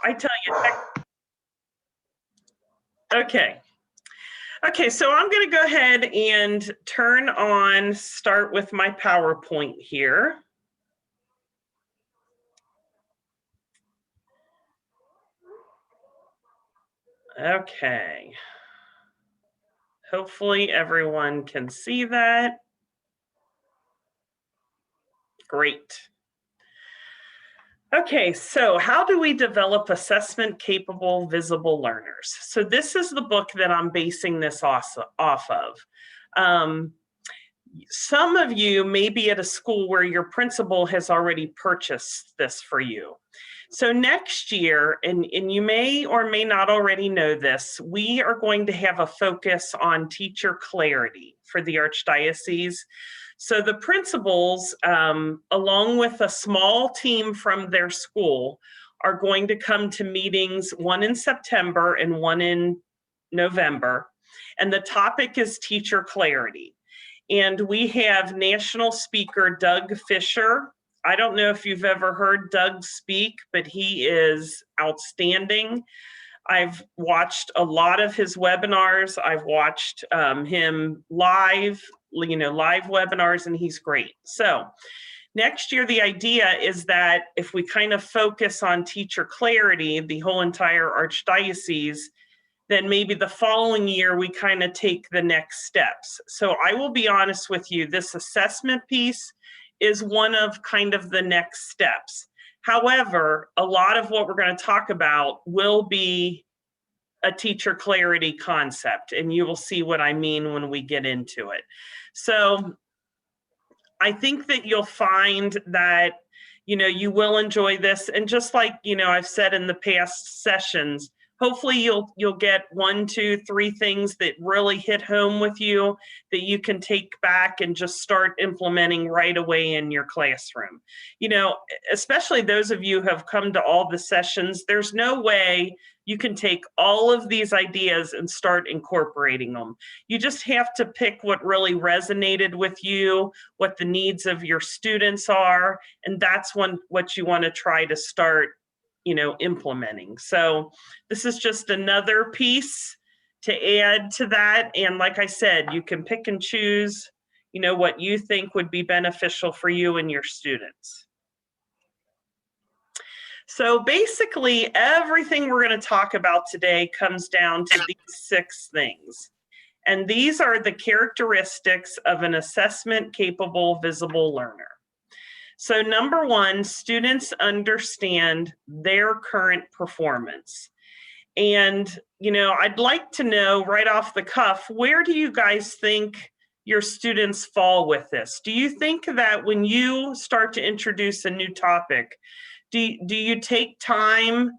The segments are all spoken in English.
I tell you. Okay. Okay, so I'm going to go ahead and start with my PowerPoint here. Okay. Hopefully everyone can see that. Great. Okay, so how do we develop assessment capable visible learners? So this is the book that I'm basing this off of. Some of you may be at a school where your principal has already purchased this for you. So next year, and you may or may not already know this, we are going to have a focus on teacher clarity for the Archdiocese. So the principals, along with a small team from their school, are going to come to meetings, one in September and one in November. And the topic is teacher clarity. And we have national speaker Doug Fisher. I don't know if you've ever heard Doug speak, but he is outstanding. I've watched a lot of his webinars. I've watched him live webinars, and he's great. So next year, the idea is that if we kind of focus on teacher clarity, the whole entire Archdiocese, then maybe the following year we kind of take the next steps. So I will be honest with you, this assessment piece is one of kind of the next steps. However, a lot of what we're going to talk about will be a teacher clarity concept, and you will see what I mean when we get into it. So I think that you'll find that, you will enjoy this. And just like, I've said in the past sessions, hopefully you'll get 1, 2, 3 things that really hit home with you that you can take back and just start implementing right away in your classroom. Especially those of you who have come to all the sessions, there's no way you can take all of these ideas and start incorporating them. You just have to pick what really resonated with you, what the needs of your students are, and that's what you want to try to start implementing. So this is just another piece to add to that. And like I said, you can pick and choose, what you think would be beneficial for you and your students. So basically, everything we're going to talk about today comes down to these 6 things. And these are the characteristics of an assessment-capable visible learner. So number 1, students understand their current performance. And, I'd like to know right off the cuff, where do you guys think your students fall with this? Do you think that when you start to introduce a new topic, do you take time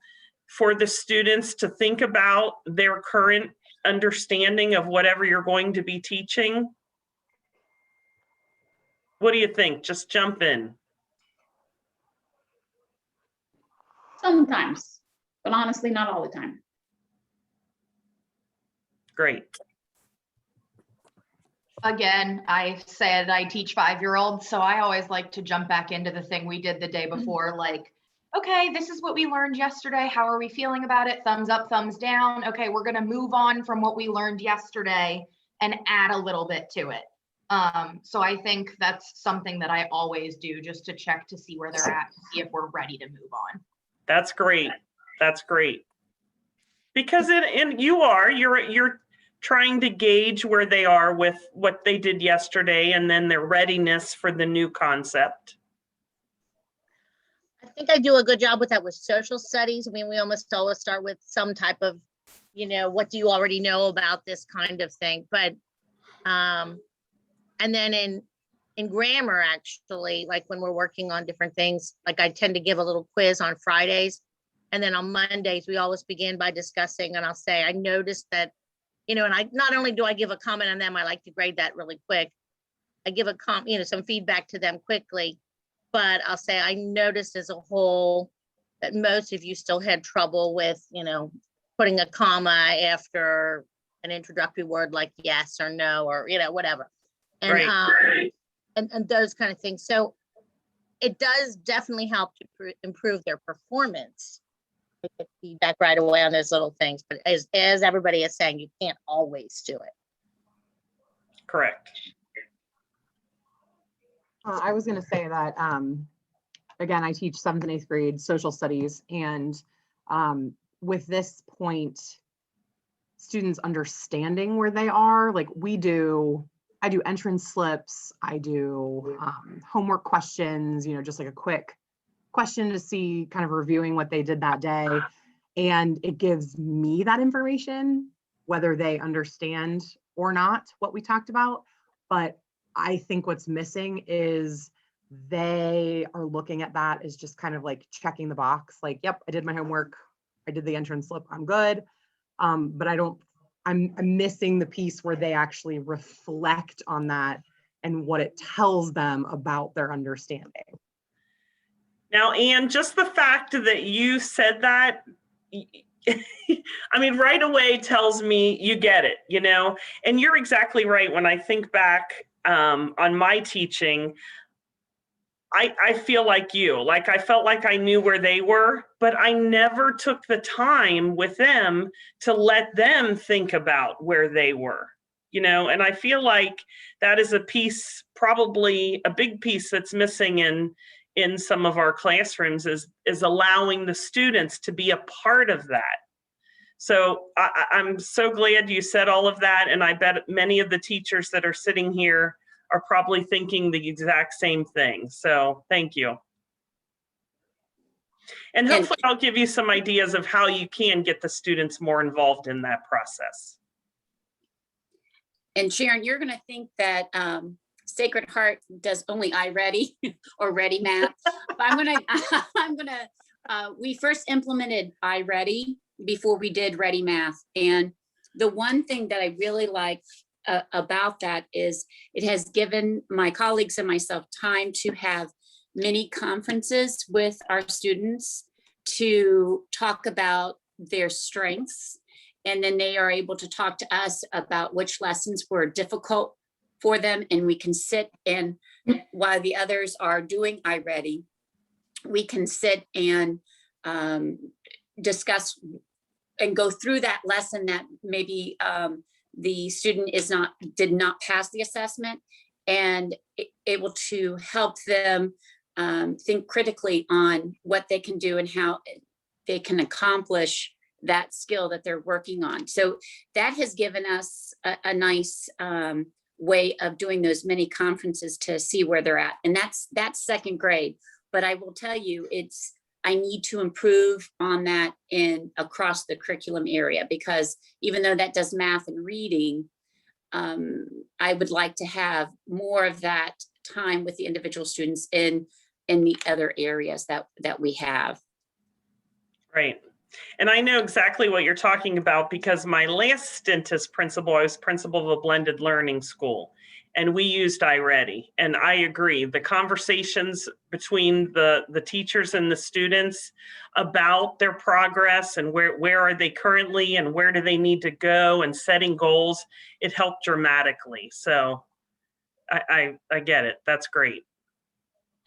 for the students to think about their current understanding of whatever you're going to be teaching? What do you think? Just jump in. Sometimes, but honestly, not all the time. Great. Again, I said I teach 5-year-olds, so I always like to jump back into the thing we did the day before, like, okay, this is what we learned yesterday. How are we feeling about it? Thumbs up, thumbs down. Okay, we're going to move on from what we learned yesterday and add a little bit to it. So I think that's something that I always do, just to check to see where they're at, to see if we're ready to move on. That's great. That's great. Because you're trying to gauge where they are with what they did yesterday and then their readiness for the new concept. I think I do a good job with that with social studies. I mean, we almost always start with some type of, what do you already know about this kind of thing? But, and then in grammar, actually, like when we're working on different things, like I tend to give a little quiz on Fridays. And then on Mondays, we always begin by discussing, and I'll say, I noticed that, and I not only do I give a comment on them, I like to grade that really quick. I give some feedback to them quickly, but I'll say, I noticed as a whole that most of you still had trouble with, putting a comma after an introductory word like yes or no, or, whatever. And, right. And those kind of things. So it does definitely help to improve their performance. They get feedback right away on those little things, but as everybody is saying, you can't always do it. Correct. I was going to say that, again, I teach 7th and 8th grade social studies, and with this point, students understanding where they are, like I do entrance slips, I do homework questions, just like a quick question to see, kind of reviewing what they did that day. And it gives me that information, whether they understand or not what we talked about. But I think what's missing is they are looking at that as just kind of like checking the box, like, yep, I did my homework, I did the entrance slip, I'm good. But I'm missing the piece where they actually reflect on that and what it tells them about their understanding. Now, Anne, just the fact that you said that, I mean, right away tells me you get it, and you're exactly right. When I think back on my teaching, I feel like you, like I felt like I knew where they were, but I never took the time with them to let them think about where they were, and I feel like that is a piece, probably a big piece that's missing in some of our classrooms is allowing the students to be a part of that. So I'm so glad you said all of that. And I bet many of the teachers that are sitting here are probably thinking the exact same thing. So thank you. And hopefully I'll give you some ideas of how you can get the students more involved in that process. And Sharon, you're going to think that Sacred Heart does only iReady or Ready Math. But we first implemented iReady before we did Ready Math. And the one thing that I really like about that is it has given my colleagues and myself time to have mini conferences with our students to talk about their strengths. And then they are able to talk to us about which lessons were difficult for them. And we can sit and while the others are doing iReady, we can sit and discuss and go through that lesson that maybe the student did not pass the assessment, and able to help them think critically on what they can do and how they can accomplish that skill that they're working on. So that has given us a nice way of doing those mini conferences to see where they're at. And that's 2nd grade. But I will tell you, I need to improve on that across the curriculum area, because even though that does math and reading, I would like to have more of that time with the individual students in the other areas that we have. Right. And I know exactly what you're talking about, because my last stint as principal, I was principal of a blended learning school, and we used iReady. And I agree, the conversations between the teachers and the students about their progress and where are they currently and where do they need to go and setting goals, it helped dramatically. So I get it. That's great.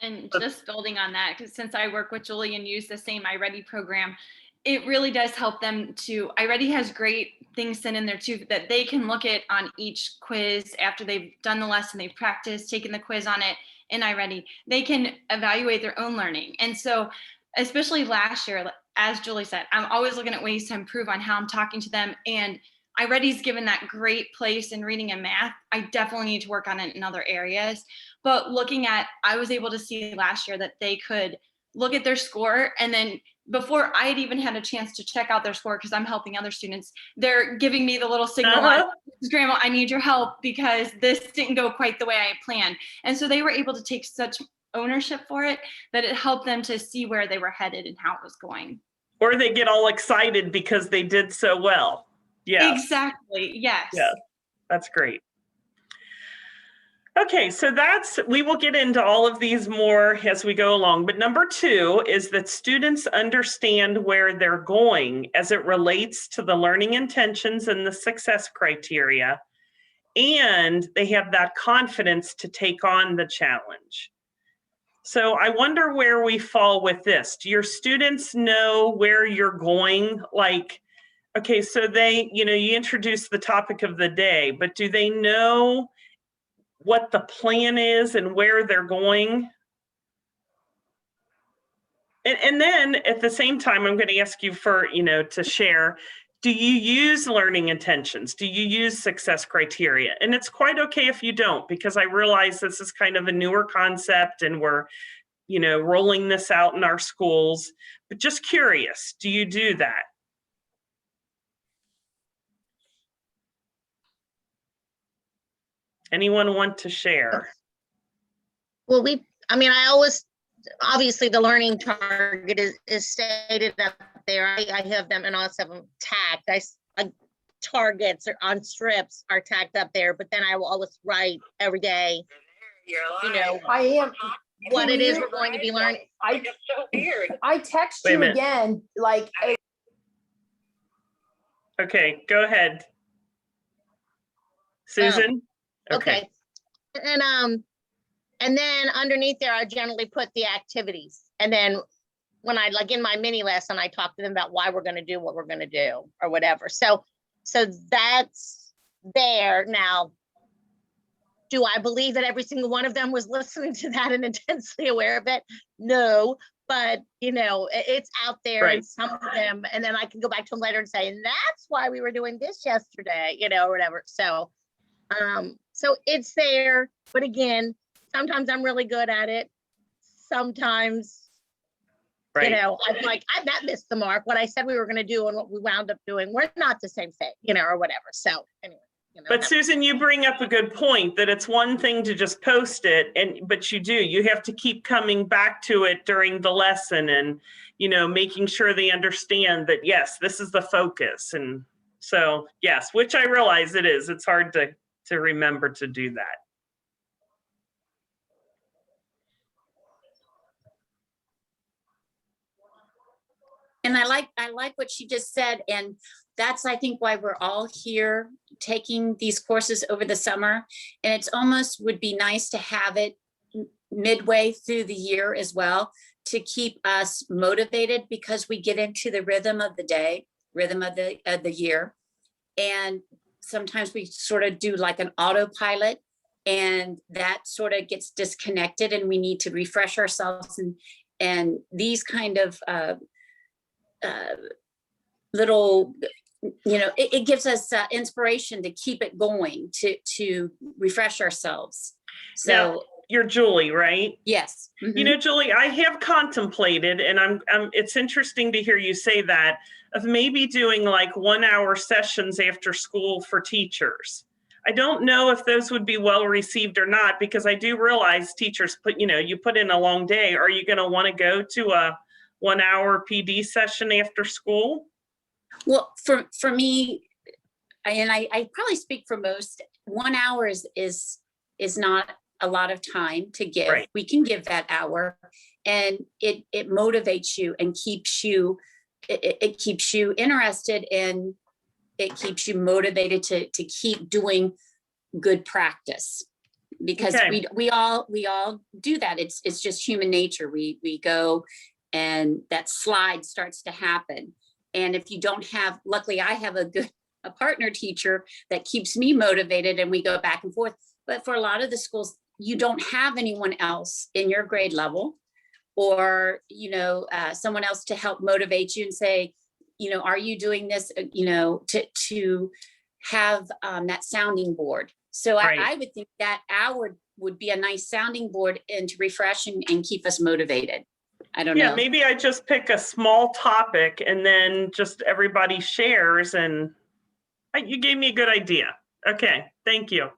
And just building on that, because since I work with Julie and use the same iReady program, it really does help them to, iReady has great things sent in there too, that they can look at on each quiz after they've done the lesson, they've practiced, taken the quiz on it in iReady, they can evaluate their own learning. And so, especially last year, as Julie said, I'm always looking at ways to improve on how I'm talking to them. And iReady's given that great place in reading and math. I definitely need to work on it in other areas. But I was able to see last year that they could look at their score, and then before I had even had a chance to check out their score, because I'm helping other students, they're giving me the little signal, Grandma, I need your help because this didn't go quite the way I had planned. And so they were able to take such ownership for it that it helped them to see where they were headed and how it was going. Or they get all excited because they did so well. Yeah. Exactly. Yes. Yeah. That's great. Okay, so we will get into all of these more as we go along. But number 2 is that students understand where they're going as it relates to the learning intentions and the success criteria, and they have that confidence to take on the challenge. So I wonder where we fall with this. Do your students know where you're going? Like, okay, so they, you introduce the topic of the day, but do they know what the plan is and where they're going? And then at the same time, I'm going to ask you for, to share, do you use learning intentions? Do you use success criteria? And it's quite okay if you don't, because I realize this is kind of a newer concept and we're, rolling this out in our schools, but just curious, do you do that? Anyone want to share? Well, I always, obviously the learning target is stated up there. I have them and also have them tagged. Targets are on strips are tagged up there, but then I will always write every day, I am. what it is we're going to be learning. I text Wait a you minute. again, like, Okay, go ahead. Susan? Okay. And then underneath there, I generally put the activities. And then when I, like in my mini lesson, I talk to them about why we're going to do what we're going to do or whatever. So that's there. Now, do I believe that every single one of them was listening to that and intensely aware of it? No, but it's out there Right. and some of them, and then I can go back to them later and say, and that's why we were doing this yesterday, or whatever. So it's there, but again, sometimes I'm really good at it. Sometimes, Right. I'm like, that missed the mark. What I said we were going to do and what we wound up doing, we're not the same thing, or whatever. So anyway. But Susan, you bring up a good point that it's one thing to just post it, but you have to keep coming back to it during the lesson and, making sure they understand that, yes, this is the focus. And so, yes, which I realize it is. It's hard to remember to do that. And I like what she just said. And that's, I think, why we're all here taking these courses over the summer. And it's almost would be nice to have it midway through the year as well, to keep us motivated, because we get into the rhythm of the day, rhythm of the year. And sometimes we sort of do like an autopilot, and that sort of gets disconnected, and we need to refresh ourselves. And these kind of little, it gives us inspiration to keep it going, to refresh ourselves. So Now, you're Julie, right? yes. Mhm. Julie, I have contemplated, and it's interesting to hear you say that, of maybe doing like 1 hour sessions after school for teachers. I don't know if those would be well received or not, because I do realize teachers you put in a long day. Are you going to want to go to a 1 hour PD session after school? Well, for me, and I probably speak for most, 1 hour is not a lot of time to give. Right. We can give that hour, and it motivates you and keeps you, it keeps you interested, and it keeps you motivated to keep doing good practice, because Okay. we all do that. It's just human nature. We go, and that slide starts to happen. And if you don't have, luckily I have a partner teacher that keeps me motivated, and we go back and forth. But for a lot of the schools, you don't have anyone else in your grade level, or, someone else to help motivate you and say, are you doing this, to have that sounding board. So Right. I would think that hour would be a nice sounding board, and to refresh and keep us motivated. I don't Yeah, know. maybe I just pick a small topic and then just everybody shares, and you gave me a good idea. Okay, thank you.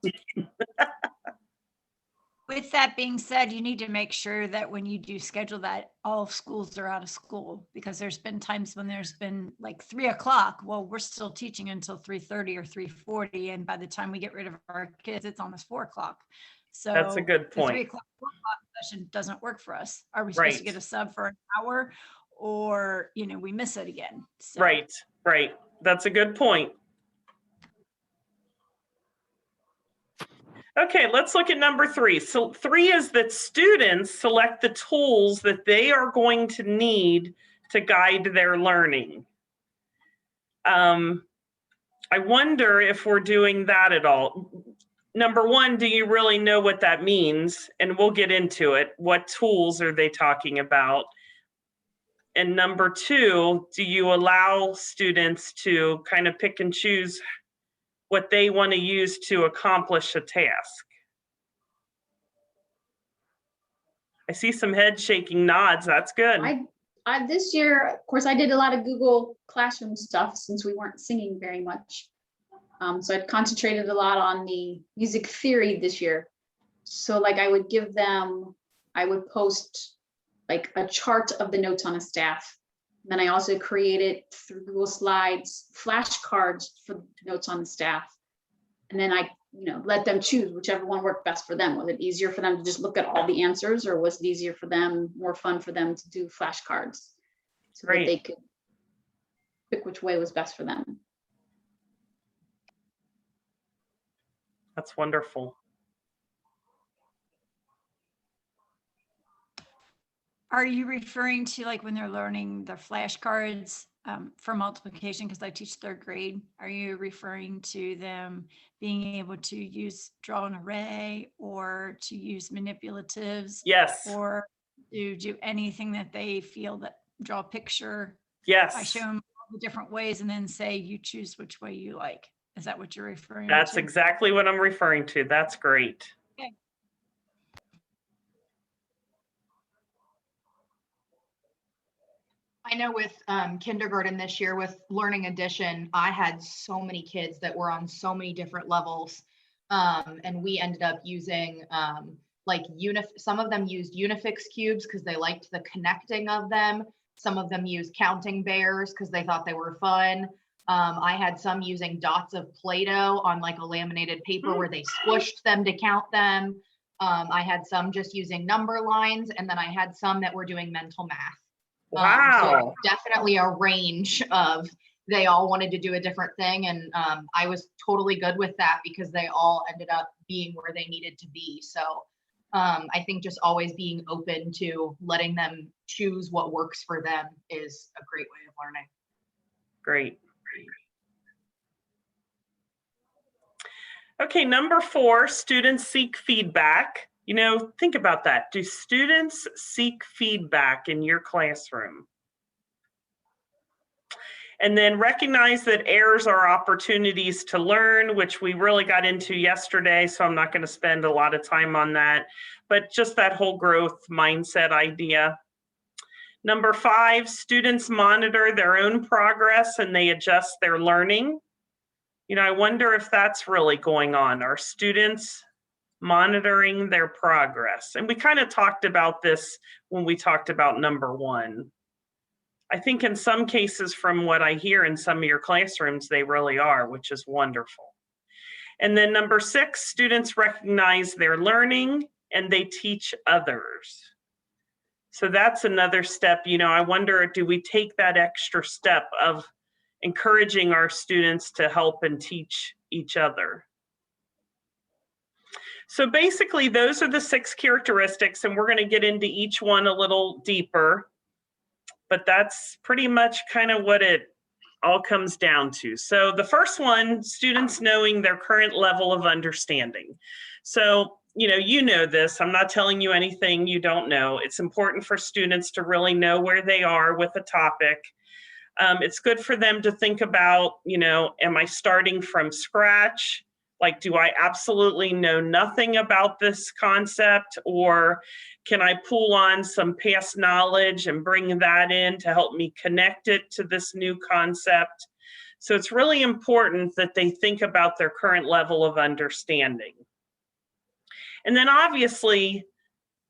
With that being said, you need to make sure that when you do schedule that, all schools are out of school, because there's been times when there's been like 3 o'clock. Well, we're still teaching until 3:30 or 3:40. And by the time we get rid of our kids, it's almost 4 o'clock. So That's a good the 3 point. o'clock, 4 o'clock session doesn't work for us. Are we supposed to Right. get a sub for an hour, or, we miss it again? So- Right. That's a good point. Okay, let's look at number 3. So 3 is that students select the tools that they are going to need to guide their learning. I wonder if we're doing that at all. Number 1, do you really know what that means? And we'll get into it. What tools are they talking about? And number 2, do you allow students to kind of pick and choose what they want to use to accomplish a task? I see some head shaking nods. That's good. I this year, of course, I did a lot of Google Classroom stuff since we weren't singing very much. So I concentrated a lot on the music theory this year. So like I would post like a chart of the notes on a staff. Then I also created through Google Slides, flashcards for notes on the staff. And then I, let them choose whichever one worked best for them. Was it easier for them to just look at all the answers, or was it easier for them, more fun for them to do flashcards so that they could pick which way was best for them? That's wonderful. Are you referring to like when they're learning the flashcards for multiplication? Because I teach 3rd grade. Are you referring to them being able to draw an array or to use manipulatives? Yes. Or to do anything that they feel that draw a picture? Yes. I show them all the different ways and then say, you choose which way you like. Is that what you're referring That's to? exactly what I'm referring to. That's great. Okay. I know with kindergarten this year with Learning Edition, I had so many kids that were on so many different levels. And we ended up using some of them used Unifix cubes because they liked the connecting of them. Some of them used counting bears because they thought they were fun. I had some using dots of Play-Doh on like a laminated paper where they squished them to count them. I had some just using number lines, and then I had some that were doing mental math. Wow. So definitely a range of, they all wanted to do a different thing. And I was totally good with that because they all ended up being where they needed to be. So I think just always being open to letting them choose what works for them is a great way of learning. Great. Okay, number 4, students seek feedback. Think about that. Do students seek feedback in your classroom? And then recognize that errors are opportunities to learn, which we really got into yesterday, so I'm not going to spend a lot of time on that, but just that whole growth mindset idea. Number 5, students monitor their own progress and they adjust their learning. I wonder if that's really going on. Are students monitoring their progress? And we kind of talked about this when we talked about number 1. I think in some cases, from what I hear in some of your classrooms, they really are, which is wonderful. And then number 6, students recognize their learning and they teach others. So that's another step. I wonder, do we take that extra step of encouraging our students to help and teach each other? So basically, those are the 6 characteristics, and we're going to get into each one a little deeper. But that's pretty much kind of what it all comes down to. So the first one, students knowing their current level of understanding. So, you know this, I'm not telling you anything you don't know. It's important for students to really know where they are with a topic. It's good for them to think about, am I starting from scratch? Like, do I absolutely know nothing about this concept, or can I pull on some past knowledge and bring that in to help me connect it to this new concept? So it's really important that they think about their current level of understanding. And then obviously,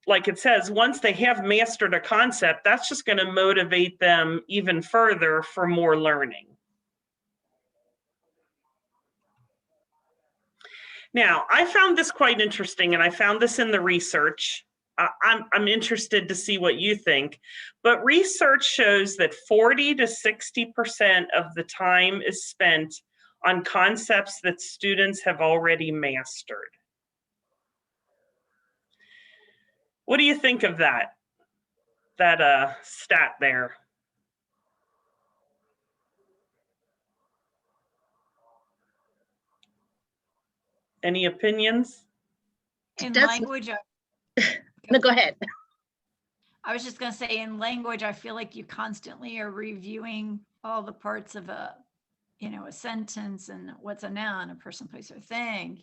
like it says, once they have mastered a concept, that's just going to motivate them even further for more learning. Now, I found this quite interesting, and I found this in the research. I'm interested to see what you think, but research shows that 40 to 60% of the time is spent on concepts that students have already mastered. What do you think of that stat there? Any opinions? In That's- language, No, go ahead. I was just gonna say, in language, I feel like you constantly are reviewing all the parts of a, a sentence and what's a noun, a person, place, or thing,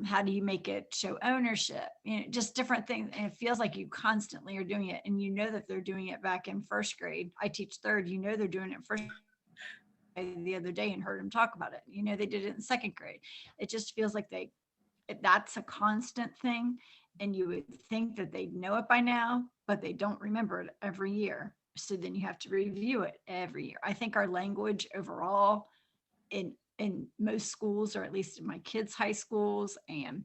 how do you make it show ownership, just different things. And it feels like you constantly are doing it, and that they're doing it back in first grade. I teach third, they're doing it first the other day and heard them talk about it. They did it in second grade. It just feels like that's a constant thing. And you would think that they'd know it by now, but they don't remember it every year. So then you have to review it every year. I think our language overall in most schools, or at least in my kids' high schools and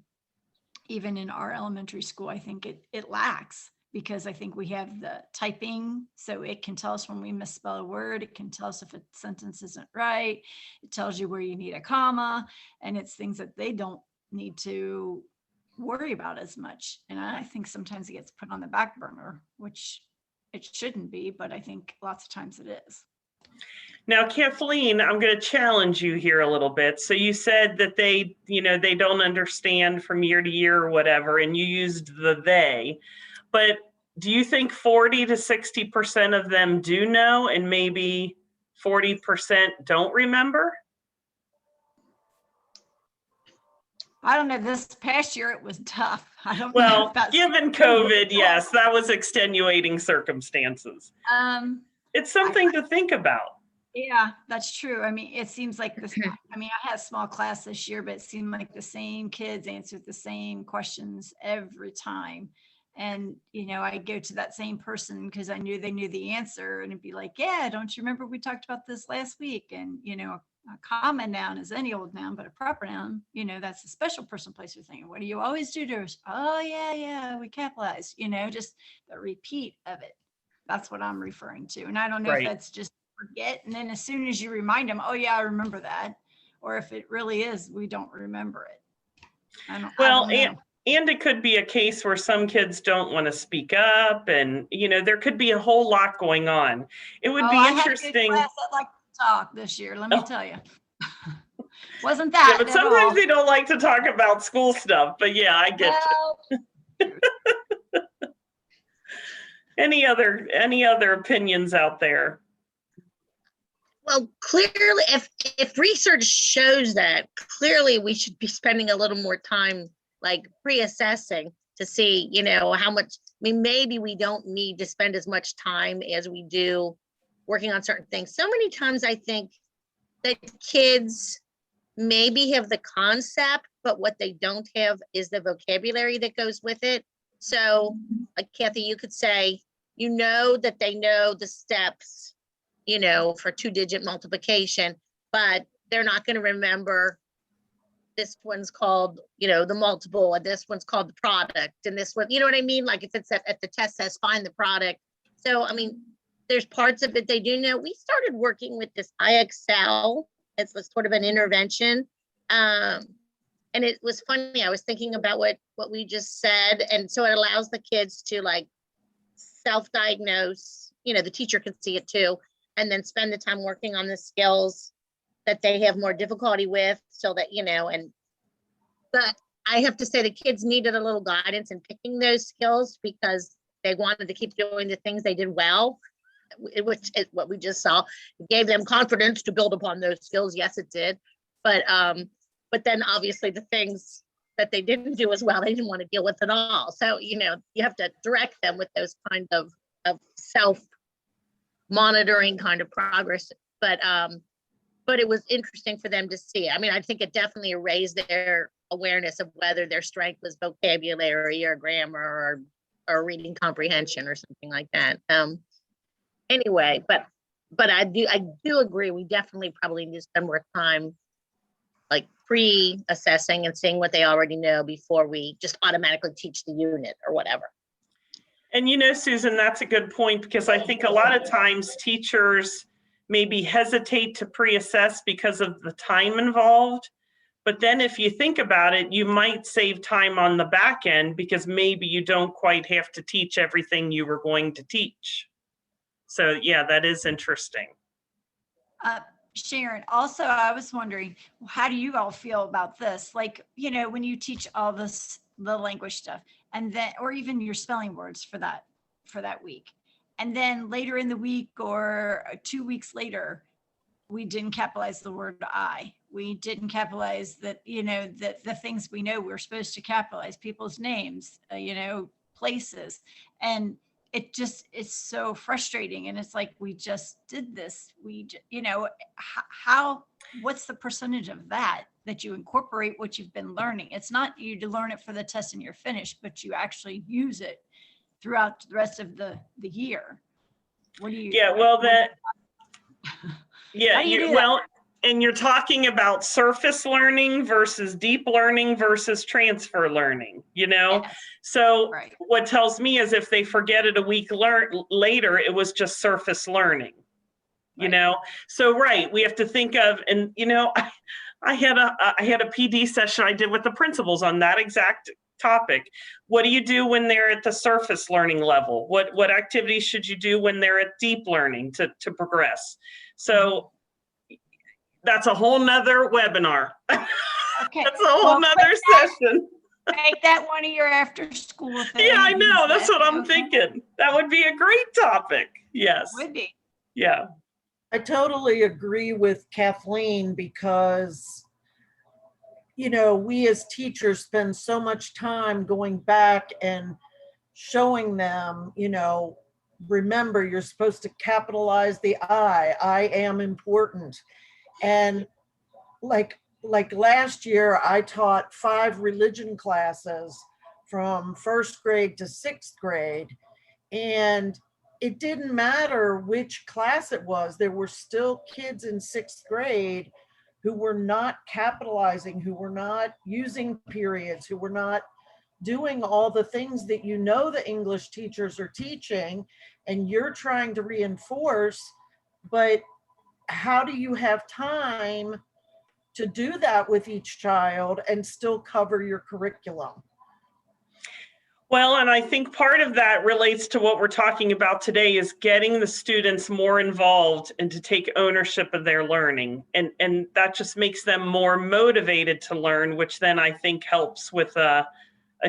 even in our elementary school, I think it lacks, because I think we have the typing, so it can tell us when we misspell a word. It can tell us if a sentence isn't right. It tells you where you need a comma, and it's things that they don't need to worry about as much. And I think sometimes it gets put on the back burner, which it shouldn't be, but I think lots of times it is. Now, Kathleen, I'm going to challenge you here a little bit. So you said that they don't understand from year to year or whatever, and you used the they, but do you think 40 to 60% of them do know and maybe 40% don't remember? I don't know. This past year, it was tough. I don't know Well, if that's given COVID, yes, that was extenuating circumstances. It's something to think about. Yeah, that's true. I mean, it seems like this. I mean, I had a small class this year, but it seemed like the same kids answered the same questions every time. And, I go to that same person because I knew they knew the answer, and it'd be like, yeah, don't you remember we talked about this last week? And, a common noun is any old noun, but a proper noun, that's a special person, place, or thing. What do you always do to us? Oh, yeah, we capitalize, just the repeat of it. That's what I'm referring to. And I don't know Right. if that's just forget. And then as soon as you remind them, oh, yeah, I remember that. Or if it really is, we don't remember it. I don't know. And it could be a case where some kids don't want to speak up, and there could be a whole lot going on. It would be I had a good interesting. class that liked to talk this year, let me tell you. Wasn't that? Yeah, but at sometimes all. they don't like to talk about school stuff. But yeah, I get you. Well, Any other opinions out there? Well, clearly, if research shows that, clearly we should be spending a little more time like pre-assessing to see, how much, maybe we don't need to spend as much time as we do working on certain things. So many times I think that kids maybe have the concept, but what they don't have is the vocabulary that goes with it. So like Kathy, you could say, that they know the steps, for 2-digit multiplication, but they're not going to remember this one's called, the multiple, and this one's called the product, and this one, what I mean? Like if it's at the test says find the product. So, there's parts of it they do know. We started working with this IXL. It's sort of an intervention. And it was funny. I was thinking about what we just said. And so it allows the kids to like self-diagnose, the teacher can see it too, and then spend the time working on the skills that they have more difficulty with, so that, but I have to say the kids needed a little guidance in picking those skills because they wanted to keep doing the things they did well, which is what we just saw. It gave them confidence to build upon those skills. Yes, it did. But then obviously the things that they didn't do as well, they didn't want to deal with at all. So, you have to direct them with those kind of self-monitoring kind of progress. But it was interesting for them to see. I think it definitely raised their awareness of whether their strength was vocabulary or grammar or reading comprehension or something like that. Anyway, but I do agree. We definitely probably need to spend more time like pre-assessing and seeing what they already know before we just automatically teach the unit or whatever. And Susan, that's a good point, because I think a lot of times teachers maybe hesitate to pre-assess because of the time involved. But then if you think about it, you might save time on the back end because maybe you don't quite have to teach everything you were going to teach. So yeah, that is interesting. Sharon, also, I was wondering, how do you all feel about this? Like, you know, when you teach all this, the language stuff, and then, or even your spelling words for that week. And then later in the week or 2 weeks later, we didn't capitalize the word I. We didn't capitalize that, you know, the things we know we're supposed to capitalize, people's names, you know, places. And it's so frustrating. And it's like, we just did this. You know, what's the percentage of that you incorporate what you've been learning? It's not you to learn it for the test and you're finished, but you actually use it throughout the rest of the year. What do you? Yeah, well, yeah, How do you do that? well, and you're talking about surface learning versus deep learning versus transfer learning, you know? Yes. So Right. what tells me is if they forget it a week later, it was just surface learning, you Right. know? So, right, we have to think of, and you know, I had a PD session I did with the principals on that exact topic. What do you do when they're at the surface learning level? What activities should you do when they're at deep learning to progress? So that's a whole nother webinar. Okay. That's a whole nother session. Make that one of your after school things. Yeah, I know. That's what I'm Okay. thinking. That would be a great topic. Yes. Would be. Yeah. I totally agree with Kathleen because, you know, we as teachers spend so much time going back and showing them, you know, remember, you're supposed to capitalize the I am important. And like last year, I taught 5 religion classes from 1st grade to 6th grade. And it didn't matter which class it was. There were still kids in 6th grade who were not capitalizing, who were not using periods, who were not doing all the things that you know the English teachers are teaching and you're trying to reinforce, but how do you have time to do that with each child and still cover your curriculum? Well, and I think part of that relates to what we're talking about today is getting the students more involved and to take ownership of their learning. And that just makes them more motivated to learn, which then I think helps with a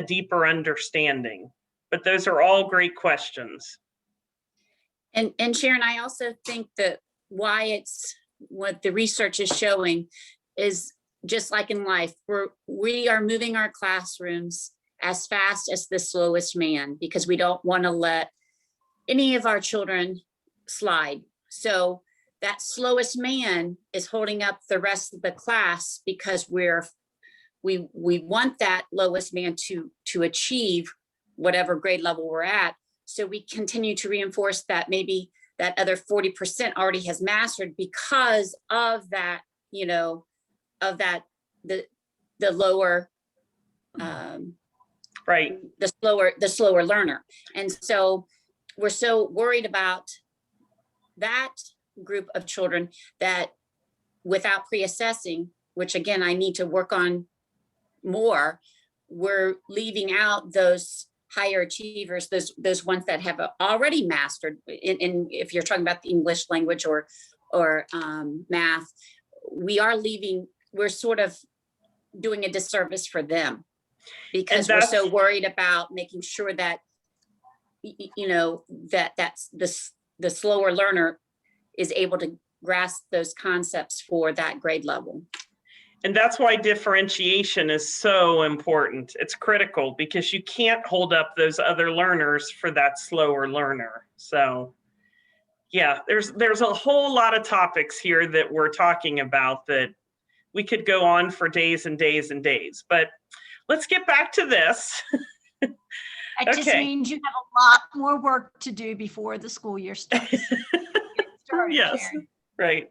deeper understanding. But those are all great questions. And Sharon, I also think that what the research is showing is just like in life, we are moving our classrooms as fast as the slowest man because we don't want to let any of our children slide. So that slowest man is holding up the rest of the class because we want that lowest man to achieve whatever grade level we're at. So we continue to reinforce that maybe that other 40% already has mastered because of that, you know, of that, the lower, Right. the slower learner. And so we're so worried about that group of children that without pre-assessing, which again, I need to work on more, we're leaving out those higher achievers, those ones that have already mastered in if you're talking about the English language or math, we're sort of doing a disservice for them because we're so worried about making sure that, you know, that's the slower learner is able to grasp those concepts for that grade level. And that's why differentiation is so important. It's critical because you can't hold up those other learners for that slower learner. So yeah, there's a whole lot of topics here that we're talking about that we could go on for days and days and days, but let's get back to this. That just means you have a lot more work to do before the school year starts. Yes, Sharon. Right.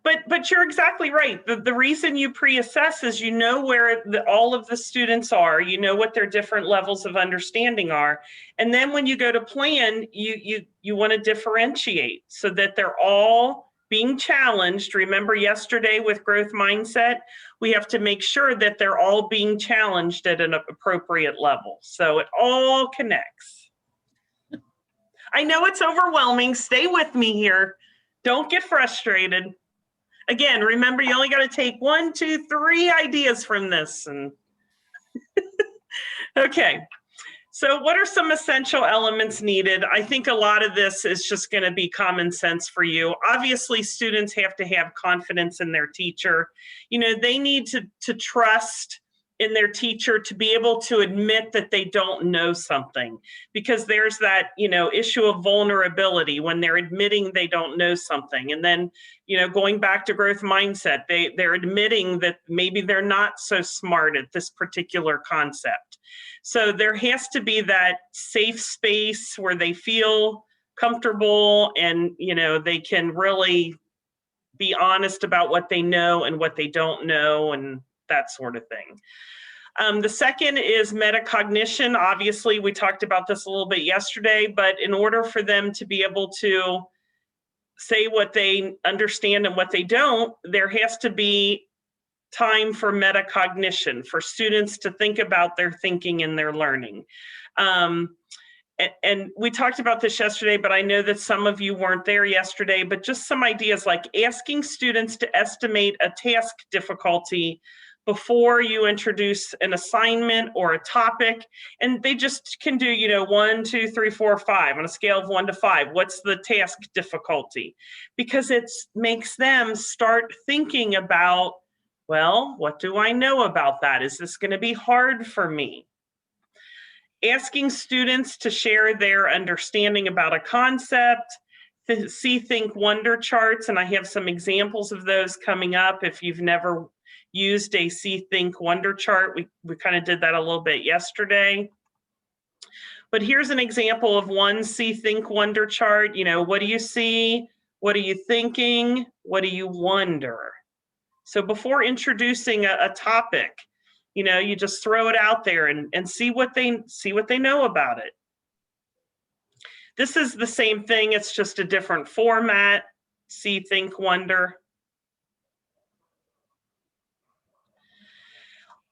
But you're exactly right. The reason you pre-assess is you know where all of the students are, you know what their different levels of understanding are. And then when you go to plan, you want to differentiate so that they're all being challenged. Remember yesterday with growth mindset, we have to make sure that they're all being challenged at an appropriate level. So it all connects. I know it's overwhelming. Stay with me here. Don't get frustrated. Again, remember, you only got to take 1, 2, 3 ideas from this. And okay. So what are some essential elements needed? I think a lot of this is just going to be common sense for you. Obviously, students have to have confidence in their teacher. You know, they need to trust in their teacher to be able to admit that they don't know something, because there's that, you know, issue of vulnerability when they're admitting they don't know something. And then, you know, going back to growth mindset, they're admitting that maybe they're not so smart at this particular concept. So there has to be that safe space where they feel comfortable and, you know, they can really be honest about what they know and what they don't know and that sort of thing. The second is metacognition. Obviously, we talked about this a little bit yesterday, but in order for them to be able to say what they understand and what they don't, there has to be time for metacognition, for students to think about their thinking and their learning. And we talked about this yesterday, but I know that some of you weren't there yesterday, but just some ideas like asking students to estimate a task difficulty before you introduce an assignment or a topic. And they just can do, you know, 1, 2, 3, 4, 5 on a scale of 1 to 5. What's the task difficulty? Because it makes them start thinking about, well, what do I know about that? Is this going to be hard for me? Asking students to share their understanding about a concept, to see, think, wonder charts, and I have some examples of those coming up. If you've never used a see, think, wonder chart, we kind of did that a little bit yesterday. But here's an example of one see, think, wonder chart. You know, what do you see? What are you thinking? What do you wonder? So before introducing a topic, you know, you just throw it out there and see what they know about it. This is the same thing, it's just a different format. See, think, wonder.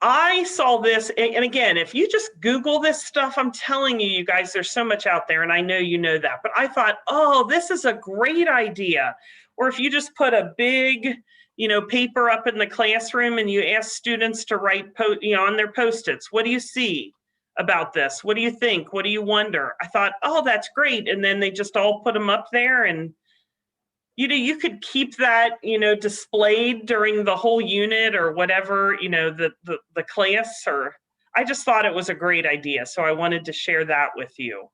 I saw this, and again, if you just Google this stuff, I'm telling you, you guys, there's so much out there, and I know you know that, but I thought, oh, this is a great idea. Or if you just put a big, you know, paper up in the classroom and you ask students to write, you know, on their Post-its, what do you see about this? What do you think? What do you wonder? I thought, oh, that's great. And then they just all put them up there, and you know, you could keep that, you know, displayed during the whole unit or whatever, you know, the class, or I just thought it was a great idea. So I wanted to share that with you.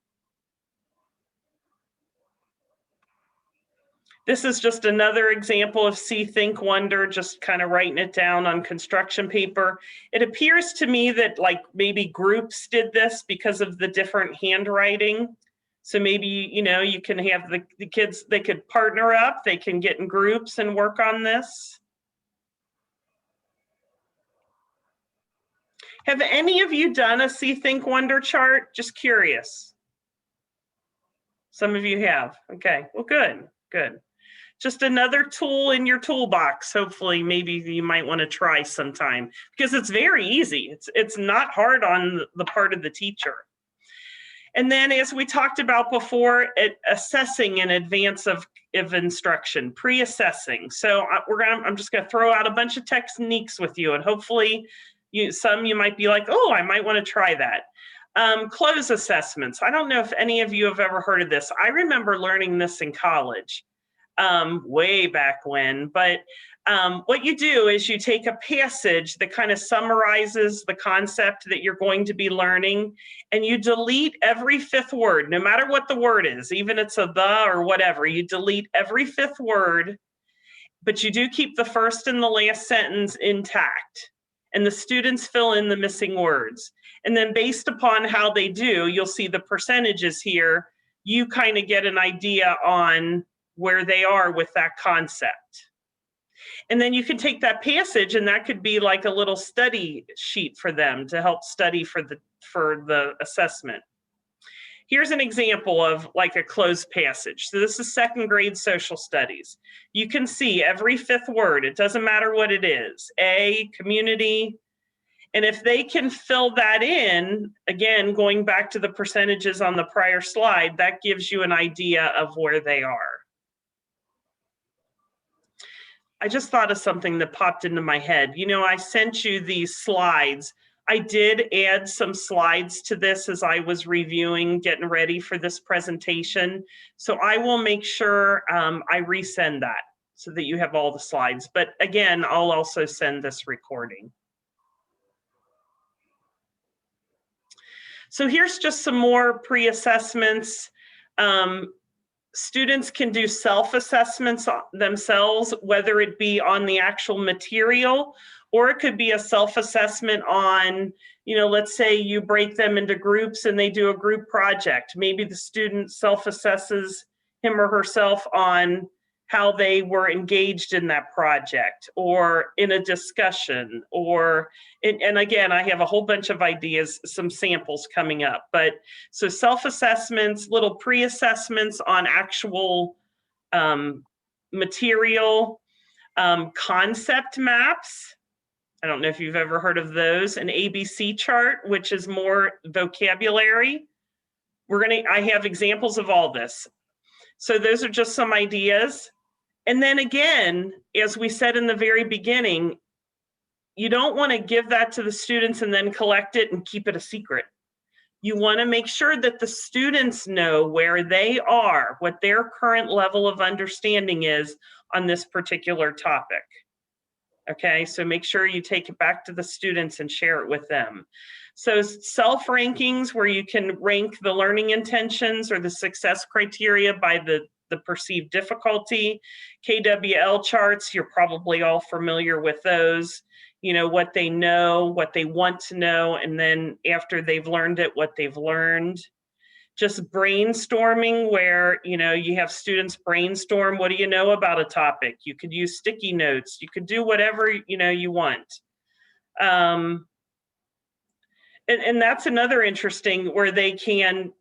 This is just another example of see, think, wonder, just kind of writing it down on construction paper. It appears to me that like maybe groups did this because of the different handwriting. So maybe, you know, you can have the kids, they could partner up, they can get in groups and work on this. Have any of you done a see, think, wonder chart? Just curious. Some of you have. Okay, well, good, good. Just another tool in your toolbox. Hopefully, maybe you might want to try sometime, because it's very easy. It's not hard on the part of the teacher. And then, as we talked about before, assessing in advance of instruction, pre-assessing. So I'm just going to throw out a bunch of techniques with you, and hopefully, some you might be like, oh, I might want to try that. Close assessments. I don't know if any of you have ever heard of this. I remember learning this in college, way back when. But what you do is you take a passage that kind of summarizes the concept that you're going to be learning, and you delete every 5th word, no matter what the word is, even if it's a the or whatever, you delete every 5th word, but you do keep the first and the last sentence intact, and the students fill in the missing words. And then based upon how they do, you'll see the percentages here, you kind of get an idea on where they are with that concept. And then you can take that passage, and that could be like a little study sheet for them to help study for the assessment. Here's an example of like a closed passage. So this is second grade social studies. You can see every fifth word, it doesn't matter what it is, A, community. And if they can fill that in, again, going back to the percentages on the prior slide, that gives you an idea of where they are. I just thought of something that popped into my head. You know, I sent you these slides. I did add some slides to this as I was reviewing, getting ready for this presentation. So I will make sure I resend that so that you have all the slides. But again, I'll also send this recording. So here's just some more pre-assessments. Students can do self-assessments themselves, whether it be on the actual material, or it could be a self-assessment on, you know, let's say you break them into groups and they do a group project. Maybe the student self-assesses him or herself on how they were engaged in that project or in a discussion, or, and again, I have a whole bunch of ideas, some samples coming up, but so self-assessments, little pre-assessments on actual material, concept maps. I don't know if you've ever heard of those, an ABC chart, which is more vocabulary. I have examples of all this. So those are just some ideas. And then again, as we said in the very beginning, you don't want to give that to the students and then collect it and keep it a secret. You want to make sure that the students know where they are, what their current level of understanding is on this particular topic. Okay, so make sure you take it back to the students and share it with them. So self-rankings, where you can rank the learning intentions or the success criteria by the perceived difficulty. KWL charts, you're probably all familiar with those. You know, what they know, what they want to know, and then after they've learned it, what they've learned. Just brainstorming, where, you know, you have students brainstorm, what do you know about a topic? You could use sticky notes, you could do whatever, you know, you want. And that's another interesting, where they can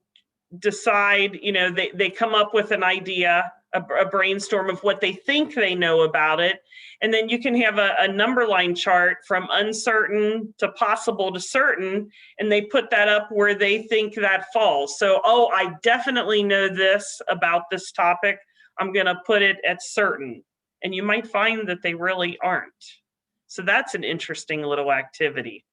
decide, you know, they come up with an idea, a brainstorm of what they think they know about it. And then you can have a number line chart from uncertain to possible to certain, and they put that up where they think that falls. So, oh, I definitely know this about this topic. I'm going to put it at certain. And you might find that they really aren't. So that's an interesting little activity.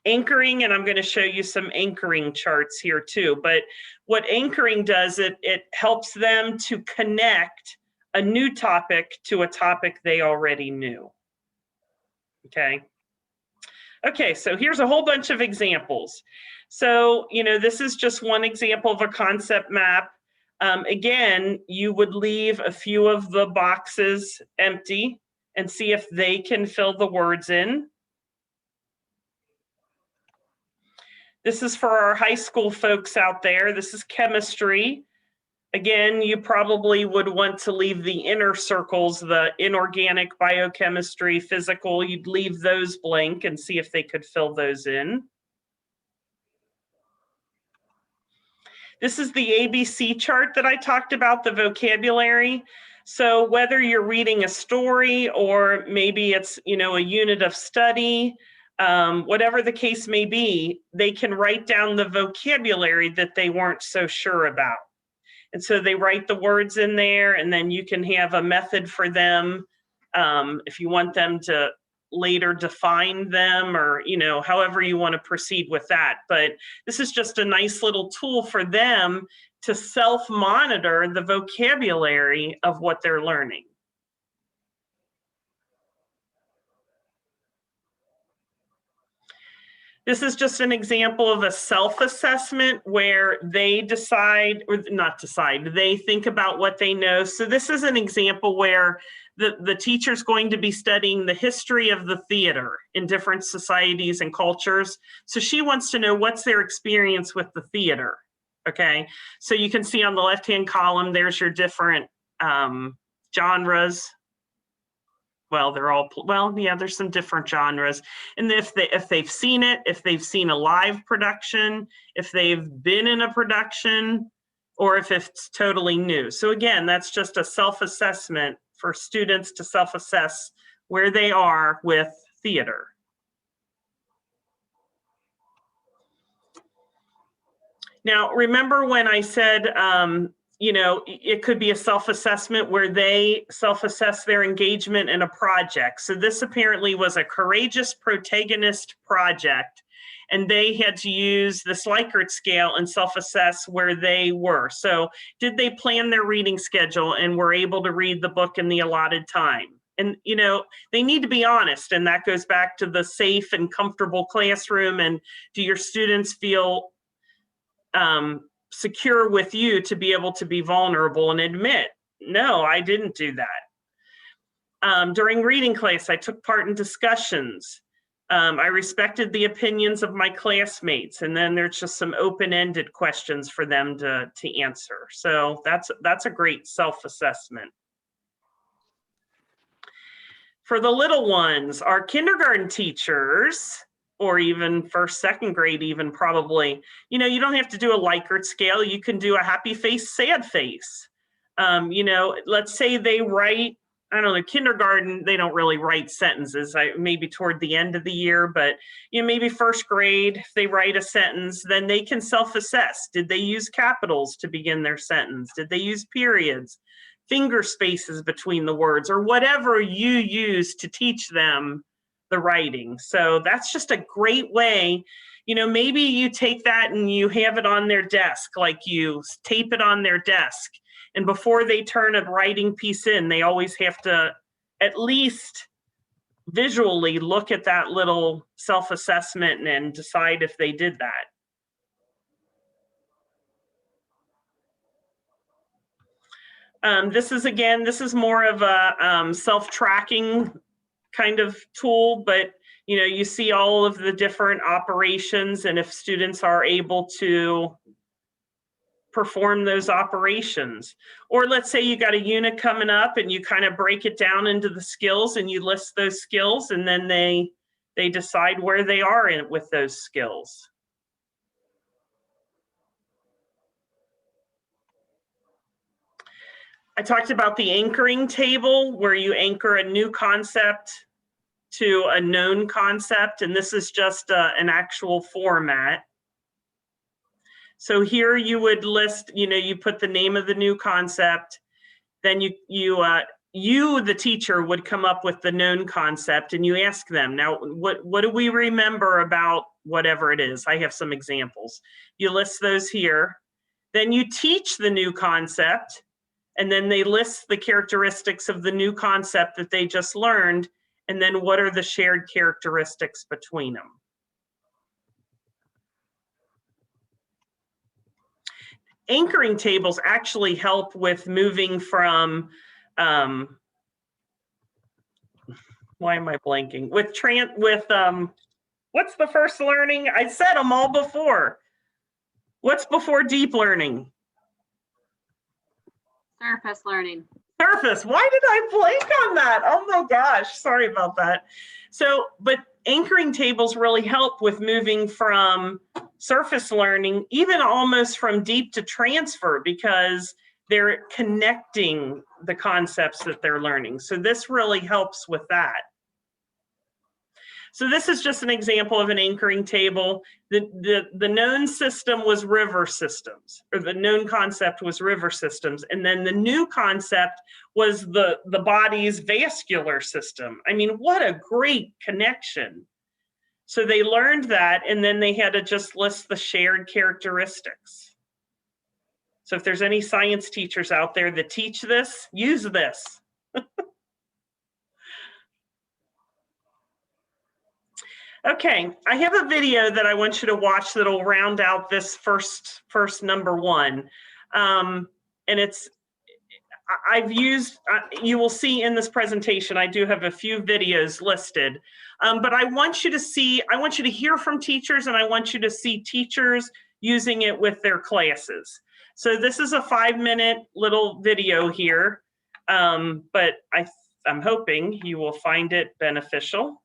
Anchoring, and I'm going to show you some anchoring charts here too. But what anchoring does, it helps them to connect a new topic to a topic they already knew. Okay. Okay, so here's a whole bunch of examples. So, you know, this is just one example of a concept map. Again, you would leave a few of the boxes empty and see if they can fill the words in. This is for our high school folks out there. This is chemistry. Again, you probably would want to leave the inner circles, the inorganic, biochemistry, physical. You'd leave those blank and see if they could fill those in. This is the ABC chart that I talked about, the vocabulary. So whether you're reading a story or maybe it's, you know, a unit of study, whatever the case may be, they can write down the vocabulary that they weren't so sure about. And so they write the words in there, and then you can have a method for them if you want them to later define them, or, you know, however you want to proceed with that. But this is just a nice little tool for them to self-monitor the vocabulary of what they're learning. This is just an example of a self-assessment where they decide, or not decide, they think about what they know. So this is an example where the teacher's going to be studying the history of the theater in different societies and cultures. So she wants to know what's their experience with the theater, okay? So you can see on the left-hand column, there's your different genres. well, they're all, well, yeah, there's some different genres. And if they've seen it, if they've seen a live production, if they've been in a production, or if it's totally new. So again, that's just a self-assessment for students to self-assess where they are with theater. Now, remember when I said, you know, it could be a self-assessment where they self-assess their engagement in a project. So this apparently was a courageous protagonist project, and they had to use this Likert scale and self-assess where they were. So did they plan their reading schedule and were able to read the book in the allotted time? And, you know, they need to be honest, and that goes back to the safe and comfortable classroom. And do your students feel secure with you to be able to be vulnerable and admit, no, I didn't do that. During reading class, I took part in discussions. I respected the opinions of my classmates, and then there's just some open-ended questions for them to answer. So that's a great self-assessment. For the little ones, our kindergarten teachers, or even first, second grade even probably, you know, you don't have to do a Likert scale. You can do a happy face, sad face. You know, let's say they write, I don't know, kindergarten, they don't really write sentences, maybe toward the end of the year, but, you know, maybe first grade, if they write a sentence, then they can self-assess. Did they use capitals to begin their sentence? Did they use periods, finger spaces between the words, or whatever you use to teach them the writing? So that's just a great way. You know, maybe you take that and you have it on their desk, like you tape it on their desk. And before they turn a writing piece in, they always have to at least visually look at that little self-assessment and decide if they did that. This is more of a self-tracking kind of tool, but you know, you see all of the different operations, and if students are able to perform those operations. Or let's say you got a unit coming up and you kind of break it down into the skills and you list those skills, and then they decide where they are with those skills. I talked about the anchoring table, where you anchor a new concept to a known concept, and this is just an actual format. So here you would list, you know, you put the name of the new concept, then you, the teacher, would come up with the known concept, and you ask them, now, what do we remember about whatever it is? I have some examples. You list those here. Then you teach the new concept, and then they list the characteristics of the new concept that they just learned, and then what are the shared characteristics between them. Anchoring tables actually help with moving from, why am I blanking? What's the first learning? I said them all before. What's before deep learning? Surface learning. Surface. Why did I blank on that? Oh my gosh, sorry about that. So, but anchoring tables really help with moving from surface learning, even almost from deep to transfer, because they're connecting the concepts that they're learning. So this really helps with that. So this is just an example of an anchoring table. The known system was river systems, or the known concept was river systems. And then the new concept was the body's vascular system. I mean, what a great connection. So they learned that, and then they had to just list the shared characteristics. So if there's any science teachers out there that teach this, use this. Okay, I have a video that I want you to watch that'll round out this first number one. And I've used, you will see in this presentation, I do have a few videos listed, but I want you to hear from teachers, and I want you to see teachers using it with their classes. So this is a 5-minute little video here, but I I'm hoping you will find it beneficial.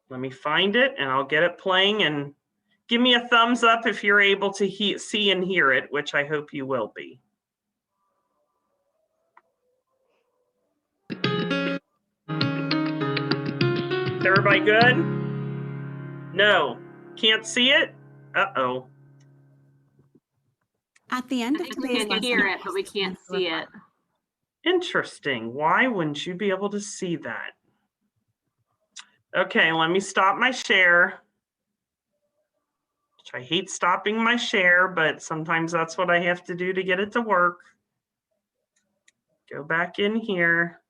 Let me find it and I'll get it playing, and give me a thumbs up if you're able to see and hear it, which I hope you will be. Is everybody good? No, can't see it? Uh-oh. At the end of We today's can lesson, hear it, but we can't see it. Interesting. Why wouldn't you be able to see that? Okay, let me stop my share. I hate stopping my share, but sometimes that's what I have to do to get it to work. Go back in here.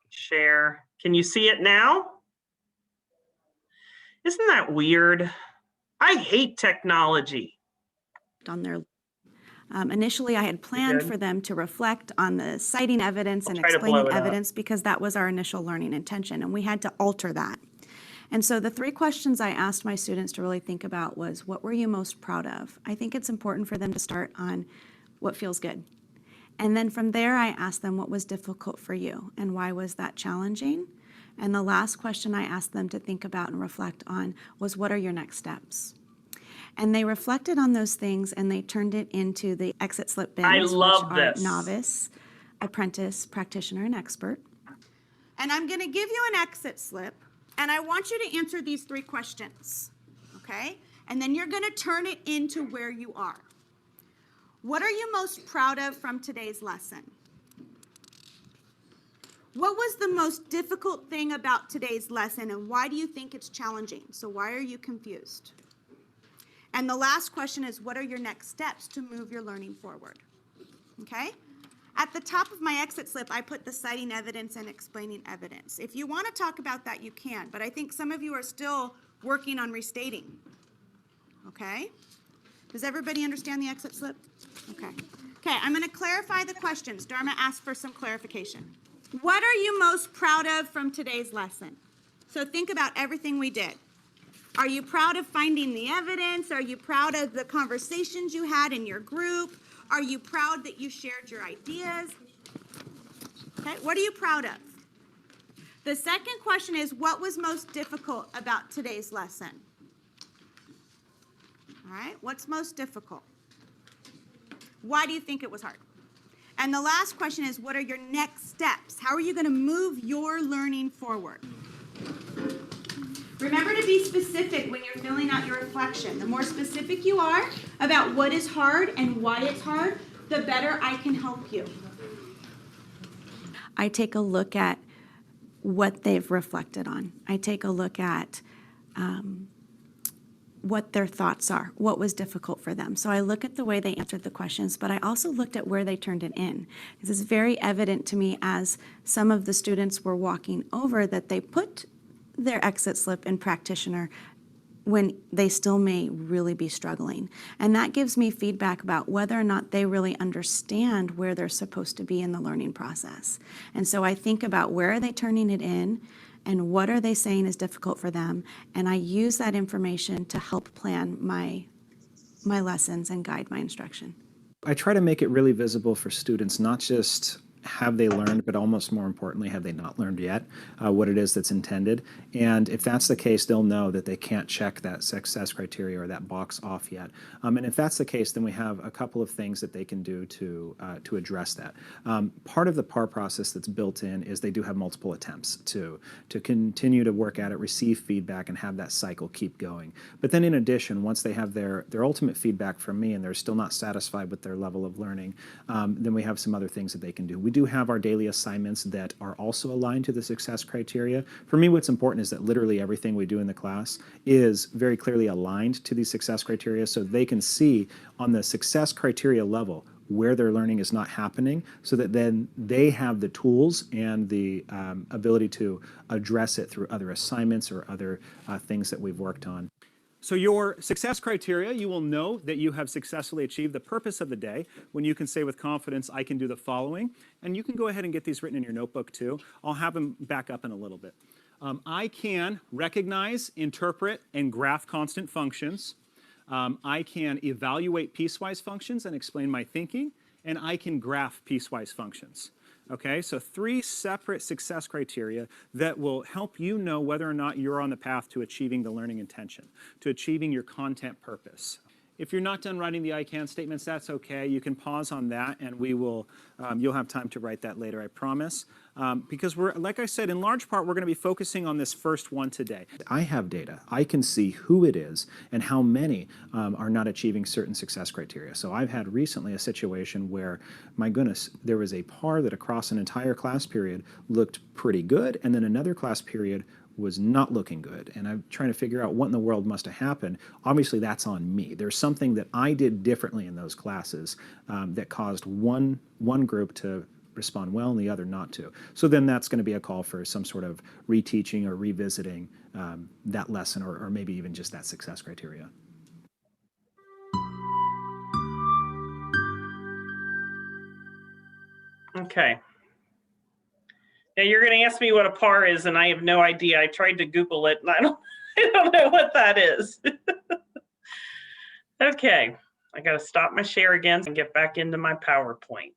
Share. Can you see it now? Isn't that weird? I hate technology. on their initially, I had planned good? for them to reflect on the citing evidence and try to blow explaining it up. evidence because that was our initial learning intention, and we had to alter that. And so the 3 questions I asked my students to really think about was, what were you most proud of? I think it's important for them to start on what feels good. And then from there, I asked them, what was difficult for you and why was that challenging? And the last question I asked them to think about and reflect on was, what are your next steps? And they reflected on those things and they turned it into the exit slip bins, I love which are this. novice, apprentice, practitioner, and expert. And I'm going to give you an exit slip, and I want you to answer these 3 questions, okay? And then you're going to turn it into where you are. What are you most proud of from today's lesson? What was the most difficult thing about today's lesson, and why do you think it's challenging? So why are you confused? And the last question is, what are your next steps to move your learning forward? Okay? At the top of my exit slip, I put the citing evidence and explaining evidence. If you want to talk about that, you can, but I think some of you are still working on restating. Okay? Does everybody understand the exit slip? Okay. Okay, I'm going to clarify the questions. Dharma asked for some clarification. What are you most proud of from today's lesson? So think about everything we did. Are you proud of finding the evidence? Are you proud of the conversations you had in your group? Are you proud that you shared your ideas? Okay, what are you proud of? The second question is, what was most difficult about today's lesson? All right, what's most difficult? Why do you think it was hard? And the last question is, what are your next steps? How are you going to move your learning forward? Remember to be specific when you're filling out your reflection. The more specific you are about what is hard and why it's hard, the better I can help you. I take a look at what they've reflected on. I take a look at what their thoughts are, what was difficult for them. So I look at the way they answered the questions, but I also looked at where they turned it in. This is very evident to me as some of the students were walking over that they put their exit slip in practitioner when they still may really be struggling. And that gives me feedback about whether or not they really understand where they're supposed to be in the learning process. And so I think about where are they turning it in and what are they saying is difficult for them. And I use that information to help plan my lessons and guide my instruction. I try to make it really visible for students, not just have they learned, but almost more importantly, have they not learned yet what it is that's intended? And if that's the case, they'll know that they can't check that success criteria or that box off yet. And if that's the case, then we have a couple of things that they can do to address that. Part of the PAR process that's built in is they do have multiple attempts to continue to work at it, receive feedback, and have that cycle keep going. But then in addition, once they have their ultimate feedback from me and they're still not satisfied with their level of learning, then we have some other things that they can do. We do have our daily assignments that are also aligned to the success criteria. For me, what's important is that literally everything we do in the class is very clearly aligned to these success criteria, so they can see on the success criteria level where their learning is not happening, so that then they have the tools and the ability to address it through other assignments or other things that we've worked on. So your success criteria, you will know that you have successfully achieved the purpose of the day when you can say with confidence, I can do the following. And you can go ahead and get these written in your notebook too. I'll have them back up in a little bit. I can recognize, interpret, and graph constant functions. I can evaluate piecewise functions and explain my thinking, and I can graph piecewise functions. Okay, so 3 separate success criteria that will help you know whether or not you're on the path to achieving the learning intention, to achieving your content purpose. If you're not done writing the I can statements, that's okay. You can pause on that, and we will. You'll have time to write that later, I promise. Because we're, like I said, in large part, we're going to be focusing on this first one today. I have data. I can see who it is and how many are not achieving certain success criteria. So I've had recently a situation where, my goodness, there was a par that across an entire class period looked pretty good, and then another class period was not looking good. And I'm trying to figure out what in the world must have happened. Obviously, that's on me. There's something that I did differently in those classes that caused one group to respond well and the other not to. So then that's going to be a call for some sort of reteaching or revisiting that lesson, or maybe even just that success criteria. Okay. Now you're going to ask me what a par is, and I have no idea. I tried to Google it, and I don't know what that is. Okay, I got to stop my share again and get back into my PowerPoint.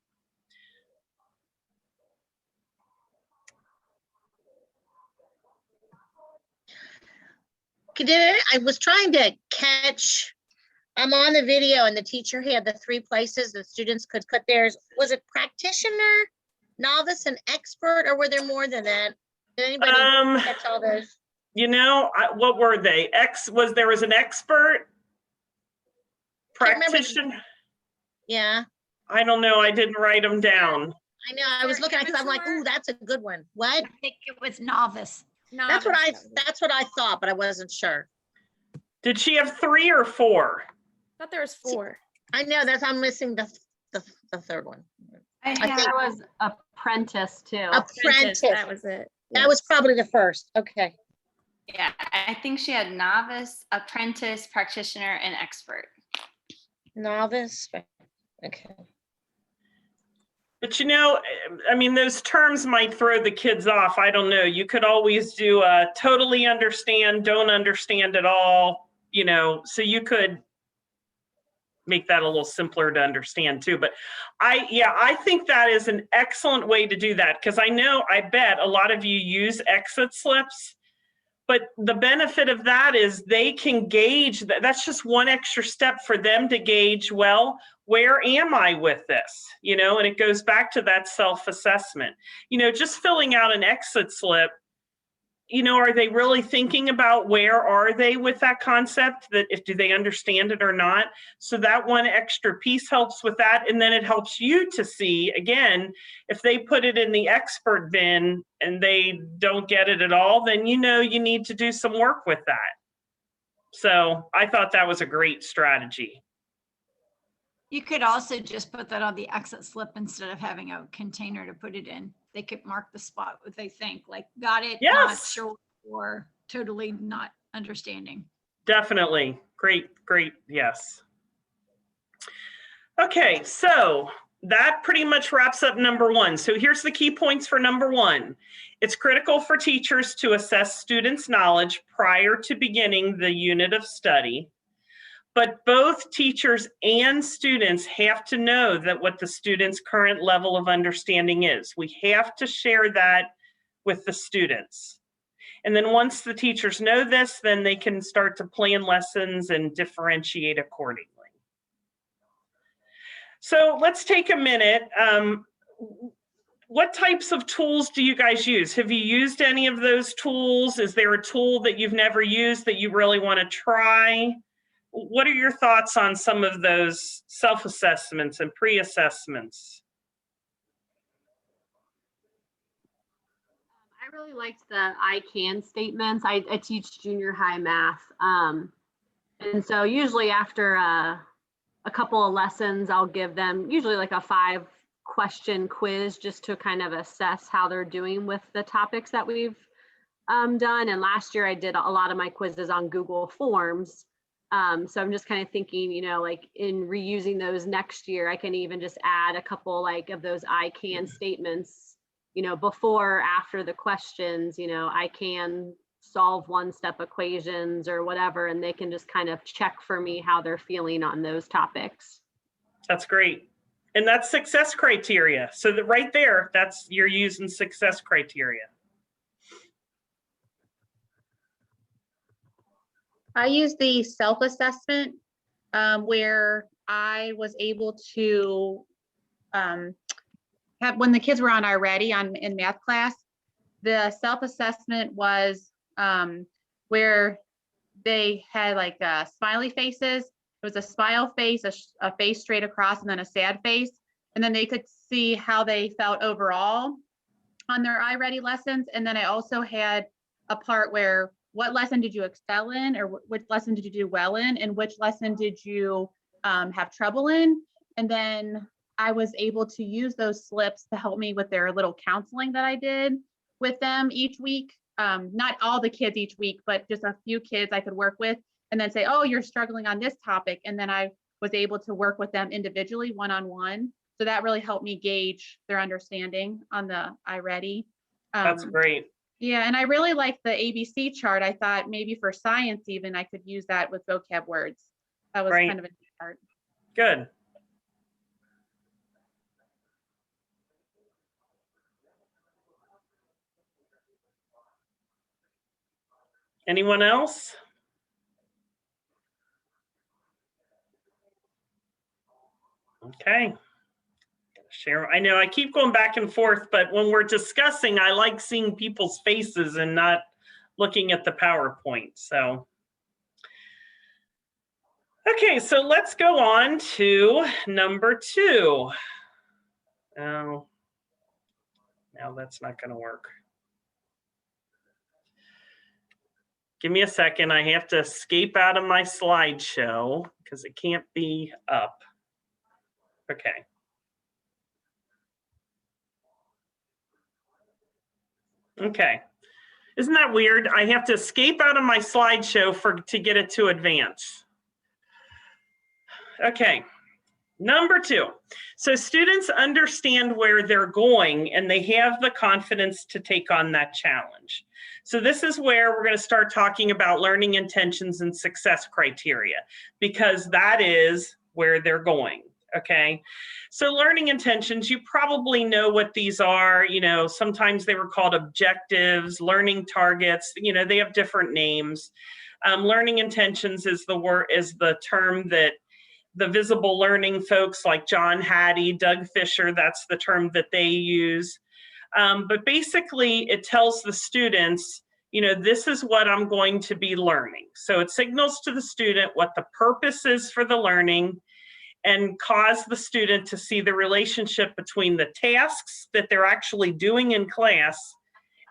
I was trying to catch, I'm on the video and the teacher had the 3 places the students could put theirs. Was it practitioner, novice, and expert, or were there more than that? Did anybody catch all those? You know, what were they? There was an expert, practitioner. Yeah. I don't know. I didn't write them down. I know. I was looking at it because I'm like, ooh, that's a good one. What? I think it was novice. That's what I thought, but I wasn't sure. Did she have 3 or 4? I thought there was 4. I know I'm missing the 3rd one. I think it was apprentice too. Apprentice. That was it. That was probably the first. Okay. Yeah, I think she had novice, apprentice, practitioner, and expert. Novice. Okay. But you know, I mean, those terms might throw the kids off. I don't know. You could always do totally understand, don't understand at all, you know, so you could make that a little simpler to understand too. But I think that is an excellent way to do that, because I bet a lot of you use exit slips. But the benefit of that is they can gauge that. That's just one extra step for them to gauge, well, where am I with this? You know, and it goes back to that self-assessment. You know, just filling out an exit slip, you know, are they really thinking about where are they with that concept? That do they understand it or not? So that one extra piece helps with that. And then it helps you to see, again, if they put it in the expert bin and they don't get it at all, then you know you need to do some work with that. So I thought that was a great strategy. You could also just put that on the exit slip instead of having a container to put it in. They could mark the spot what they think, like got it, yes, not sure, or totally not understanding. Definitely. Great, yes. Okay, so that pretty much wraps up number 1. So here's the key points for number 1. It's critical for teachers to assess students' knowledge prior to beginning the unit of study. But both teachers and students have to know that what the student's current level of understanding is. We have to share that with the students. And then once the teachers know this, then they can start to plan lessons and differentiate accordingly. So let's take a minute. What types of tools do you guys use? Have you used any of those tools? Is there a tool that you've never used that you really want to try? What are your thoughts on some of those self-assessments and pre-assessments? I really liked the I can statements. I teach junior high math. And so usually after a couple of lessons, I'll give them usually like a 5-question quiz just to kind of assess how they're doing with the topics that we've done. And last year I did a lot of my quizzes on Google Forms. So I'm just kind of thinking, you know, like in reusing those next year, I can even just add a couple like of those I can statements, you know, before, after the questions, you know, I can solve one-step equations or whatever, and they can just kind of check for me how they're feeling on those topics. That's great. And that's success criteria. So that right there, you're using success criteria. I use the self-assessment where I was able to have, when the kids were on iReady in math class, the self-assessment was where they had like smiley faces. It was a smile face, a face straight across, and then a sad face. And then they could see how they felt overall on their iReady lessons. And then I also had a part where what lesson did you excel in, or which lesson did you do well in, and which lesson did you have trouble in? And then I was able to use those slips to help me with their little counseling that I did with them each week. Not all the kids each week, but just a few kids I could work with, and then say, oh, you're struggling on this topic. And then I was able to work with them individually, one-on-one. So that really helped me gauge their understanding on the iReady. That's great. Yeah, and I really like the ABC chart. I thought maybe for science even, I could use that with vocab words. That was kind of a neat chart. Good. Anyone else? Okay. Share. I know I keep going back and forth, but when we're discussing, I like seeing people's faces and not looking at the PowerPoint. So, okay, so let's go on to number 2. Oh, now that's not going to work. Give me a second. I have to escape out of my slideshow because it can't be up. Okay. Okay. Isn't that weird? I have to escape out of my slideshow to get it to advance. Okay. Number 2. So students understand where they're going and they have the confidence to take on that challenge. So this is where we're going to start talking about learning intentions and success criteria, because that is where they're going. Okay. So learning intentions, you probably know what these are. You know, sometimes they were called objectives, learning targets, you know, they have different names. Learning intentions is the term that the visible learning folks like John Hattie, Doug Fisher, that's the term that they use. But basically it tells the students, you know, this is what I'm going to be learning. So it signals to the student what the purpose is for the learning and cause the student to see the relationship between the tasks that they're actually doing in class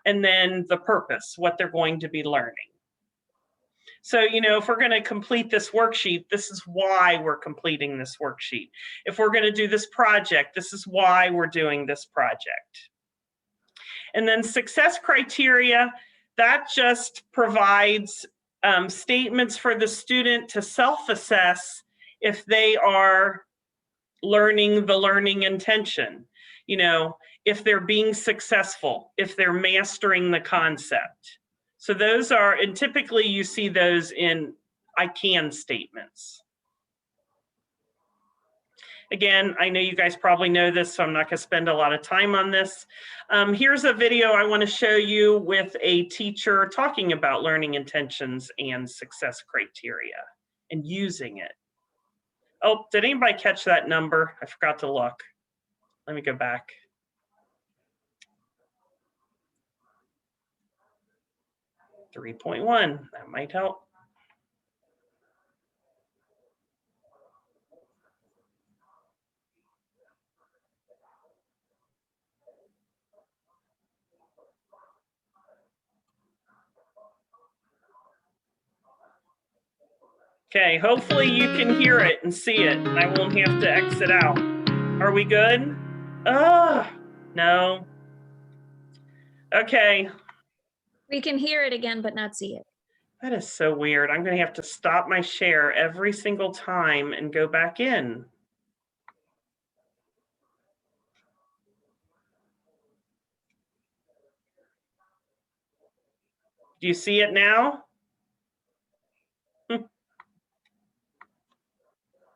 and then the purpose, what they're going to be learning. So, you know, if we're going to complete this worksheet, this is why we're completing this worksheet. If we're going to do this project, this is why we're doing this project. And then success criteria, that just provides statements for the student to self-assess if they are learning the learning intention, you know, if they're being successful, if they're mastering the concept. So those are, and typically you see those in I can statements. Again, I know you guys probably know this, so I'm not going to spend a lot of time on this. Here's a video I want to show you with a teacher talking about learning intentions and success criteria and using it. Oh, did anybody catch that number? I forgot to look. Let me go back. .1, that might help. Okay, hopefully you can hear it and see it. I won't have to exit out. Are we good? No. Okay. We can hear it again, but not see it. That is so weird. I'm going to have to stop my share every single time and go back in. Do you see it now? When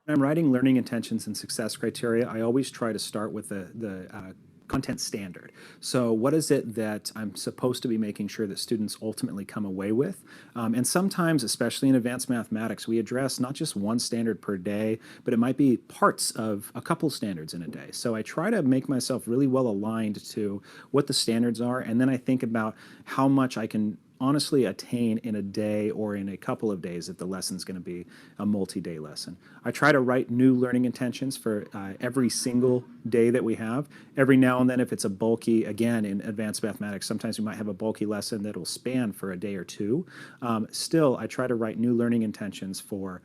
I'm writing learning intentions and success criteria, I always try to start with the content standard. So what is it that I'm supposed to be making sure that students ultimately come away with? And sometimes, especially in advanced mathematics, we address not just one standard per day, but it might be parts of a couple standards in a day. So I try to make myself really well aligned to what the standards are, and then I think about how much I can honestly attain in a day or in a couple of days if the lesson's going to be a multi-day lesson. I try to write new learning intentions for every single day that we have. Every now and then, if it's a bulky, again, in advanced mathematics, sometimes we might have a bulky lesson that will span for a day or two. Still, I try to write new learning intentions for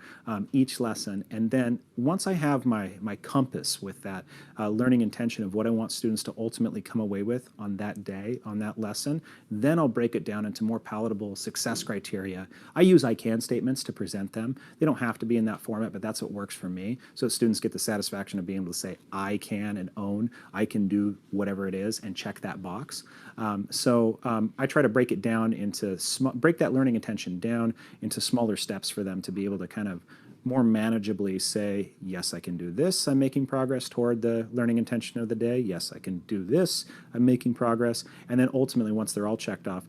each lesson. And then once I have my compass with that learning intention of what I want students to ultimately come away with on that day, on that lesson, then I'll break it down into more palatable success criteria. I use I can statements to present them. They don't have to be in that format, but that's what works for me. So students get the satisfaction of being able to say, I can, and own, I can do whatever it is, and check that box. I try to break it down into, break that learning intention down into smaller steps for them to be able to kind of more manageably say, yes, I can do this. I'm making progress toward the learning intention of the day. Yes, I can do this. I'm making progress. And then ultimately, once they're all checked off,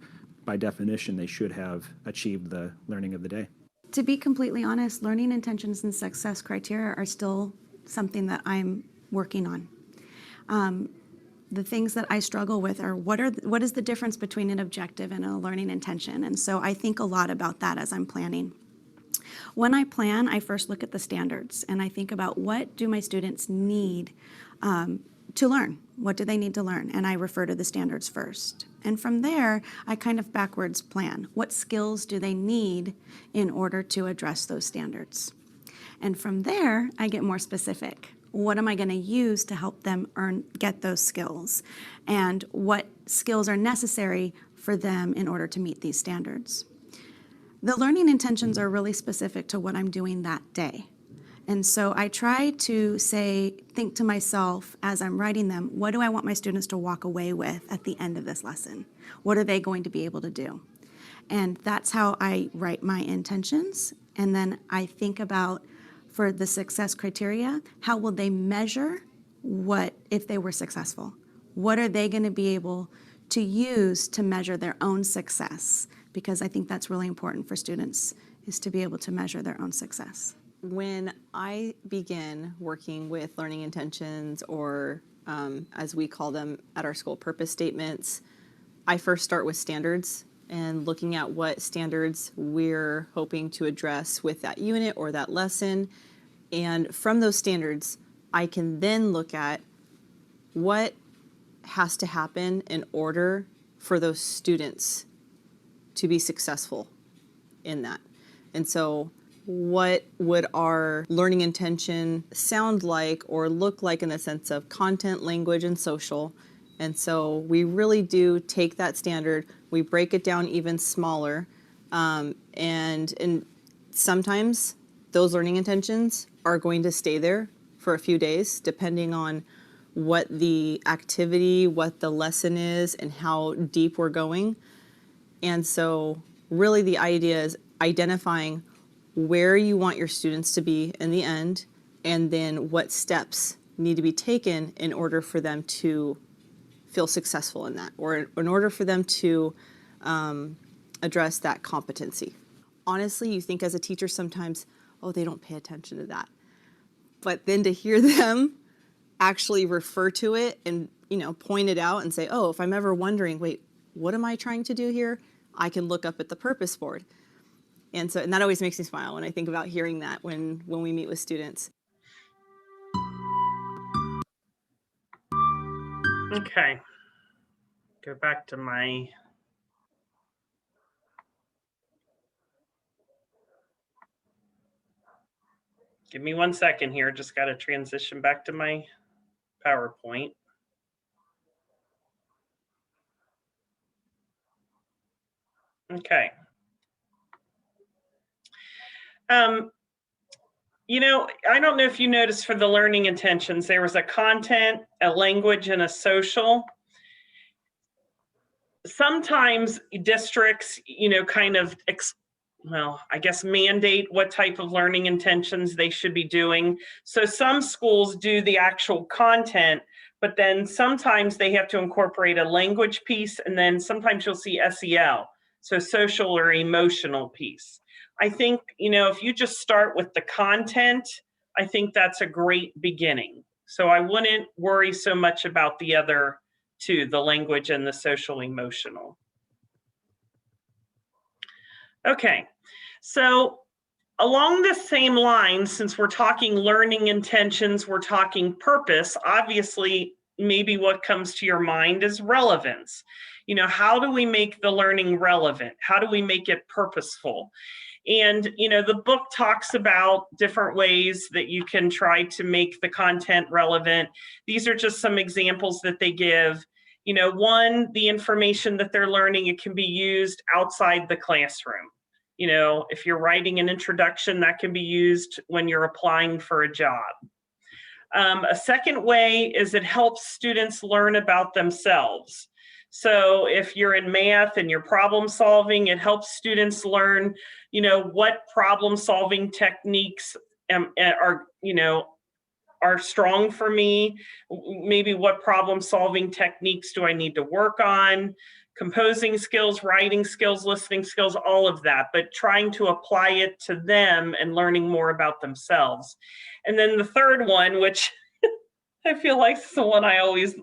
by definition, they should have achieved the learning of the day. To be completely honest, learning intentions and success criteria are still something that I'm working on. The things that I struggle with are what is the difference between an objective and a learning intention? And so I think a lot about that as I'm planning. When I plan, I first look at the standards and I think about what do my students need to learn? What do they need to learn? And I refer to the standards first. And from there, I kind of backwards plan. What skills do they need in order to address those standards? And from there, I get more specific. What am I going to use to help them get those skills? And what skills are necessary for them in order to meet these standards? The learning intentions are really specific to what I'm doing that day. And so I try to think to myself as I'm writing them, what do I want my students to walk away with at the end of this lesson? What are they going to be able to do? And that's how I write my intentions. And then I think about, for the success criteria, how will they measure what if they were successful? What are they going to be able to use to measure their own success? Because I think that's really important for students, is to be able to measure their own success. When I begin working with learning intentions, or as we call them at our school, purpose statements, I first start with standards and looking at what standards we're hoping to address with that unit or that lesson. And from those standards, I can then look at what has to happen in order for those students to be successful in that. And so what would our learning intention sound like or look like in the sense of content, language, and social? And so we really take that standard, we break it down even smaller, and sometimes those learning intentions are going to stay there for a few days, depending on what the activity, what the lesson is, and how deep we're going. And so really the idea is identifying where you want your students to be in the end, and then what steps need to be taken in order for them to feel successful in that, or in order for them to address that competency. Honestly, you think as a teacher sometimes, oh, they don't pay attention to that. But then to hear them actually refer to it and, point it out and say, oh, if I'm ever wondering, wait, what am I trying to do here? I can look up at the purpose board. And that always makes me smile when I think about hearing that when we meet with students. Okay. Go back to my. Give me 1 second here. Just got to transition back to my PowerPoint. Okay. I don't know if you noticed for the learning intentions, there was a content, a language, and a social. sometimes districts, kind of, I guess mandate what type of learning intentions they should be doing. So some schools do the actual content, but then sometimes they have to incorporate a language piece, and then sometimes you'll see SEL, so social or emotional piece. I think, if you just start with the content, I think that's a great beginning. So I wouldn't worry so much about the other two, the language and the social emotional. Okay, so along the same line, since we're talking learning intentions, we're talking purpose, obviously, maybe what comes to your mind is relevance. How do we make the learning relevant? How do we make it purposeful? And, the book talks about different ways that you can try to make the content relevant. These are just some examples that they give. One, the information that they're learning, it can be used outside the classroom. If you're writing an introduction, that can be used when you're applying for a job. A second way is it helps students learn about themselves. So if you're in math and you're problem solving, it helps students learn, what problem solving techniques are strong for me. Maybe what problem solving techniques do I need to work on? Composing skills, writing skills, listening skills, all of that, but trying to apply it to them and learning more about themselves. And then the third one, which I feel like it's the one I always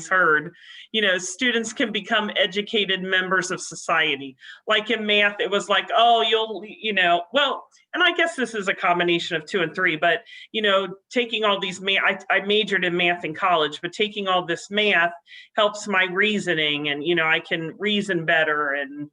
heard, students can become educated members of society. Like in math, it was like, and I guess this is a combination of 2 and 3, but, taking all these I majored in math in college, but taking all this math helps my reasoning, and, I can reason better, and,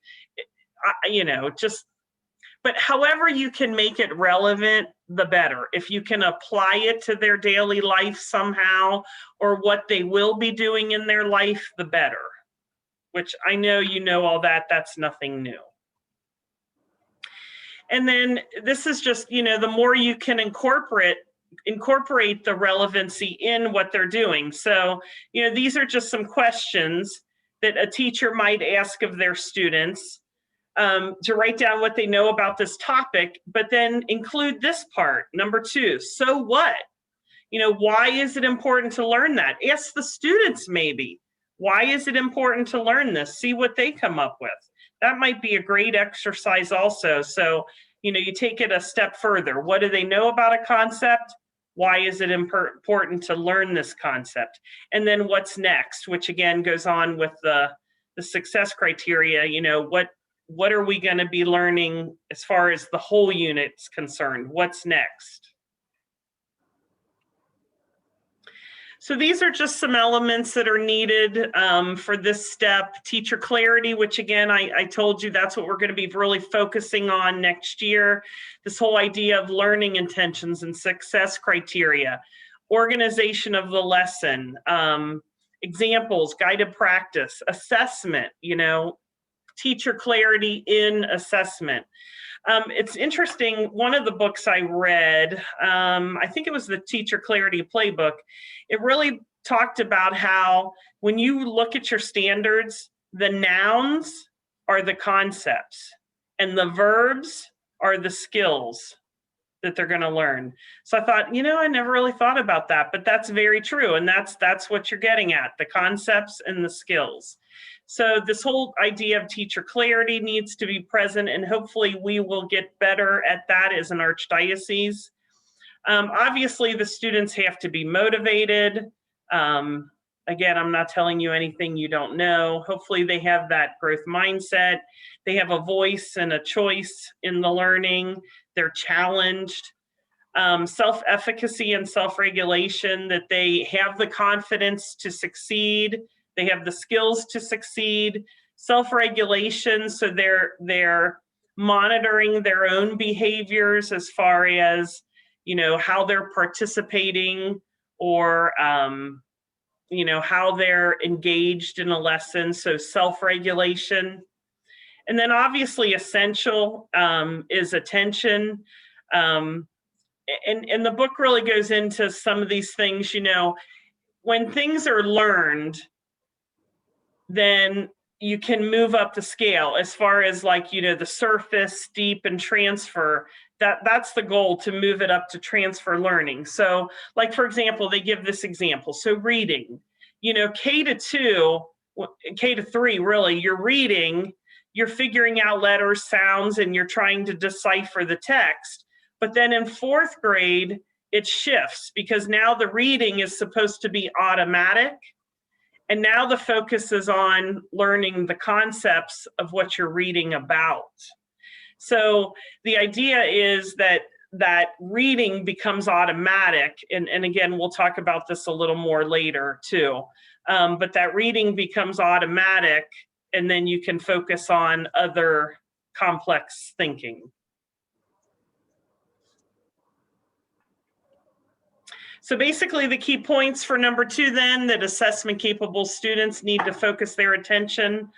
but however you can make it relevant, the better. If you can apply it to their daily life somehow, or what they will be doing in their life, the better. Which I know all that, that's nothing new. And then this is just, the more you can incorporate the relevancy in what they're doing. So, these are just some questions that a teacher might ask of their students. To write down what they know about this topic, but then include this part, number 2. So what? Why is it important to learn that? Ask the students maybe, why is it important to learn this? See what they come up with. That might be a great exercise also. So, you take it a step further. What do they know about a concept? Why is it important to learn this concept? And then what's next, which again goes on with the success criteria, what are we going to be learning as far as the whole unit's concerned? What's next? So these are just some elements that are needed for this step. Teacher clarity, which again, I told you that's what we're going to be really focusing on next year. This whole idea of learning intentions and success criteria, organization of the lesson, examples, guided practice, assessment, teacher clarity in assessment. It's interesting, one of the books I read, I think it was the Teacher Clarity Playbook, it really talked about how when you look at your standards, the nouns are the concepts and the verbs are the skills that they're going to learn. So I thought, I never really thought about that, but that's very true. And that's what you're getting at, the concepts and the skills. So this whole idea of teacher clarity needs to be present, and hopefully we will get better at that as an archdiocese. Obviously, the students have to be motivated. Again, I'm not telling you anything you don't know. Hopefully they have that growth mindset. They have a voice and a choice in the learning. They're challenged. Self-efficacy and self-regulation, that they have the confidence to succeed. They have the skills to succeed. Self-regulation, so they're monitoring their own behaviors as far as, how they're participating, or, how they're engaged in a lesson. So self-regulation. And then obviously essential is attention. And the book really goes into some of these things, when things are learned, then you can move up the scale as far as like, you know, the surface, steep, and transfer. That's the goal, to move it up to transfer learning. So like, for example, they give this example. So reading, you know, K-2, K-3, really, you're reading, you're figuring out letters, sounds, and you're trying to decipher the text. But then in 4th grade, it shifts, because now the reading is supposed to be automatic. And now the focus is on learning the concepts of what you're reading about. So the idea is that reading becomes automatic. And again, we'll talk about this a little more later too. But that reading becomes automatic, and then you can focus on other complex thinking. So basically the key points for number 2 then, that assessment capable students need to focus their attention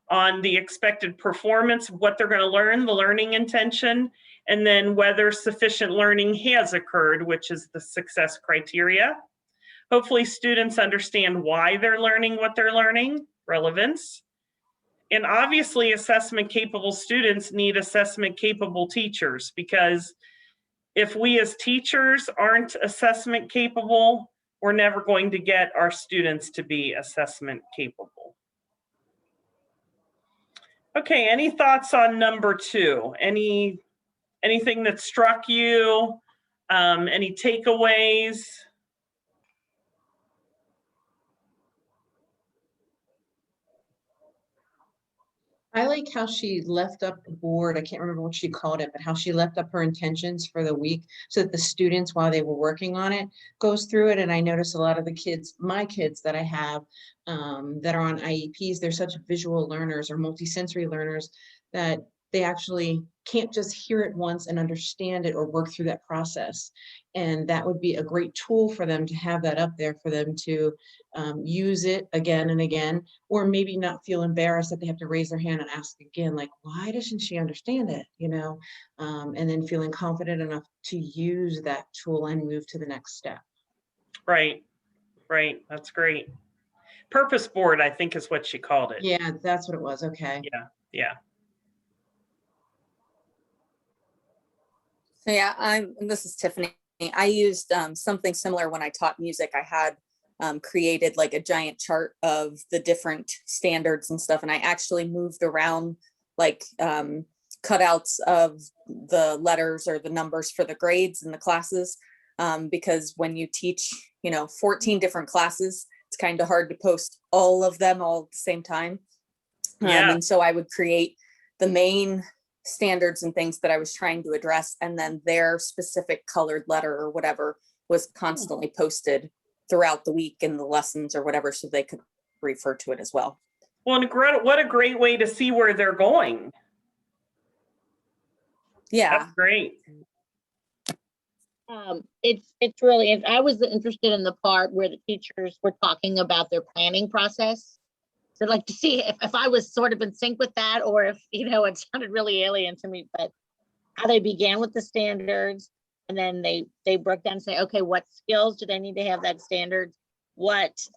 on the expected performance, what they're going to learn, the learning intention, and then whether sufficient learning has occurred, which is the success criteria. Hopefully students understand why they're learning what they're learning, relevance. And obviously assessment capable students need assessment capable teachers, because if we as teachers aren't assessment capable, we're never going to get our students to be assessment capable. Okay, any thoughts on number 2? Anything that struck you? Any takeaways? I like how she left up the board. I can't remember what she called it, but how she left up her intentions for the week so that the students, while they were working on it, goes through it. And I noticed a lot of the kids, my kids that I have that are on IEPs, they're such visual learners or multisensory learners that they actually can't just hear it once and understand it or work through that process. And that would be a great tool for them to have that up there for them to use it again and again, or maybe not feel embarrassed that they have to raise their hand and ask again, like, why doesn't she understand it? You know, and then feeling confident enough to use that tool and move to the next step. Right, right, that's great. Purpose board, I think is what she called it. Yeah, that's what it was, okay. Yeah, yeah. So yeah, this is Tiffany. I used something similar when I taught music. I had created like a giant chart of the different standards and stuff. And I actually moved around like cutouts of the letters or the numbers for the grades in the classes. Because when you teach, 14 different classes, it's kind of hard to post all of them all at the same time. Yeah. And so I would create the main standards and things that I was trying to address, and then their specific colored letter or whatever was constantly posted throughout the week in the lessons or whatever, so they could refer to it as well. Well, and what a great way to see where they're going. Yeah, that's great. It's really, I was interested in the part where the teachers were talking about their planning process. So I'd like to see if I was sort of in sync with that, or if, it sounded really alien to me, but how they began with the standards, and then they broke down and say, okay, what skills do they need to have that standard? It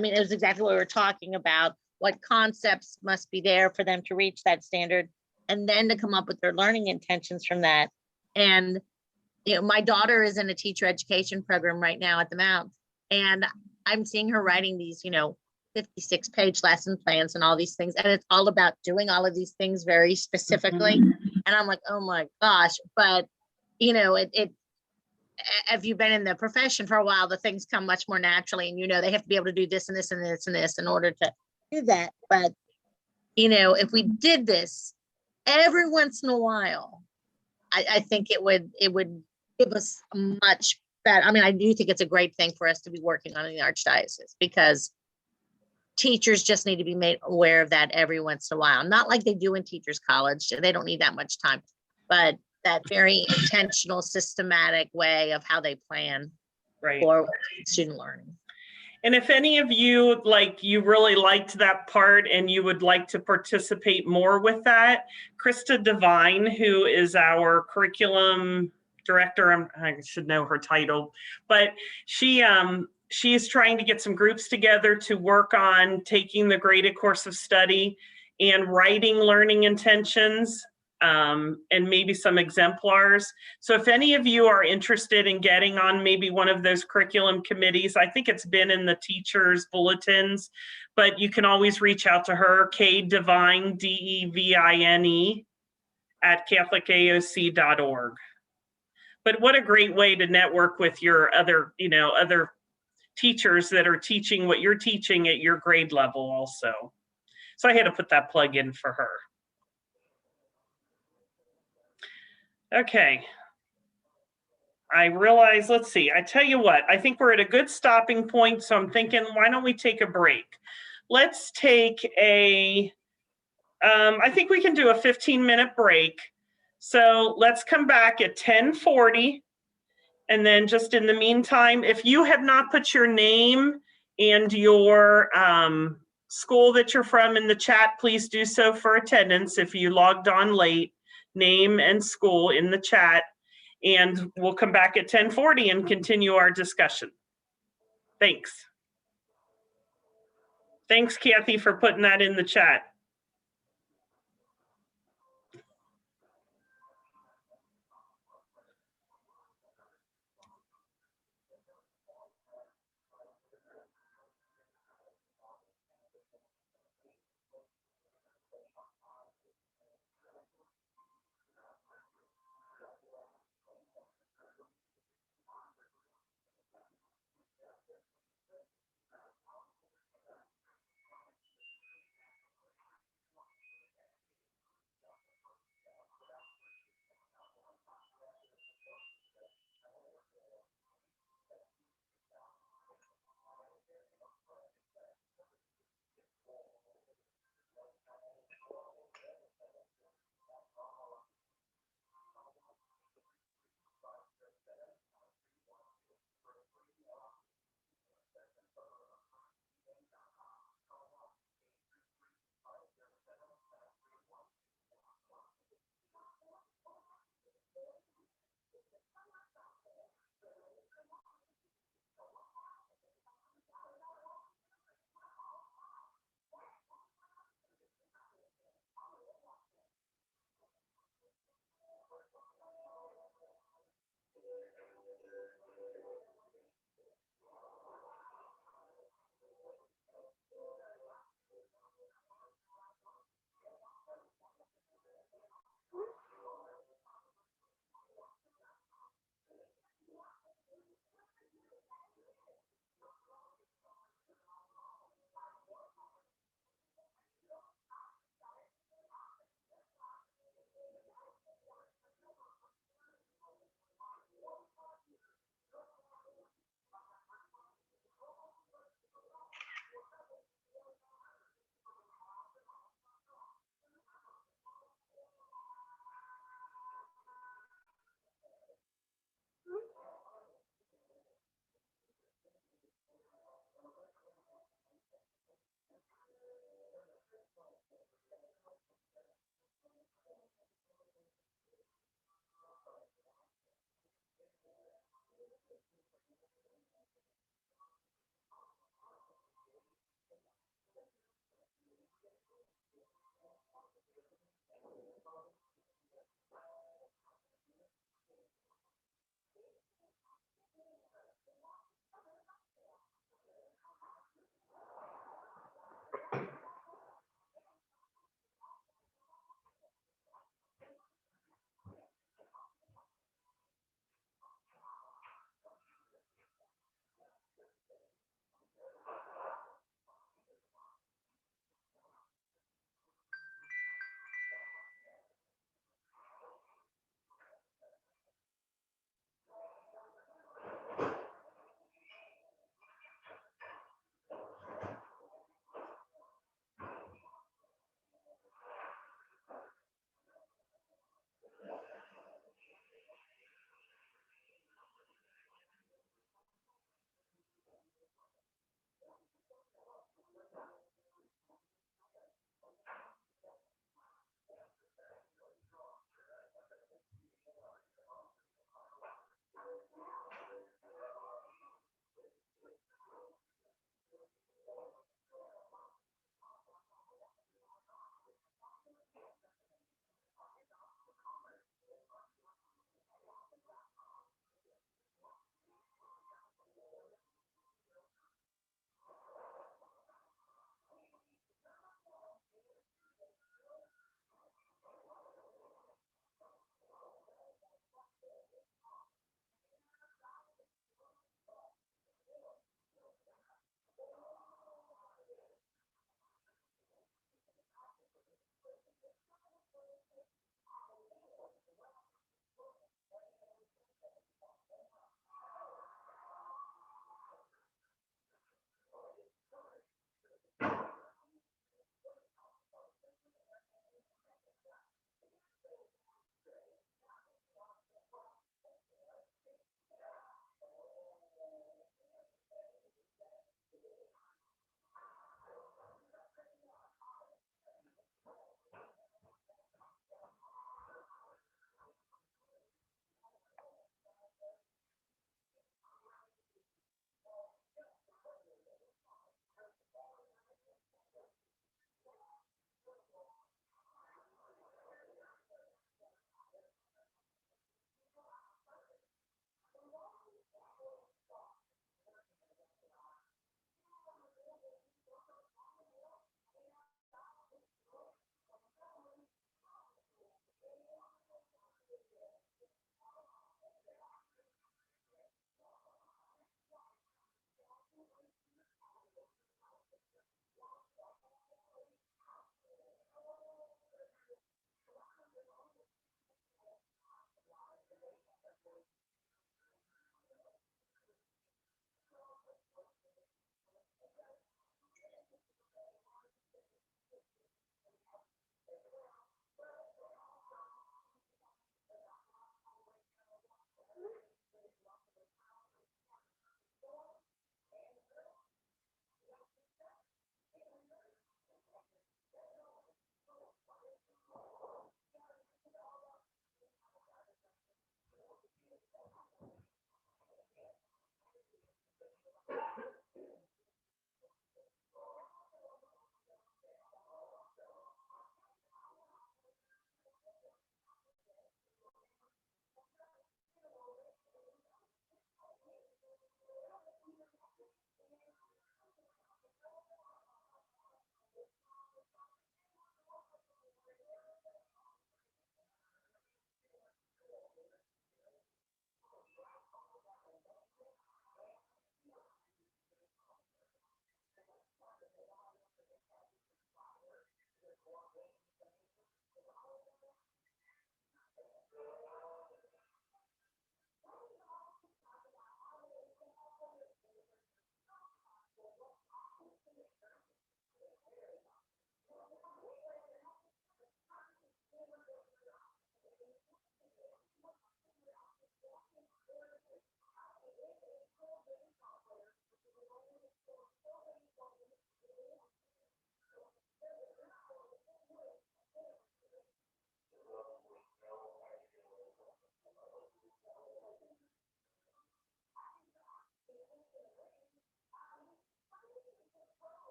was exactly what we were talking about. What concepts must be there for them to reach that standard, and then to come up with their learning intentions from that. And, my daughter is in a teacher education program right now at the Mount, and I'm seeing her writing these, 56-page lesson plans and all these things. And it's all about doing all of these things very specifically. And I'm like, oh my gosh. But, if you've been in the profession for a while, the things come much more naturally, and, they have to be able to do this and this and this and this in order to do that. But, if we did this every once in a while, I think it would give us a much better. I do think it's a great thing for us to be working on in the Archdiocese, because teachers just need to be made aware of that every once in a while. Not like they do in Teachers College. They don't need that much time, but that very intentional, systematic way of how they plan for student learning. And if any of you, you really liked that part and you would like to participate more with that, Krista Devine, who is our curriculum director, I should know her title, but she's trying to get some groups together to work on taking the graded course of study and writing learning intentions, and maybe some exemplars. So if any of you are interested in getting on maybe one of those curriculum committees, I think it's been in the teachers' bulletins, but you can always reach out to her, K Devine, Devine, at catholicaoc.org. But what a great way to network with your other, other teachers that are teaching what you're teaching at your grade level also. So I had to put that plug in for her. Okay. I realize, let's see, I tell you what, I think we're at a good stopping point. So I'm thinking, why don't we take a break? Let's take I think we can do a 15-minute break. So let's come back at 10:40. And then just in the meantime, if you have not put your name and your school that you're from in the chat, please do so for attendance. If you logged on late, name and school in the chat. And we'll come back at 10:40 and continue our discussion. Thanks. Thanks, Kathy, for putting that in the chat.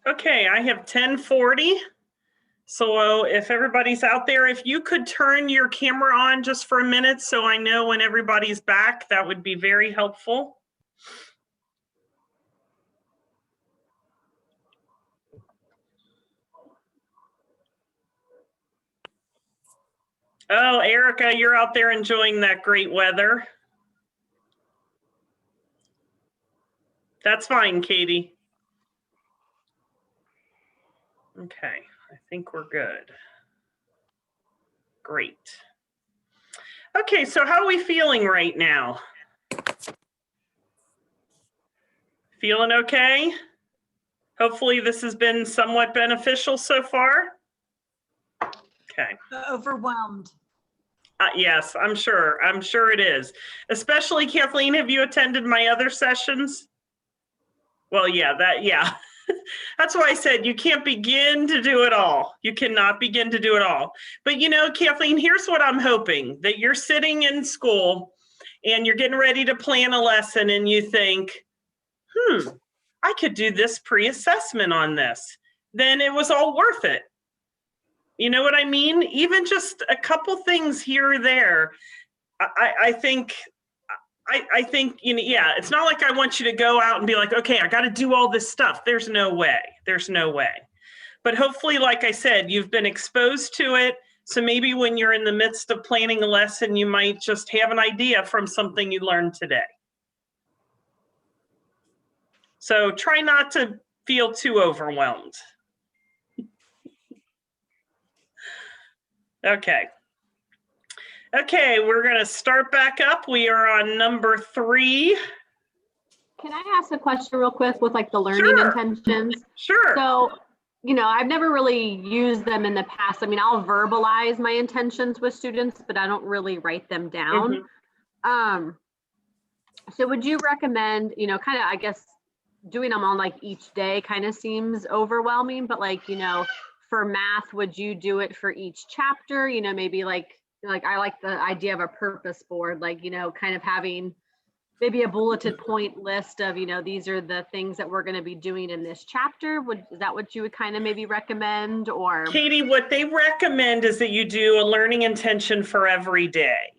Okay, I have 10:40. So if everybody's out there, if you could turn your camera on just for a minute so I know when everybody's back, that would be very helpful. Oh, Erica, you're out there enjoying that great weather. That's fine, Katie. Okay, I think we're good. Great. Okay, so how are we feeling right now? Feeling okay? Hopefully this has been somewhat beneficial so far. Okay. Overwhelmed. Yes, I'm sure. I'm sure it is. Especially Kathleen, have you attended my other sessions? Well, yeah, that's why I said you can't begin to do it all. You cannot begin to do it all. But you know, Kathleen, here's what I'm hoping, that you're sitting in school and you're getting ready to plan a lesson and you think, I could do this pre-assessment on this. Then it was all worth it. You know what I mean? Even just a couple things here or there, I think, you know, yeah, it's not like I want you to go out and be like, okay, I got to do all this stuff. There's no way. There's no way. But hopefully, like I said, you've been exposed to it. So maybe when you're in the midst of planning a lesson, you might just have an idea from something you learned today. So try not to feel too overwhelmed. Okay. Okay, we're going to start back up. We are on number 3. Can I ask a question real quick with like the learning intentions? Sure. So, you know, I've never really used them in the past. I mean, I'll verbalize my intentions with students, but I don't really write them down. So would you recommend, you know, kind of, I guess, doing them on like each day kind of seems overwhelming, but like, you know, for math, would you do it for each chapter? You know, maybe like I like the idea of a purpose board, like, you know, kind of having maybe a bulleted point list of, you know, these are the things that we're going to be doing in this chapter. Is that what you would kind of maybe recommend? Or Katie, what they recommend is that you do a learning intention for every day.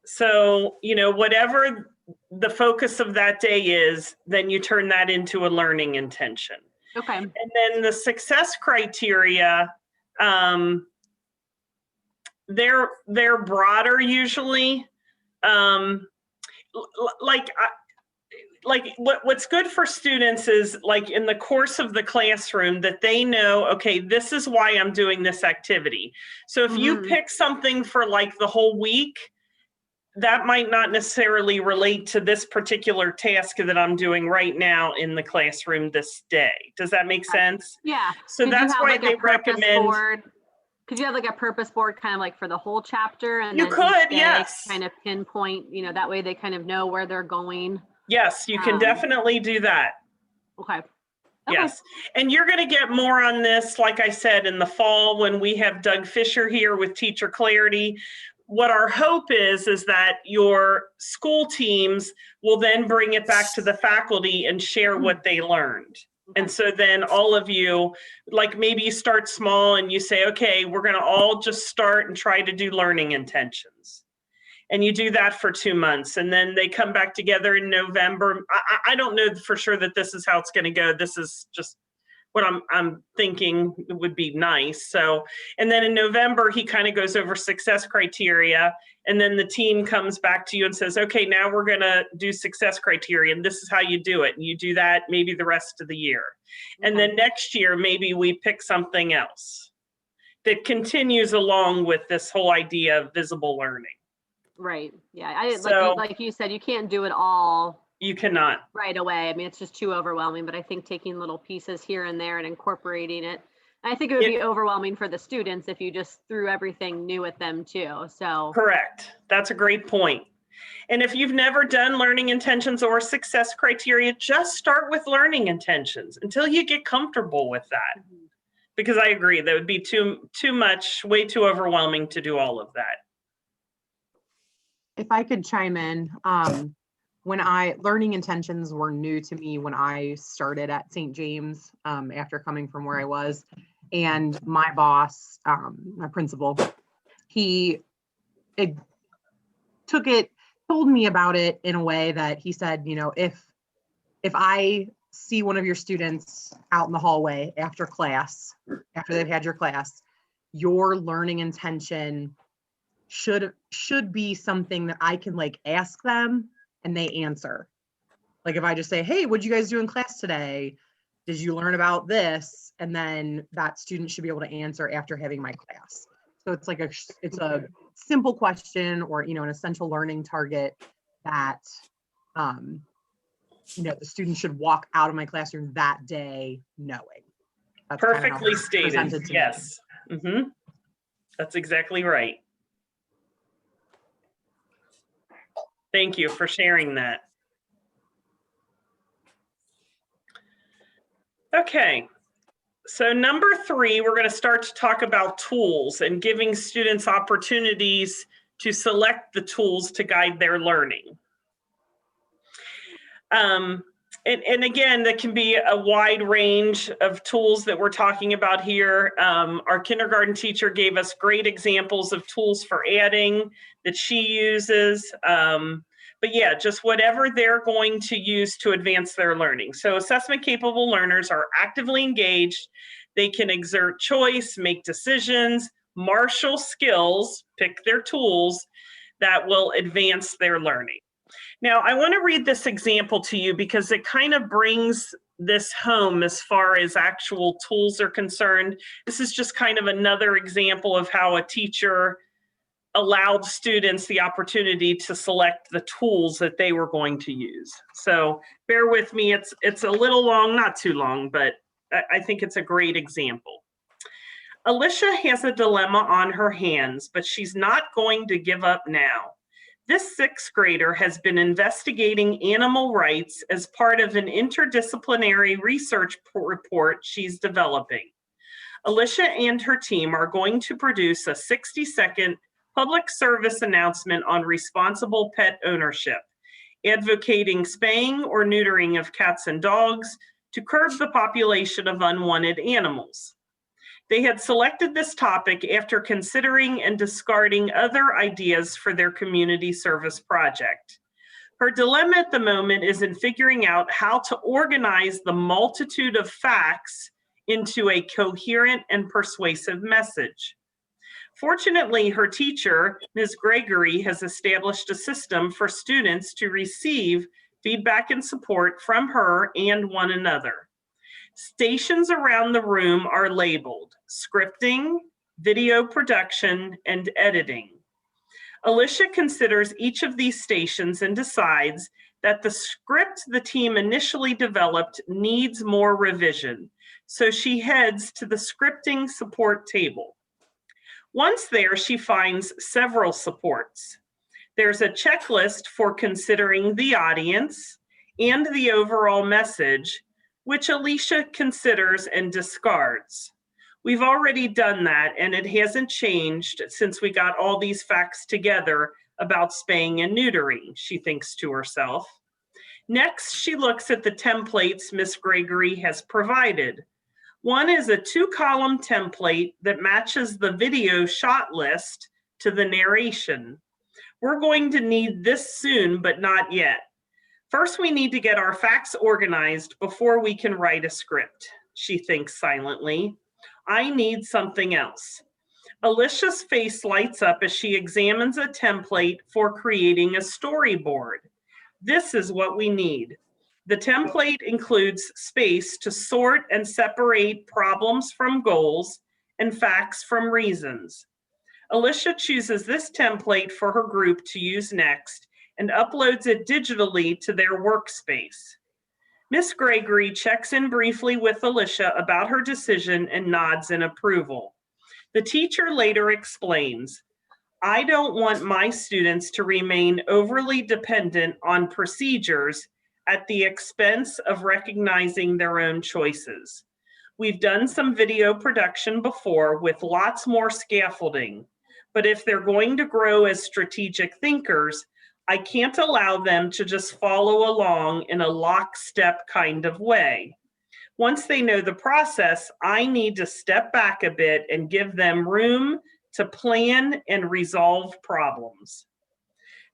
So, you know, whatever the focus of that day is, then you turn that into a learning intention. Okay. And then the success criteria, they're broader usually. What's good for students is like in the course of the classroom that they know, okay, this is why I'm doing this activity. So if you pick something for like the whole week, that might not necessarily relate to this particular task that I'm doing right now in the classroom this day. Does that make sense? Yeah. So that's why they recommend. Could you have like a purpose board kind of like for the whole chapter? And you then could, each day yes. Kind of pinpoint, you know, that way they kind of know where they're going. Yes, you can definitely do that. Okay. Yes. And you're going to get more on this, like I said, in the fall when we have Doug Fisher here with Teacher Clarity. What our hope is that your school teams will then bring it back to the faculty and share what they learned. And so then all of you, like maybe you start small and you say, okay, we're going to all just start and try to do learning intentions. And you do that for 2 months, and then they come back together in November. I don't know for sure that this is how it's going to go. This is just what I'm thinking would be nice. So, and then in November, he kind of goes over success criteria, and then the team comes back to you and says, okay, now we're going to do success criteria, and this is how you do it. And you do that maybe the rest of the year. And then next year, maybe we pick something else that continues along with this whole idea of visible learning. Right. Yeah. Like you said, you can't do it all. You cannot. Right away. I mean, it's just too overwhelming, but I think taking little pieces here and there and incorporating it, I think it would be overwhelming for the students if you just threw everything new at them too. So correct. That's a great point. And if you've never done learning intentions or success criteria, just start with learning intentions until you get comfortable with that. Because I agree, that would be too much, way too overwhelming to do all of that. If I could chime in, learning intentions were new to me when I started at St. James after coming from where I was. And my boss, my principal, he told me about it in a way that he said, you know, if I see one of your students out in the hallway after class, after they've had your class, your learning intention should be something that I can like ask them and they answer. Like if I just say, hey, what'd you guys do in class today? Did you learn about this? And then that student should be able to answer after having my class. So it's like it's a simple question or, you know, an essential learning target that, you know, the student should walk out of my classroom that day knowing. That's perfectly stated. Yes. Mm-hmm. That's exactly right. Thank you for sharing that. Okay, so number 3, we're going to start to talk about tools and giving students opportunities to select the tools to guide their learning. And again, that can be a wide range of tools that we're talking about here. Our kindergarten teacher gave us great examples of tools for adding that she uses. But yeah, just whatever they're going to use to advance their learning. So assessment capable learners are actively engaged. They can exert choice, make decisions, marshal skills, pick their tools that will advance their learning. Now, I want to read this example to you because it kind of brings this home as far as actual tools are concerned. This is just kind of another example of how a teacher allowed students the opportunity to select the tools that they were going to use. So bear with me, it's a little long, not too long, but I think it's a great example. Alicia has a dilemma on her hands, but she's not going to give up now. This 6th grader has been investigating animal rights as part of an interdisciplinary research report she's developing. Alicia and her team are going to produce a 60-second public service announcement on responsible pet ownership, advocating spaying or neutering of cats and dogs to curb the population of unwanted animals. They had selected this topic after considering and discarding other ideas for their community service project. Her dilemma at the moment is in figuring out how to organize the multitude of facts into a coherent and persuasive message. Fortunately, her teacher, Ms. Gregory, has established a system for students to receive feedback and support from her and one another. Stations around the room are labeled scripting, video production, and editing. Alicia considers each of these stations and decides that the script the team initially developed needs more revision, so she heads to the scripting support table. Once there, she finds several supports. There's a checklist for considering the audience and the overall message, which Alicia considers and discards. We've already done that, and it hasn't changed since we got all these facts together about spaying and neutering, she thinks to herself. Next, she looks at the templates Miss Gregory has provided. One is a 2-column template that matches the video shot list to the narration. We're going to need this soon, but not yet. First, we need to get our facts organized before we can write a script, she thinks silently. I need something else. Alicia's face lights up as she examines a template for creating a storyboard. This is what we need. The template includes space to sort and separate problems from goals and facts from reasons. Alicia chooses this template for her group to use next and uploads it digitally to their workspace. Miss Gregory checks in briefly with Alicia about her decision and nods in approval. The teacher later explains, I don't want my students to remain overly dependent on procedures at the expense of recognizing their own choices. We've done some video production before with lots more scaffolding, but if they're going to grow as strategic thinkers, I can't allow them to just follow along in a lockstep kind of way. Once they know the process, I need to step back a bit and give them room to plan and resolve problems.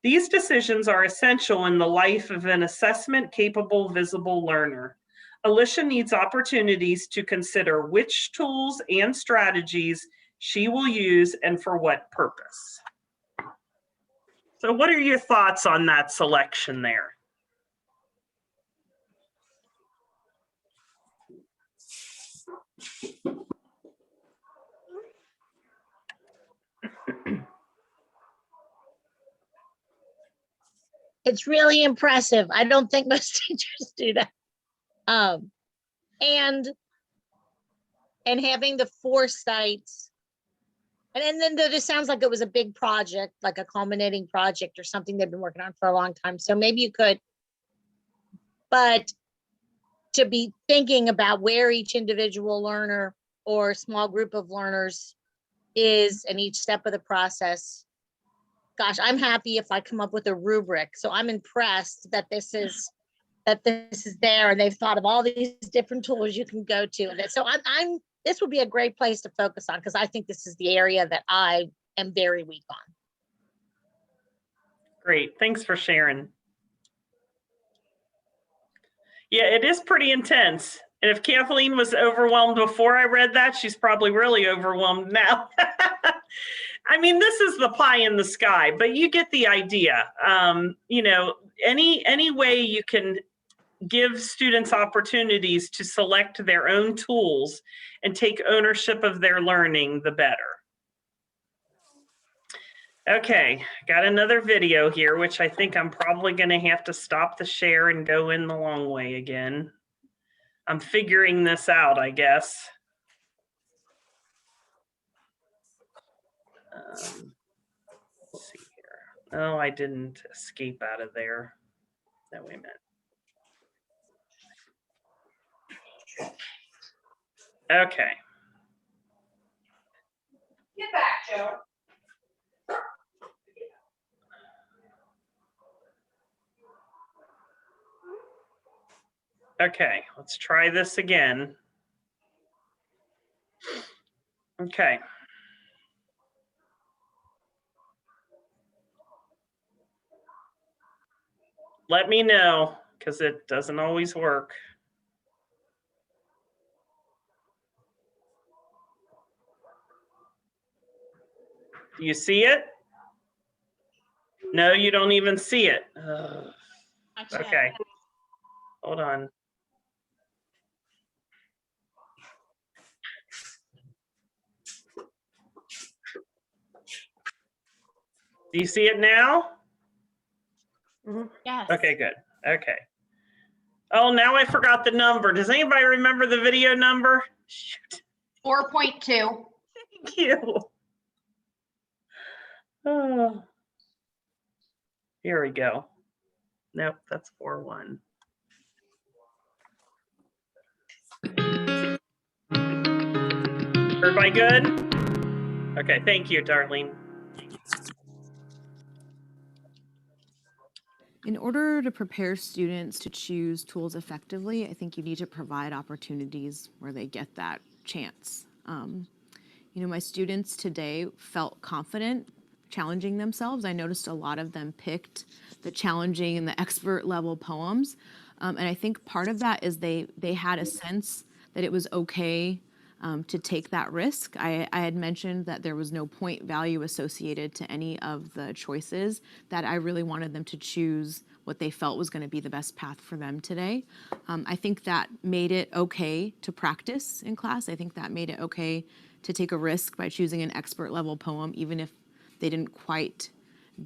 These decisions are essential in the life of an assessment-capable visible learner. Alicia needs opportunities to consider which tools and strategies she will use and for what purpose. So what are your thoughts on that selection there? It's really impressive. I don't think most teachers do that. And having the foresight, and then this sounds like it was a big project, like a culminating project or something they've been working on for a long time. So maybe you could, but to be thinking about where each individual learner or small group of learners is in each step of the process. Gosh, I'm happy if I come up with a rubric. So I'm impressed that this is there, and they've thought of all these different tools you can go to. And so this would be a great place to focus on, because I think this is the area that I am very weak on. Great, thanks for sharing. Yeah, it is pretty intense. And if Kathleen was overwhelmed before I read that, she's probably really overwhelmed now. I mean, this is the pie in the sky, but you get the idea. You know, any way you can give students opportunities to select their own tools and take ownership of their learning, the better. Okay, got another video here, which I think I'm probably going to have to stop the share and go in the long way again. I'm figuring this out, I guess. Let's see here. Oh, I didn't escape out of there. No, wait a minute. Okay. Get back, Joe. Okay, let's try this again. Okay. Let me know, because it doesn't always work. Do you see it? No, you don't even see it. Ugh. Okay, hold on. Do you see it now? Yes. Okay, good. Okay. Oh, now I forgot the number. Does anybody remember the video number? Shoot. 4.2. Thank you. Oh. Here we go. Nope, that's 4.1. Everybody good? Okay, thank you, Darlene. In order to prepare students to choose tools effectively, I think you need to provide opportunities where they get that chance. My students today felt confident challenging themselves. I noticed a lot of them picked the challenging and the expert level poems. And I think part of that is they had a sense that it was okay to take that risk. I had mentioned that there was no point value associated to any of the choices, that I really wanted them to choose what they felt was going to be the best path for them today. I think that made it okay to practice in class. I think that made it okay to take a risk by choosing an expert level poem, even if they didn't quite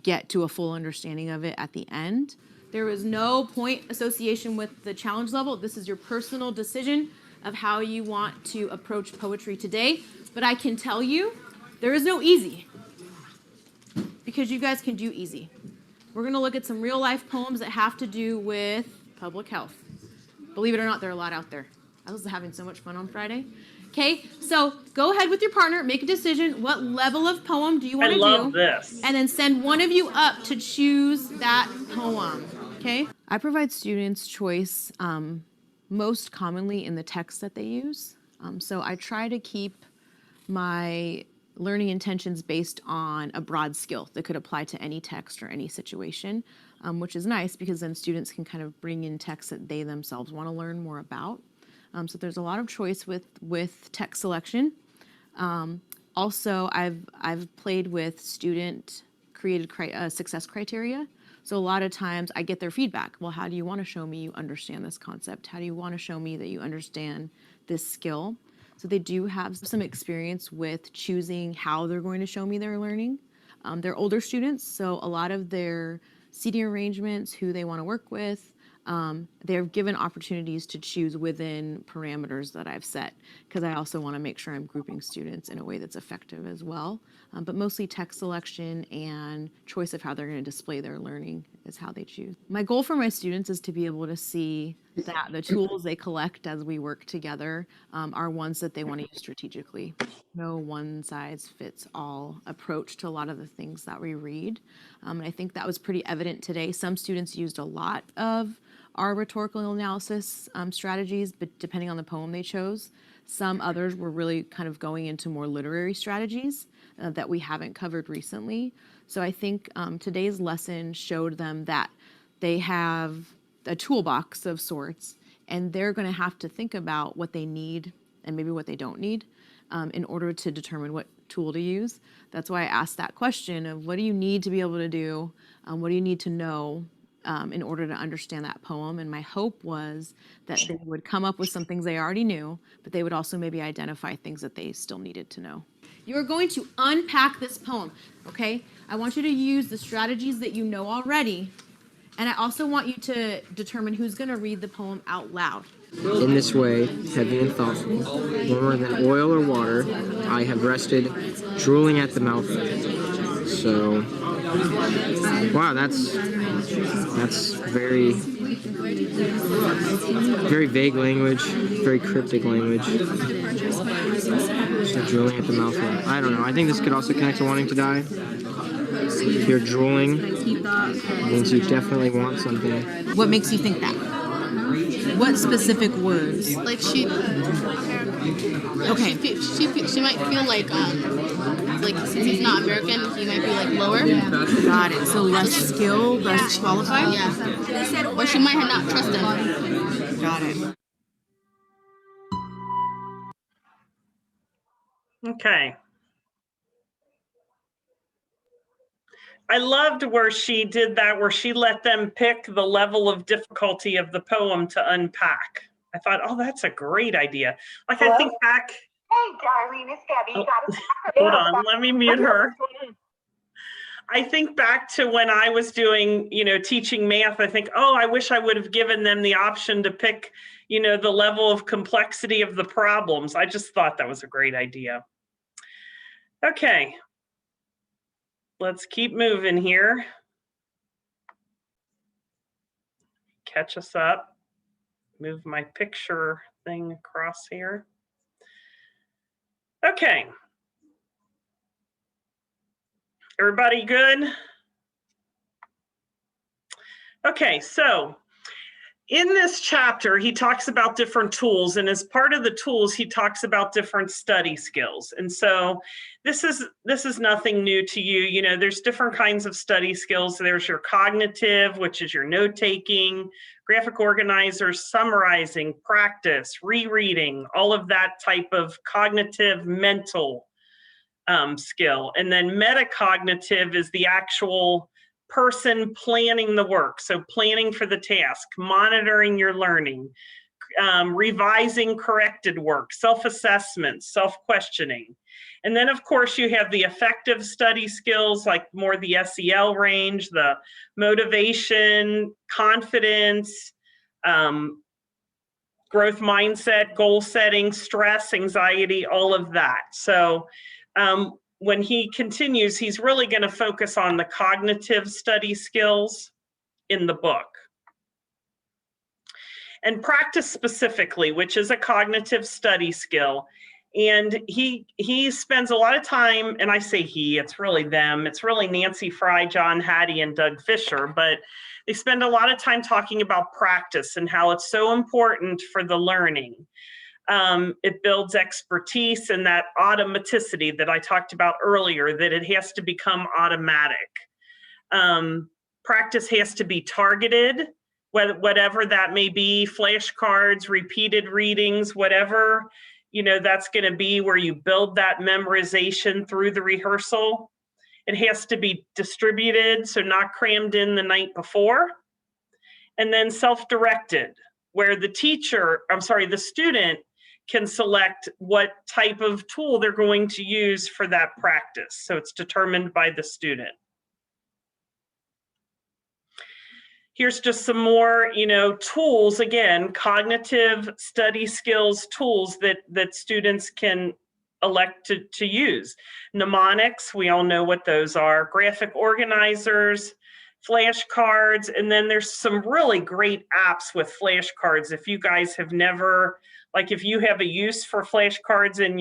get to a full understanding of it at the end. There was no point association with the challenge level. This is your personal decision of how you want to approach poetry today. But I can tell you, there is no easy, because you guys can do easy. We're gonna look at some real life poems that have to do with public health. Believe it or not, there are a lot out there. I was having so much fun on Friday. Okay, so go ahead with your partner, make a decision. What level of poem do you want to do? I love this. And then send one of you up to choose that poem, okay? I provide students choice most commonly in the text that they use. So I try to keep my learning intentions based on a broad skill that could apply to any text or any situation, which is nice because then students can kind of bring in texts that they themselves want to learn more about. So there's a lot of choice with text selection. Also, I've played with student created success criteria. So a lot of times I get their feedback. Well, how do you want to show me you understand this concept? How do you want to show me that you understand this skill? So they do have some experience with choosing how they're going to show me their learning. They're older students, so a lot of their seating arrangements, who they want to work with, they're given opportunities to choose within parameters that I've set, because I also want to make sure I'm grouping students in a way that's effective as well. But mostly text selection and choice of how they're going to display their learning is how they choose. My goal for my students is to be able to see that the tools they collect as we work together are ones that they want to use strategically. No one size fits all approach to a lot of the things that we read. And I think that was pretty evident today. Some students used a lot of our rhetorical analysis strategies, but depending on the poem they chose. Some others were really kind of going into more literary strategies that we haven't covered recently. So I think today's lesson showed them that they have a toolbox of sorts, and they're going to have to think about what they need and maybe what they don't need in order to determine what tool to use. That's why I asked that question of what do you need to be able to do? What do you need to know in order to understand that poem? And my hope was that they would come up with some things they already knew, but they would also maybe identify things that they still needed to know. You're going to unpack this poem, okay? I want you to use the strategies that you know already, and I also want you to determine who's going to read the poem out loud. In this way, heavy and thoughtful, warmer than oil or water, I have rested, drooling at the mouth. So, wow, that's very, very vague language, very cryptic language. So drooling at the mouth. I don't know. I think this could also connect to wanting to die. If you're drooling, it means you definitely want something. What makes you think that? What specific words? Like she, okay. She might feel like since he's not American, he might be like lower. Got it. So less skilled, less qualified. Yeah. Or she might not trust him. Got it. Okay. I loved where she did that, where she let them pick the level of difficulty of the poem to unpack. I thought, oh, that's a great idea. Like, Hello? I think back. Hey, Darlene, it's Gabby. You got it. Hold on, let me mute her. I think back to when I was doing, teaching math. I think, oh, I wish I would have given them the option to pick, the level of complexity of the problems. I just thought that was a great idea. Okay. Let's keep moving here. Catch us up. Move my picture thing across here. Okay. Everybody good? Okay, so in this chapter, he talks about different tools, and as part of the tools, he talks about different study skills. And so this is nothing new to you. You know, there's different kinds of study skills. There's your cognitive, which is your note-taking, graphic organizers, summarizing, practice, rereading, all of that type of cognitive mental skill. And then metacognitive is the actual person planning the work. So planning for the task, monitoring your learning, revising corrected work, self-assessment, self-questioning. And then of course you have the affective study skills, like more the SEL range, the motivation, confidence, growth mindset, goal setting, stress, anxiety, all of that. So when he continues, he's really going to focus on the cognitive study skills in the book. And practice specifically, which is a cognitive study skill. And he spends a lot of time, and I say he, it's really them, it's really Nancy Fry, John Hattie, and Doug Fisher, but they spend a lot of time talking about practice and how it's so important for the learning. It builds expertise and that automaticity that I talked about earlier, that it has to become automatic. Practice has to be targeted, whatever that may be, flashcards, repeated readings, whatever, you know, that's going to be where you build that memorization through the rehearsal. It has to be distributed, so not crammed in the night before. And then self-directed, where the student can select what type of tool they're going to use for that practice. So it's determined by the student. Here's just some more, you know, tools, again, cognitive study skills tools that students can elect to use. Mnemonics, we all know what those are. Graphic organizers, flashcards, and then there's some really great apps with flashcards. If you guys have never, like if you have a use for flashcards in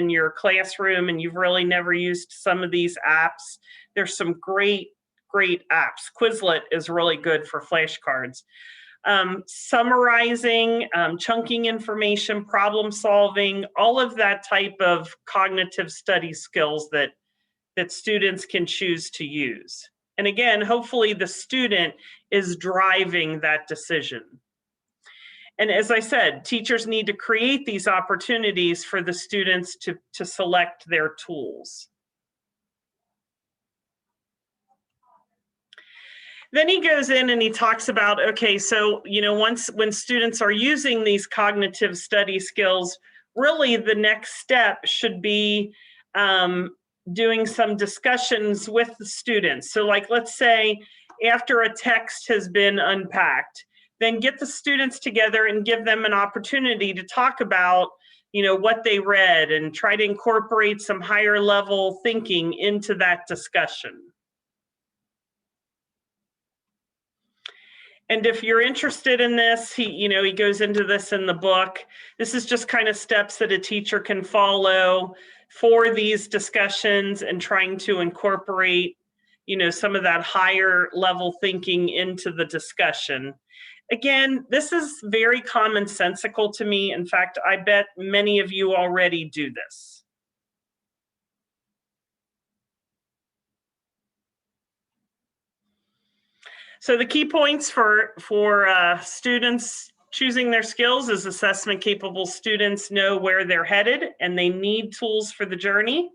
your classroom and you've really never used some of these apps, there's some great apps. Quizlet is really good for flashcards. Summarizing, chunking information, problem solving, all of that type of cognitive study skills that students can choose to use. And again, hopefully the student is driving that decision. And as I said, teachers need to create these opportunities for the students to select their tools. Then he goes in and he talks about, okay, so, you know, when students are using these cognitive study skills, really the next step should be doing some discussions with the students. So like, let's say after a text has been unpacked, then get the students together and give them an opportunity to talk about, you know, what they read and try to incorporate some higher level thinking into that discussion. And if you're interested in this, he goes into this in the book. This is just kind of steps that a teacher can follow for these discussions and trying to incorporate, you know, some of that higher level thinking into the discussion. Again, this is very commonsensical to me. In fact, I bet many of you already do this. So the key points for students choosing their skills is assessment capable students know where they're headed and they need tools for the journey.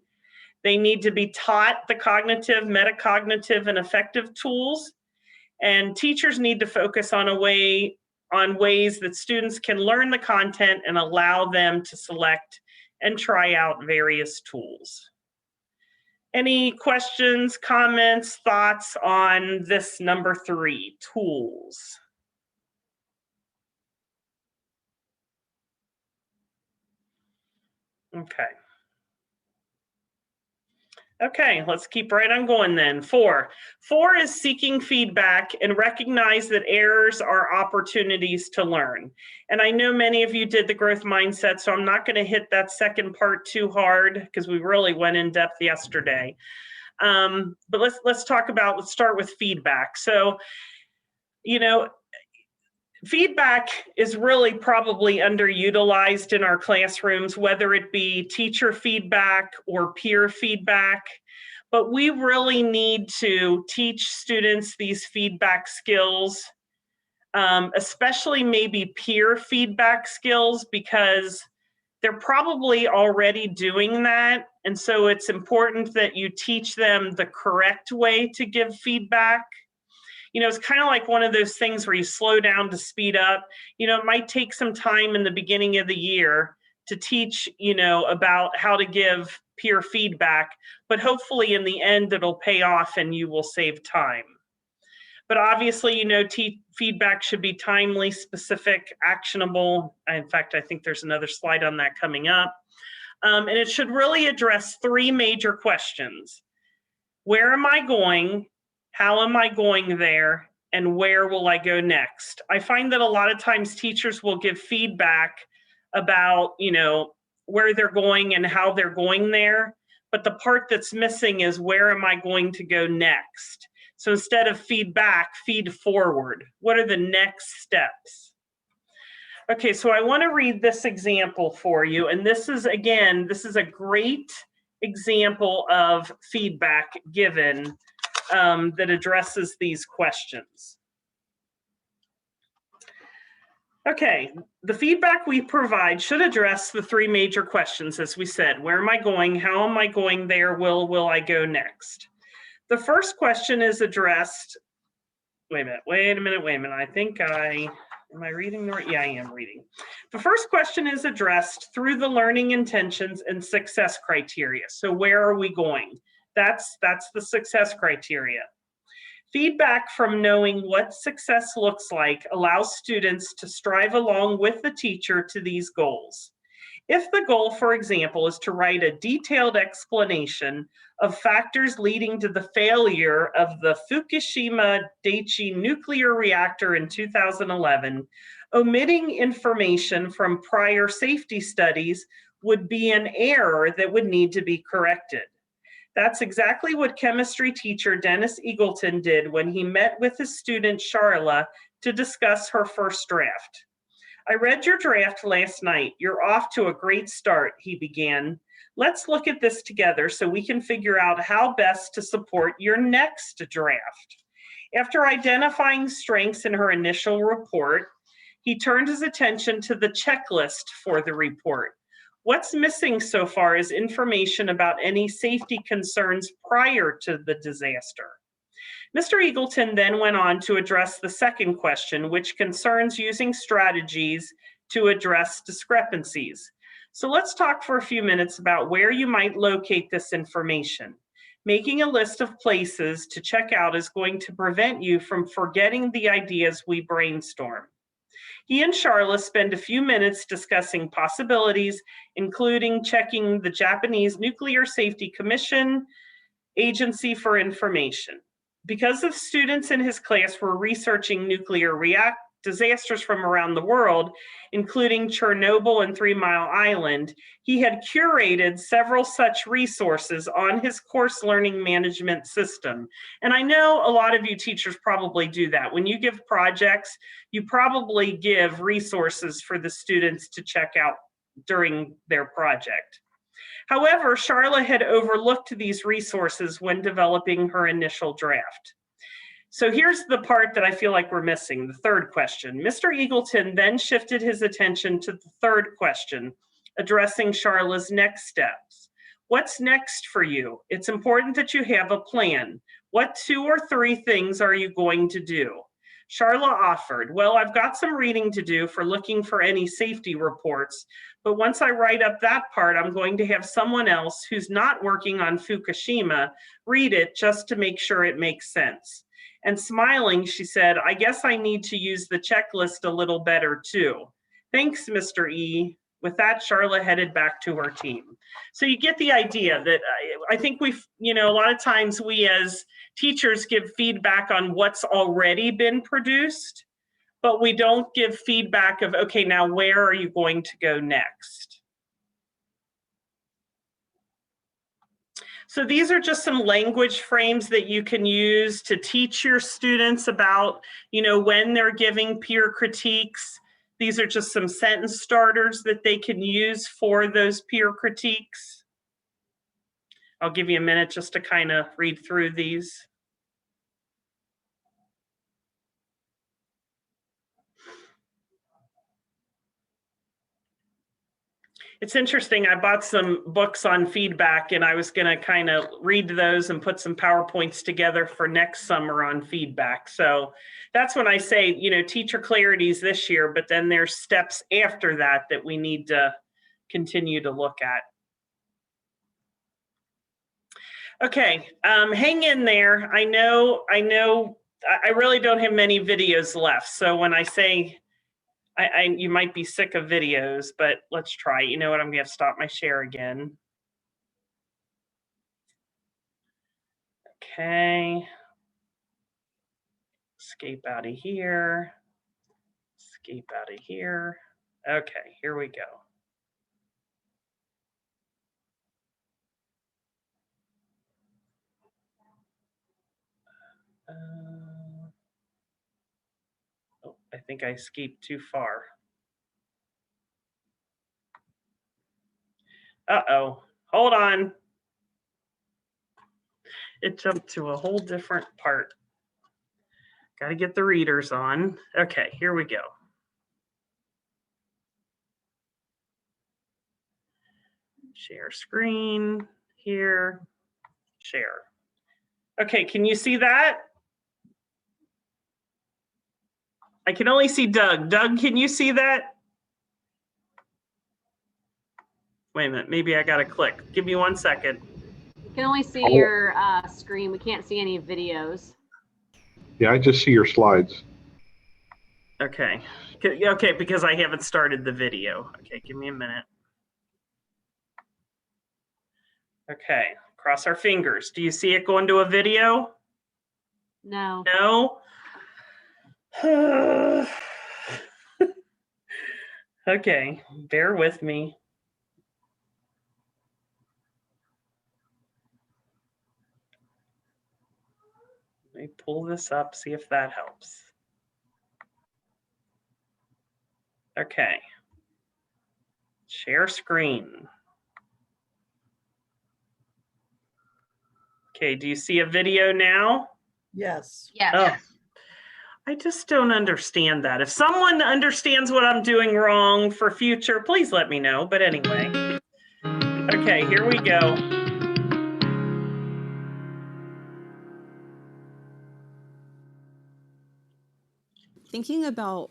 They need to be taught the cognitive, metacognitive, and affective tools. And teachers need to focus on ways that students can learn the content and allow them to select and try out various tools. Any questions, comments, thoughts on this number 3, tools? Okay. Okay, let's keep right on going then. 4 is seeking feedback and recognize that errors are opportunities to learn. And I know many of you did the growth mindset, so I'm not going to hit that second part too hard because we really went in depth yesterday. But let's start with feedback. So, you know, feedback is really probably underutilized in our classrooms, whether it be teacher feedback or peer feedback. But we really need to teach students these feedback skills, especially maybe peer feedback skills, because they're probably already doing that. And so it's important that you teach them the correct way to give feedback. You know, it's kind of like one of those things where you slow down to speed up. You know, it might take some time in the beginning of the year to teach, you know, about how to give peer feedback, but hopefully in the end it'll pay off and you will save time. But obviously, you know, feedback should be timely, specific, actionable. In fact, I think there's another slide on that coming up. And it should really address 3 major questions. Where am I going? How am I going there? And where will I go next? I find that a lot of times teachers will give feedback about, you know, where they're going and how they're going there. But the part that's missing is where am I going to go next? So instead of feedback, feed forward. What are the next steps? Okay, so I want to read this example for you. And this is, again, this is a great example of feedback given that addresses these questions. Okay, the feedback we provide should address the 3 major questions, as we said. Where am I going? How am I going there? Will I go next? The first question is addressed, wait a minute. I think am I reading the right? Yeah, I am reading. The first question is addressed through the learning intentions and success criteria. So where are we going? That's the success criteria. Feedback from knowing what success looks like allows students to strive along with the teacher to these goals. If the goal, for example, is to write a detailed explanation of factors leading to the failure of the Fukushima Daiichi nuclear reactor in 2011, omitting information from prior safety studies would be an error that would need to be corrected. That's exactly what chemistry teacher Dennis Eagleton did when he met with his student Charla to discuss her first draft. I read your draft last night. You're off to a great start, he began. Let's look at this together so we can figure out how best to support your next draft. After identifying strengths in her initial report, he turned his attention to the checklist for the report. What's missing so far is information about any safety concerns prior to the disaster. Mr. Eagleton then went on to address the second question, which concerns using strategies to address discrepancies. So let's talk for a few minutes about where you might locate this information. Making a list of places to check out is going to prevent you from forgetting the ideas we brainstorm. He and Charla spend a few minutes discussing possibilities, including checking the Japanese Nuclear Safety Commission Agency for information. Because the students in his class were researching nuclear disasters from around the world, including Chernobyl and 3 Mile Island, he had curated several such resources on his course learning management system. And I know a lot of you teachers probably do that. When you give projects, you probably give resources for the students to check out during their project. However, Charla had overlooked these resources when developing her initial draft. So here's the part that I feel like we're missing, the third question. Mr. Eagleton then shifted his attention to the third question, addressing Charla's next steps. What's next for you? It's important that you have a plan. What 2 or 3 things are you going to do? Charla offered, well, I've got some reading to do for looking for any safety reports, but once I write up that part, I'm going to have someone else who's not working on Fukushima read it just to make sure it makes sense. And smiling, she said, I guess I need to use the checklist a little better too. Thanks, Mr. E. With that, Charlotte headed back to her team. So you get the idea that I think we've, a lot of times we as teachers give feedback on what's already been produced, but we don't give feedback of, okay, now where are you going to go next? So these are just some language frames that you can use to teach your students about, when they're giving peer critiques. These are just some sentence starters that they can use for those peer critiques. I'll give you a minute just to kind of read through these. It's interesting, I bought some books on feedback and I was gonna kind of read those and put some PowerPoints together for next summer on feedback. So that's when I say, teacher clarities this year, but then there's steps after that that we need to continue to look at. Okay, hang in there. I know, I really don't have many videos left. So when I say, you might be sick of videos, but let's try. You know what? I'm going to have to stop my share again. Okay. Escape out of here. Escape out of here. Okay, here we go. Oh, I think I escaped too far. Uh-oh, hold on. It jumped to a whole different part. Got to get the readers on. Okay, here we go. Share screen here, share. Okay, can you see that? I can only see Doug. Doug, can you see that? Wait a minute, maybe I gotta click. Give me 1 second. We can only see your screen. We can't see any videos. Yeah, I just see your slides. Okay, okay, because I haven't started the video. Okay, give me a minute. Okay, cross our fingers. Do you see it going to a video? No. No? Okay, bear with me. Let me pull this up, see if that helps. Okay. Share screen. Okay, do you see a video now? Yes. Yes. Oh, I just don't understand that. If someone understands what I'm doing wrong for future, please let me know. But anyway, okay, here we go. Thinking about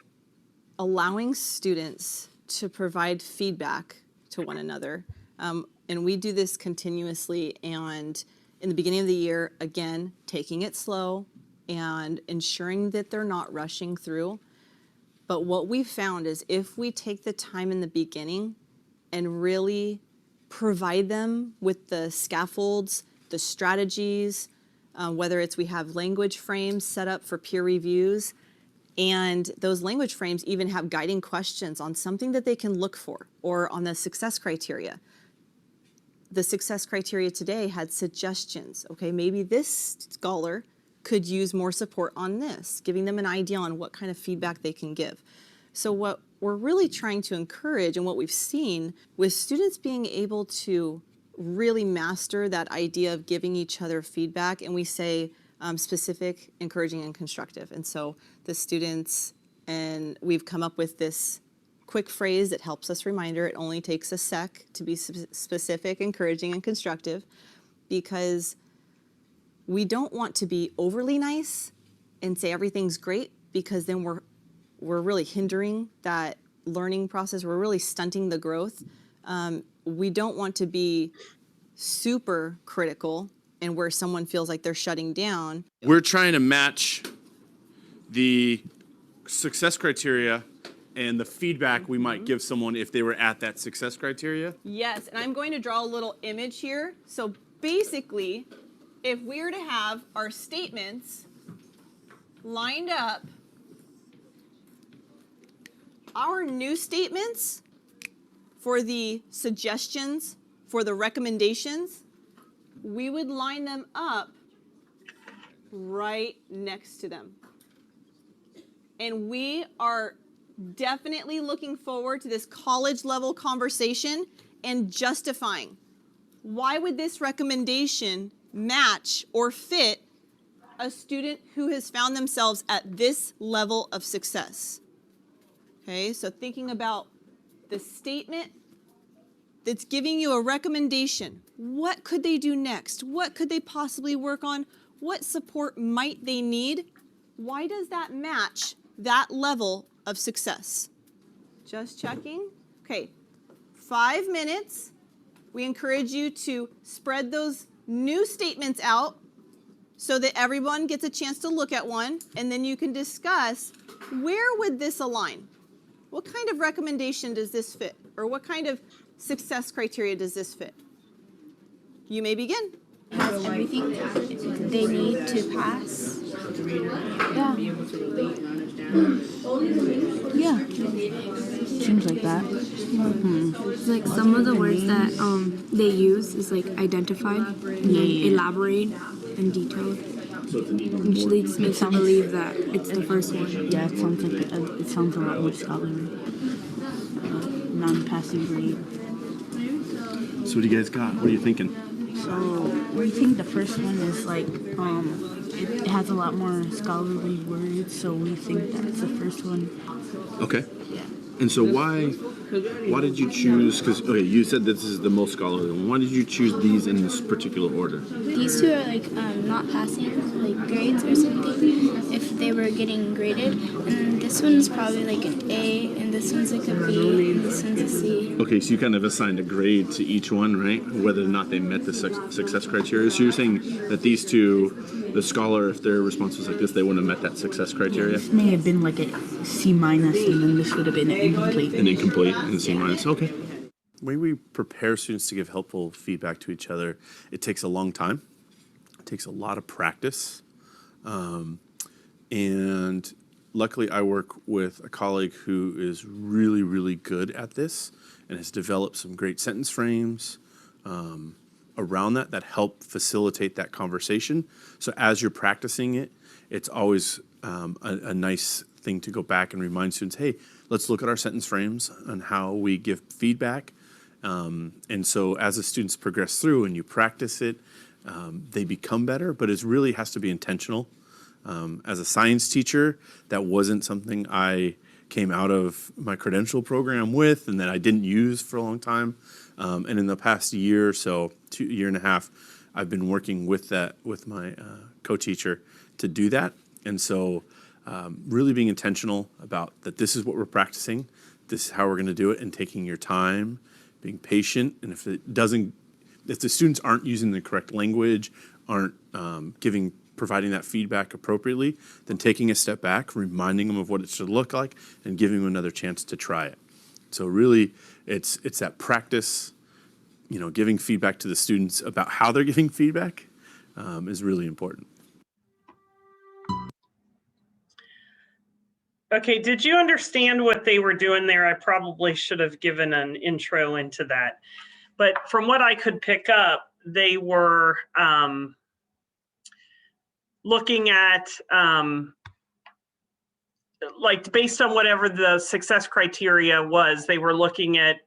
allowing students to provide feedback to one another. And we do this continuously, and in the beginning of the year, again, taking it slow and ensuring that they're not rushing through. But what we found is if we take the time in the beginning and really provide them with the scaffolds, the strategies, whether it's we have language frames set up for peer reviews, and those language frames even have guiding questions on something that they can look for or on the success criteria. The success criteria today had suggestions. Okay, maybe this scholar could use more support on this, giving them an idea on what kind of feedback they can give. So what we're really trying to encourage and what we've seen with students being able to really master that idea of giving each other feedback, and we say specific, encouraging, and constructive. And so the students, and we've come up with this quick phrase that helps us reminder it only takes a sec to be specific, encouraging, and constructive, because we don't want to be overly nice and say everything's great, because then we're really hindering that learning process. We're really stunting the growth. We don't want to be super critical and where someone feels like they're shutting down. We're trying to match the success criteria and the feedback we might give someone if they were at that success criteria? Yes, and I'm going to draw a little image here. So basically, if we were to have our statements lined up, our new statements for the suggestions, for the recommendations, we would line them up right next to them. And we are definitely looking forward to this college level conversation and justifying why would this recommendation match or fit a student who has found themselves at this level of success. Okay, so thinking about the statement that's giving you a recommendation. What could they do next? What could they possibly work on? What support might they need? Why does that match that level of success? Just checking. Okay, 5 minutes. We encourage you to spread those new statements out so that everyone gets a chance to look at one, and then you can discuss where would this align? What kind of recommendation does this fit? Or what kind of success criteria does this fit? You may begin. Has everything they need to pass? Yeah. Yeah. Seems like that. It's like some of the words that they use is like identified, and then elaborate and detailed. Which leads me to believe that it's the first one. Yeah, it sounds like it sounds a lot more scholarly. Non-passing grade. So what do you guys got? What are you thinking? So we think the first one is like it has a lot more scholarly words, so we think that's the first one. Okay. And so why did you choose, because okay, you said this is the most scholarly one. Why did you choose these in this particular order? These two are like not passing like grades or something if they were getting graded, and this one's probably like an A, and this one's like a B, and this one's a C. Okay, so you kind of assigned a grade to each one, right? Whether or not they met the success criteria. So you're saying that these two, the scholar, if their response was like this, they wouldn't have met that success criteria? This may have been like a C minus, and then this would have been an incomplete. An incomplete and C minus. Okay. The way we prepare students to give helpful feedback to each other, it takes a long time. It takes a lot of practice. And luckily I work with a colleague who is really, really good at this and has developed some great sentence frames around that help facilitate that conversation. So as you're practicing it, it's always a nice thing to go back and remind students, hey, let's look at our sentence frames and how we give feedback. And so as the students progress through and you practice it, they become better, but it really has to be intentional. As a science teacher, that wasn't something I came out of my credential program with and that I didn't use for a long time. And in the past year or so, year and a half, I've been working with my co-teacher to do that. And so really being intentional about that this is what we're practicing, this is how we're going to do it, and taking your time, being patient. And if the students aren't using the correct language, aren't providing that feedback appropriately, then taking a step back, reminding them of what it should look like, and giving them another chance to try it. So really, it's that practice, giving feedback to the students about how they're giving feedback is really important. Okay, did you understand what they were doing there? I probably should have given an intro into that. But from what I could pick up, they were looking at, like based on whatever the success criteria was, they were looking at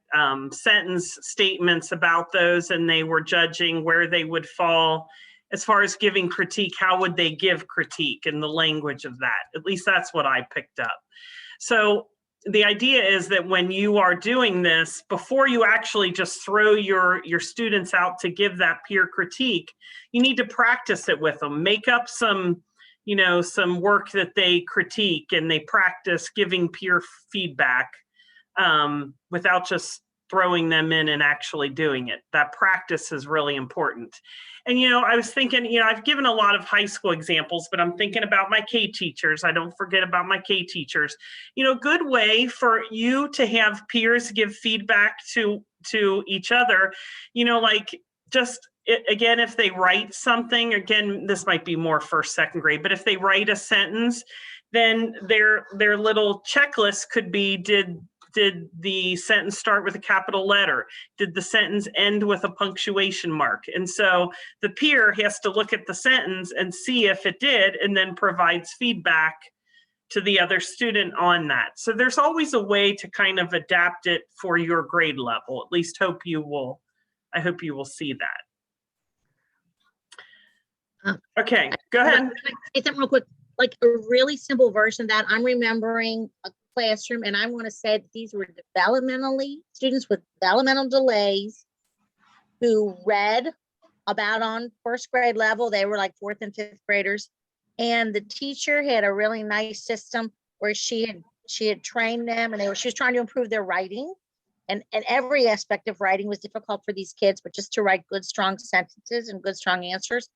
sentence statements about those, and they were judging where they would fall as far as giving critique. How would they give critique in the language of that? At least that's what I picked up. So the idea is that when you are doing this, before you actually just throw your students out to give that peer critique, you need to practice it with them. Make up some work that they critique, and they practice giving peer feedback without just throwing them in and actually doing it. That practice is really important. And, I was thinking, I've given a lot of high school examples, but I'm thinking about my K teachers. I don't forget about my K teachers. Good way for you to have peers give feedback to each other, again, if they write something, again, this might be more first, second grade, but if they write a sentence, then their little checklist could be, did the sentence start with a capital letter? Did the sentence end with a punctuation mark? And so the peer has to look at the sentence and see if it did, and then provides feedback to the other student on that. So there's always a way to kind of adapt it for your grade level. At least I hope you will see that. Okay, go ahead. I'm gonna say something real quick, like a really simple version of that. I'm remembering a classroom, and I want to say that these were students with developmental delays who read about on first grade level. They were like 4th and 5th graders. And the teacher had a really nice system where she had trained them, and she was trying to improve their writing. And every aspect of writing was difficult for these kids, but just to write good, strong sentences and good, strong answers.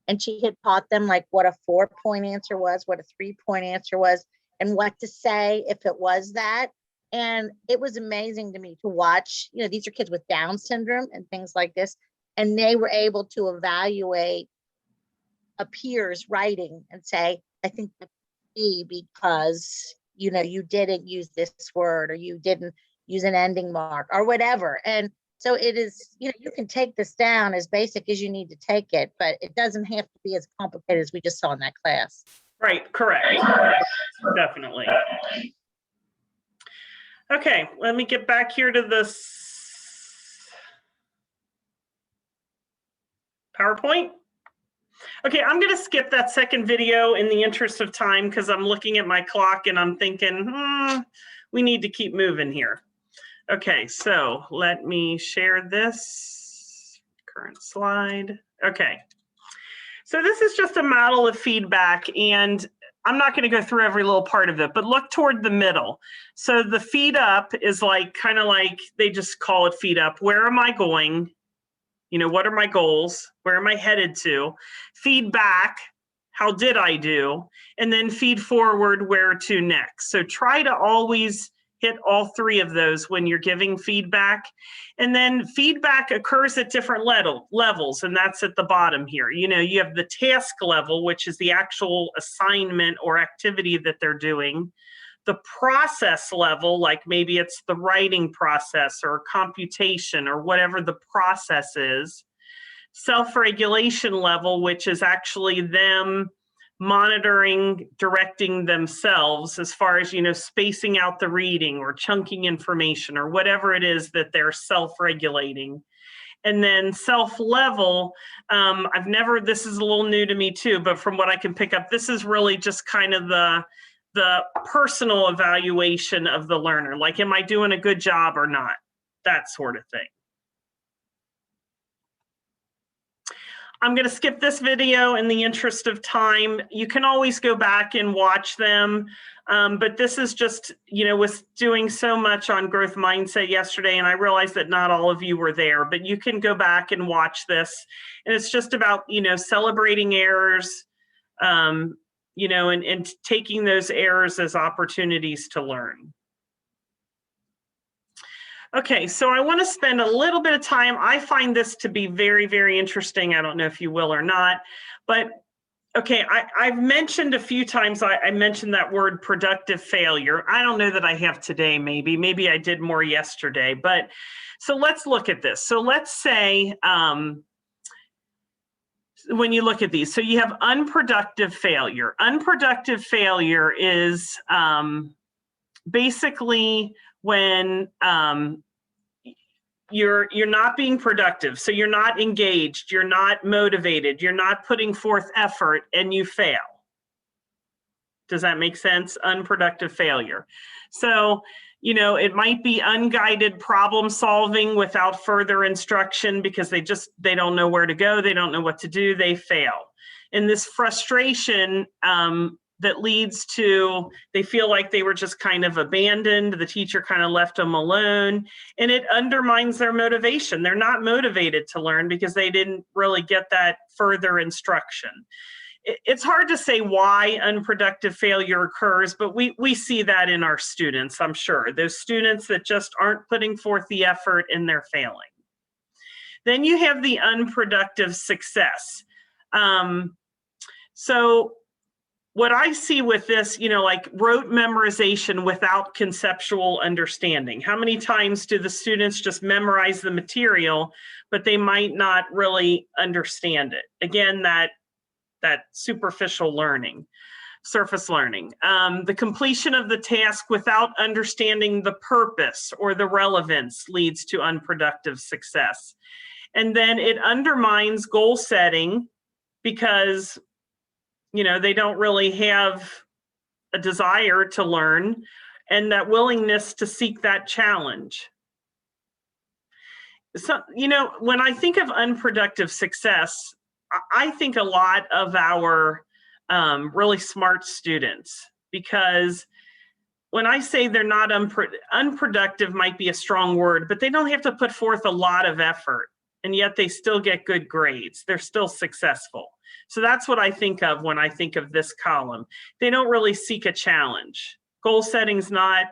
And she had taught them like what a 4-point answer was, what a 3-point answer was, and what to say if it was that. And it was amazing to me to watch, these are kids with Down syndrome and things like this, and they were able to evaluate a peer's writing and say, I think that's B because, you didn't use this word, or you didn't use an ending mark, or whatever. And so it is, you can take this down as basic as you need to take it, but it doesn't have to be as complicated as we just saw in that class. Right, correct. Definitely. Okay, let me get back here to this PowerPoint. Okay, I'm going to skip that second video in the interest of time because I'm looking at my clock and I'm thinking, we need to keep moving here. Okay, so let me share this current slide. Okay. So this is just a model of feedback, and I'm not going to go through every little part of it, but look toward the middle. So the feed up is kind of like, they just call it feed up. Where am I going? What are my goals? Where am I headed to? Feedback, how did I do? And then feed forward, where to next. So try to always hit all 3 of those when you're giving feedback. And then feedback occurs at different levels, and that's at the bottom here. You have the task level, which is the actual assignment or activity that they're doing. The process level, like maybe it's the writing process or computation or whatever the process is. Self-regulation level, which is actually them monitoring, directing themselves as far as, spacing out the reading or chunking information or whatever it is that they're self-regulating. And then self-level, this is a little new to me too, but from what I can pick up, this is really just kind of the personal evaluation of the learner. Like, am I doing a good job or not? That sort of thing. I'm going to skip this video in the interest of time. You can always go back and watch them. But this is just, with doing so much on growth mindset yesterday, and I realized that not all of you were there, but you can go back and watch this. And it's just about, celebrating errors, and taking those errors as opportunities to learn. Okay, so I want to spend a little bit of time. I find this to be very, very interesting. I don't know if you will or not, but okay, I've mentioned a few times, I mentioned that word productive failure. I don't know that I have today, maybe I did more yesterday, but so let's look at this. So let's say, when you look at these, so you have unproductive failure. Unproductive failure is basically when you're not being productive. So you're not engaged, you're not motivated, you're not putting forth effort, and you fail. Does that make sense? Unproductive failure. So, it might be unguided problem solving without further instruction because they don't know where to go, they don't know what to do, they fail. And this frustration that leads to they feel like they were just kind of abandoned. The teacher kind of left them alone, and it undermines their motivation. They're not motivated to learn because they didn't really get that further instruction. It's hard to say why unproductive failure occurs, but we see that in our students, I'm sure. Those students that just aren't putting forth the effort and they're failing. Then you have the unproductive success. So what I see with this, like rote memorization without conceptual understanding. How many times do the students just memorize the material, but they might not really understand it? Again, that superficial learning, surface learning. The completion of the task without understanding the purpose or the relevance leads to unproductive success. And then it undermines goal setting because they don't really have a desire to learn and that willingness to seek that challenge. So, when I think of unproductive success, I think a lot of our really smart students, because when I say they're not unproductive might be a strong word, but they don't have to put forth a lot of effort, and yet they still get good grades. They're still successful. So that's what I think of when I think of this column. They don't really seek a challenge. Goal setting's not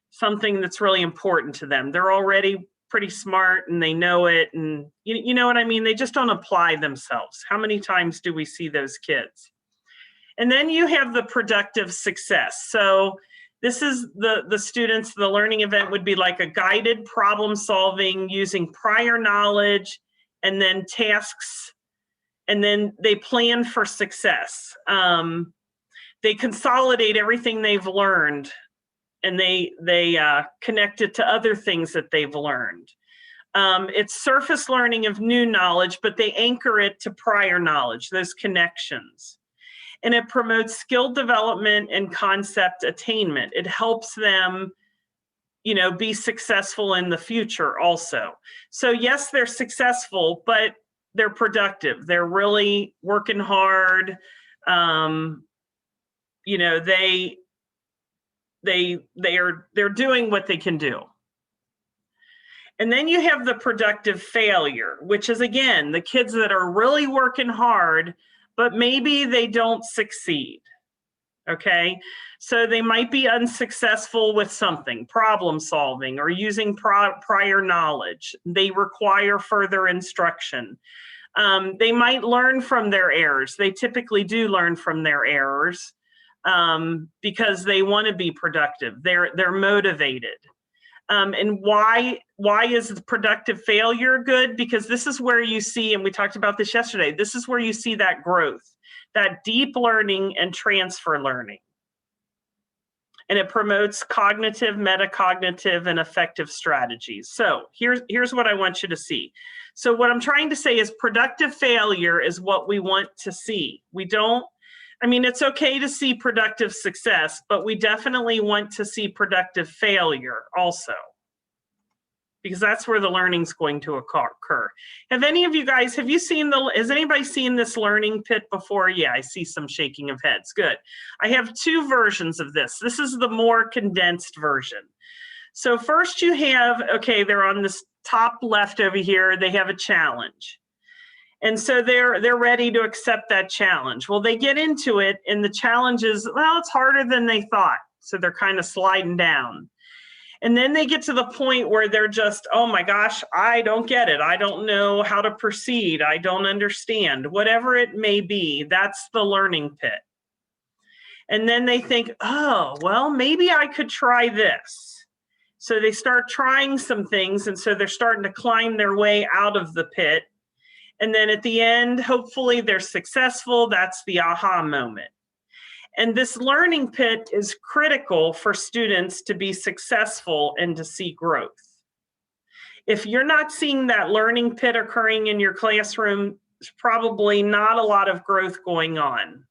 something that's really important to them. They're already pretty smart and they know it, and you know what I mean? They just don't apply themselves. How many times do we see those kids? And then you have the productive success. So this is the students, the learning event would be like a guided problem solving using prior knowledge and then tasks, and then they plan for success. They consolidate everything they've learned and they connect it to other things that they've learned. It's surface learning of new knowledge, but they anchor it to prior knowledge, those connections. And it promotes skill development and concept attainment. It helps them, be successful in the future also. So yes, they're successful, but they're productive. They're really working hard. They're doing what they can do. And then you have the productive failure, which is again, the kids that are really working hard, but maybe they don't succeed. Okay. So they might be unsuccessful with something, problem solving or using prior knowledge. They require further instruction. They might learn from their errors. They typically do learn from their errors because they want to be productive. They're motivated. And why is the productive failure good? Because this is where you see, and we talked about this yesterday, this is where you see that growth, that deep learning and transfer learning. And it promotes cognitive, metacognitive, and effective strategies. So here's what I want you to see. So what I'm trying to say is productive failure is what we want to see. It's okay to see productive success, but we definitely want to see productive failure also, because that's where the learning's going to occur. Have any of you guys, has anybody seen this learning pit before? Yeah, I see some shaking of heads. Good. I have two versions of this. This is the more condensed version. So first you have, they're on this top left over here, they have a challenge. And so they're ready to accept that challenge. Well, they get into it and the challenge is, it's harder than they thought. So they're kind of sliding down. And then they get to the point where they're just, oh my gosh, I don't get it. I don't know how to proceed. I don't understand. Whatever it may be, that's the learning pit. And then they think, maybe I could try this. So they start trying some things. And so they're starting to climb their way out of the pit. And then at the end, hopefully they're successful. That's the aha moment. And this learning pit is critical for students to be successful and to see growth. If you're not seeing that learning pit occurring in your classroom, there's probably not a lot of growth going on.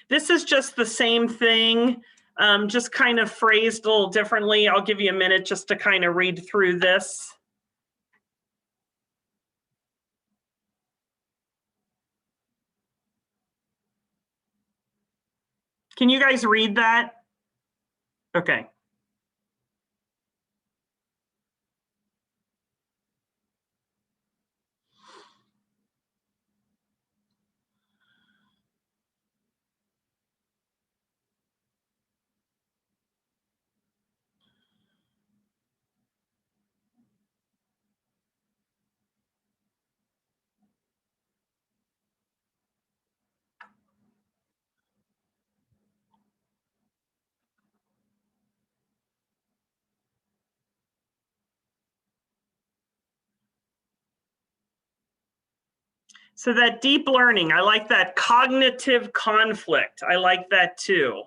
This is just the same thing, just kind of phrased a little differently. I'll give you a minute just to kind of read through this. Can you guys read that? Okay. So that deep learning, I like that. Cognitive conflict, I like that too.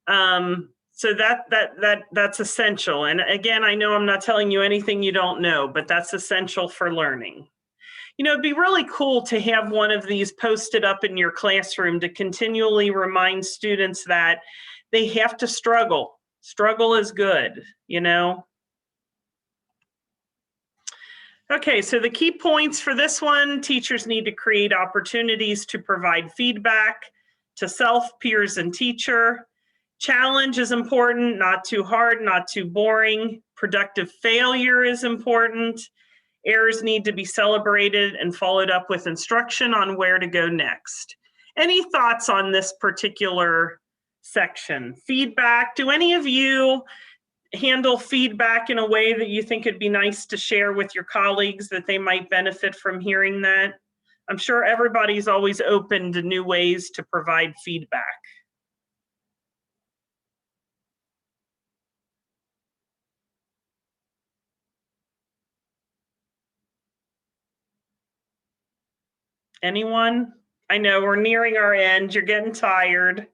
So that's essential. And again, I know I'm not telling you anything you don't know, but that's essential for learning. You know, it'd be really cool to have one of these posted up in your classroom to continually remind students that they have to struggle. Struggle is good, you know? Okay, so the key points for this one: teachers need to create opportunities to provide feedback to self, peers, and teacher. Challenge is important, not too hard, not too boring. Productive failure is important. Errors need to be celebrated and followed up with instruction on where to go next. Any thoughts on this particular section? Feedback, do any of you handle feedback in a way that you think it'd be nice to share with your colleagues that they might benefit from hearing that? I'm sure everybody's always open to new ways to provide feedback. Anyone? I know we're nearing our end. You're getting tired.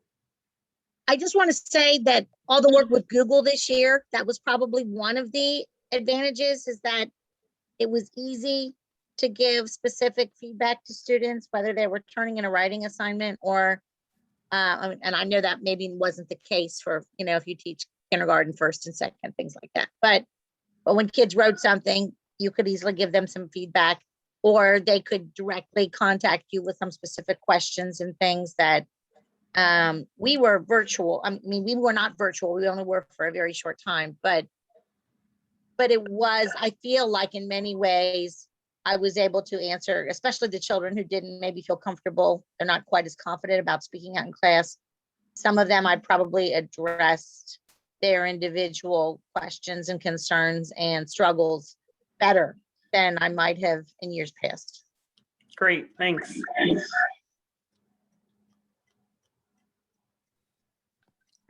I just want to say that all the work with Google this year, that was probably one of the advantages, is that it was easy to give specific feedback to students, whether they were turning in a writing assignment or, and I know that maybe wasn't the case for, you know, if you teach kindergarten, first and second, things like that. But when kids wrote something, you could easily give them some feedback, or they could directly contact you with some specific questions and things that we were virtual. I mean, we were not virtual. We only were for a very short time, but it was, I feel like in many ways, I was able to answer, especially the children who didn't maybe feel comfortable. They're not quite as confident about speaking out in class. Some of them I probably addressed their individual questions and concerns and struggles better than I might have in years past. Great, thanks.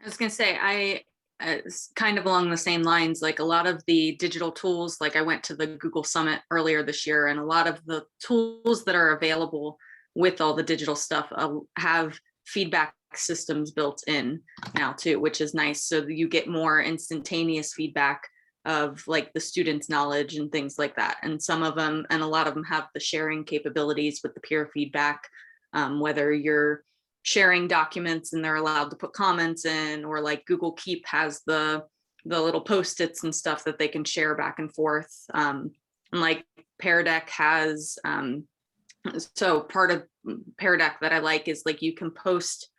I was going to say, it's kind of along the same lines, like a lot of the digital tools, like I went to the Google Summit earlier this year, and a lot of the tools that are available with all the digital stuff have feedback systems built in now too, which is nice. So that you get more instantaneous feedback of like the students' knowledge and things like that. And some of them, and a lot of them have the sharing capabilities with the peer feedback, whether you're sharing documents and they're allowed to put comments in, or like Google Keep has the little post-its and stuff that they can share back and forth. And like Pear Deck has, so part of Pear Deck that I like is like you can post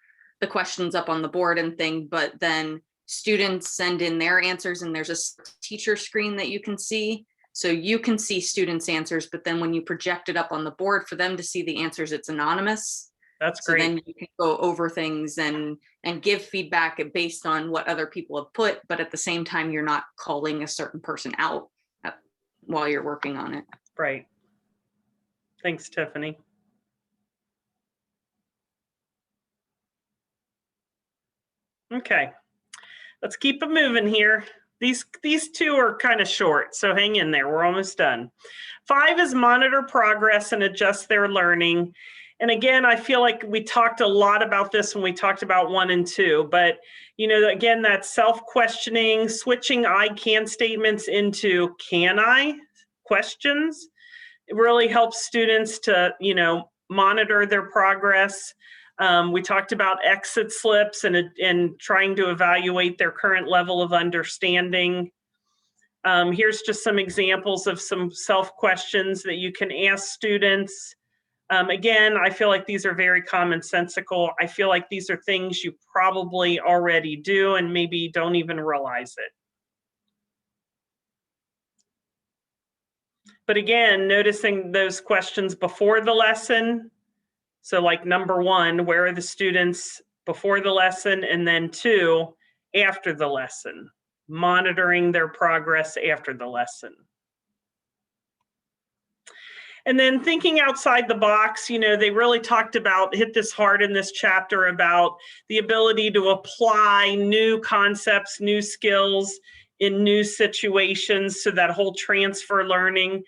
the questions up on the board and thing, but then students send in their answers and there's a teacher screen that you can see. So you can see students' answers, but then when you project it up on the board for them to see the answers, it's anonymous. That's so great. Then you can go over things and give feedback based on what other people have put, but at the same time, you're not calling a certain person out while you're working on it. Right. Thanks, Tiffany. Okay, let's keep it moving here. These two are kind of short, so hang in there. We're almost done. 5 is monitor progress and adjust their learning. And again, I feel like we talked a lot about this when we talked about 1 and 2, but you know, again, that self-questioning, switching I can statements into can I questions. It really helps students to, you know, monitor their progress. We talked about exit slips and trying to evaluate their current level of understanding. Here's just some examples of some self-questions that you can ask students. Again, I feel like these are very commonsensical. I feel like these are things you probably already do and maybe don't even realize it. But again, noticing those questions before the lesson. So like number 1, where are the students before the lesson? And then 2, after the lesson, monitoring their progress after the lesson. And then thinking outside the box, you know, they really talked about, hit this hard in this chapter about the ability to apply new concepts, new skills in new situations, so that whole transfer learning.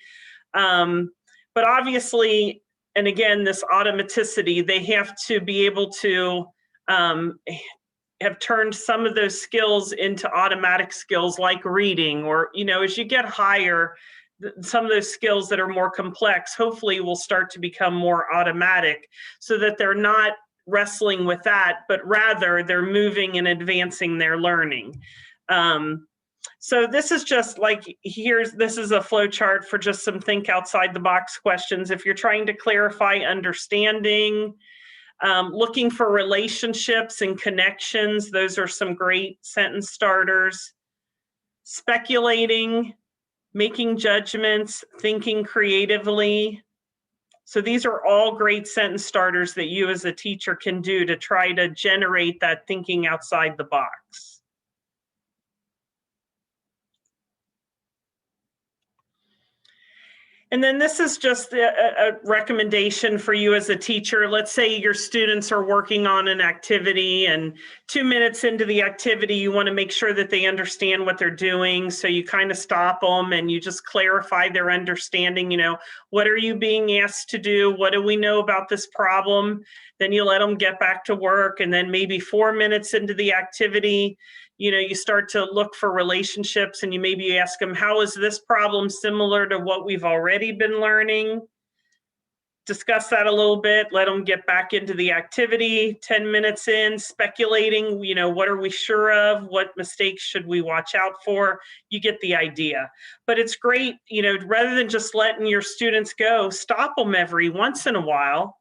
But obviously, and again, this automaticity, they have to be able to have turned some of those skills into automatic skills like reading, or, you know, as you get higher, some of those skills that are more complex, hopefully will start to become more automatic, so that they're not wrestling with that, but rather they're moving and advancing their learning. So this is just like, this is a flow chart for just some think outside the box questions. If you're trying to clarify understanding, looking for relationships and connections, those are some great sentence starters. Speculating, making judgments, thinking creatively. So these are all great sentence starters that you as a teacher can do to try to generate that thinking outside the box. And then this is just a recommendation for you as a teacher. Let's say your students are working on an activity, and 2 minutes into the activity, you want to make sure that they understand what they're doing. So you kind of stop them and you just clarify their understanding. You know, what are you being asked to do? What do we know about this problem? Then you let them get back to work. And then maybe 4 minutes into the activity, you know, you start to look for relationships, and you maybe ask them, how is this problem similar to what we've already been learning? Discuss that a little bit, let them get back into the activity. 10 minutes in, speculating, you know, what are we sure of? What mistakes should we watch out for? You get the idea. But it's great, you know, rather than just letting your students go, stop them every once in a while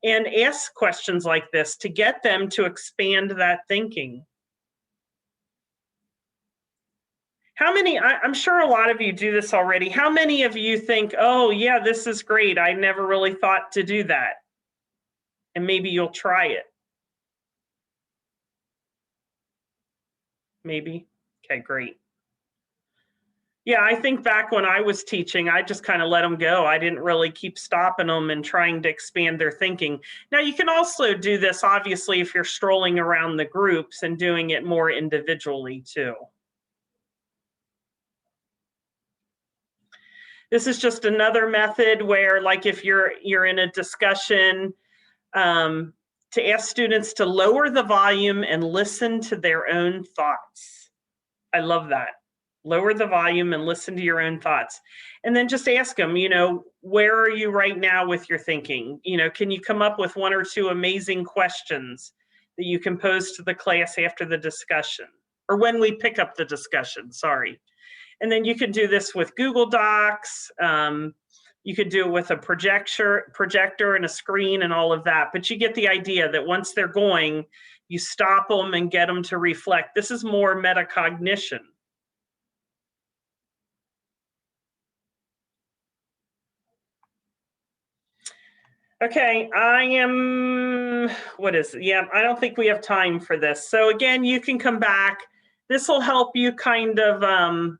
and ask questions like this to get them to expand that thinking. How many, I'm sure a lot of you do this already. How many of you think, oh yeah, this is great. I never really thought to do that. And maybe you'll try it. Maybe. Okay, great. Yeah, I think back when I was teaching, I just kind of let them go. I didn't really keep stopping them and trying to expand their thinking. Now, you can also do this, obviously, if you're strolling around the groups and doing it more individually too. This is just another method where, like, if you're in a discussion, to ask students to lower the volume and listen to their own thoughts. I love that. Lower the volume and listen to your own thoughts. And then just ask them, you know, where are you right now with your thinking? You know, can you come up with 1 or 2 amazing questions that you can pose to the class after the discussion, or when we pick up the discussion, sorry. And then you can do this with Google Docs. You could do it with a projector and a screen and all of that. But you get the idea that once they're going, you stop them and get them to reflect. This is more metacognition. Okay, what is it? Yeah, I don't think we have time for this. So again, you can come back. This will help you kind of,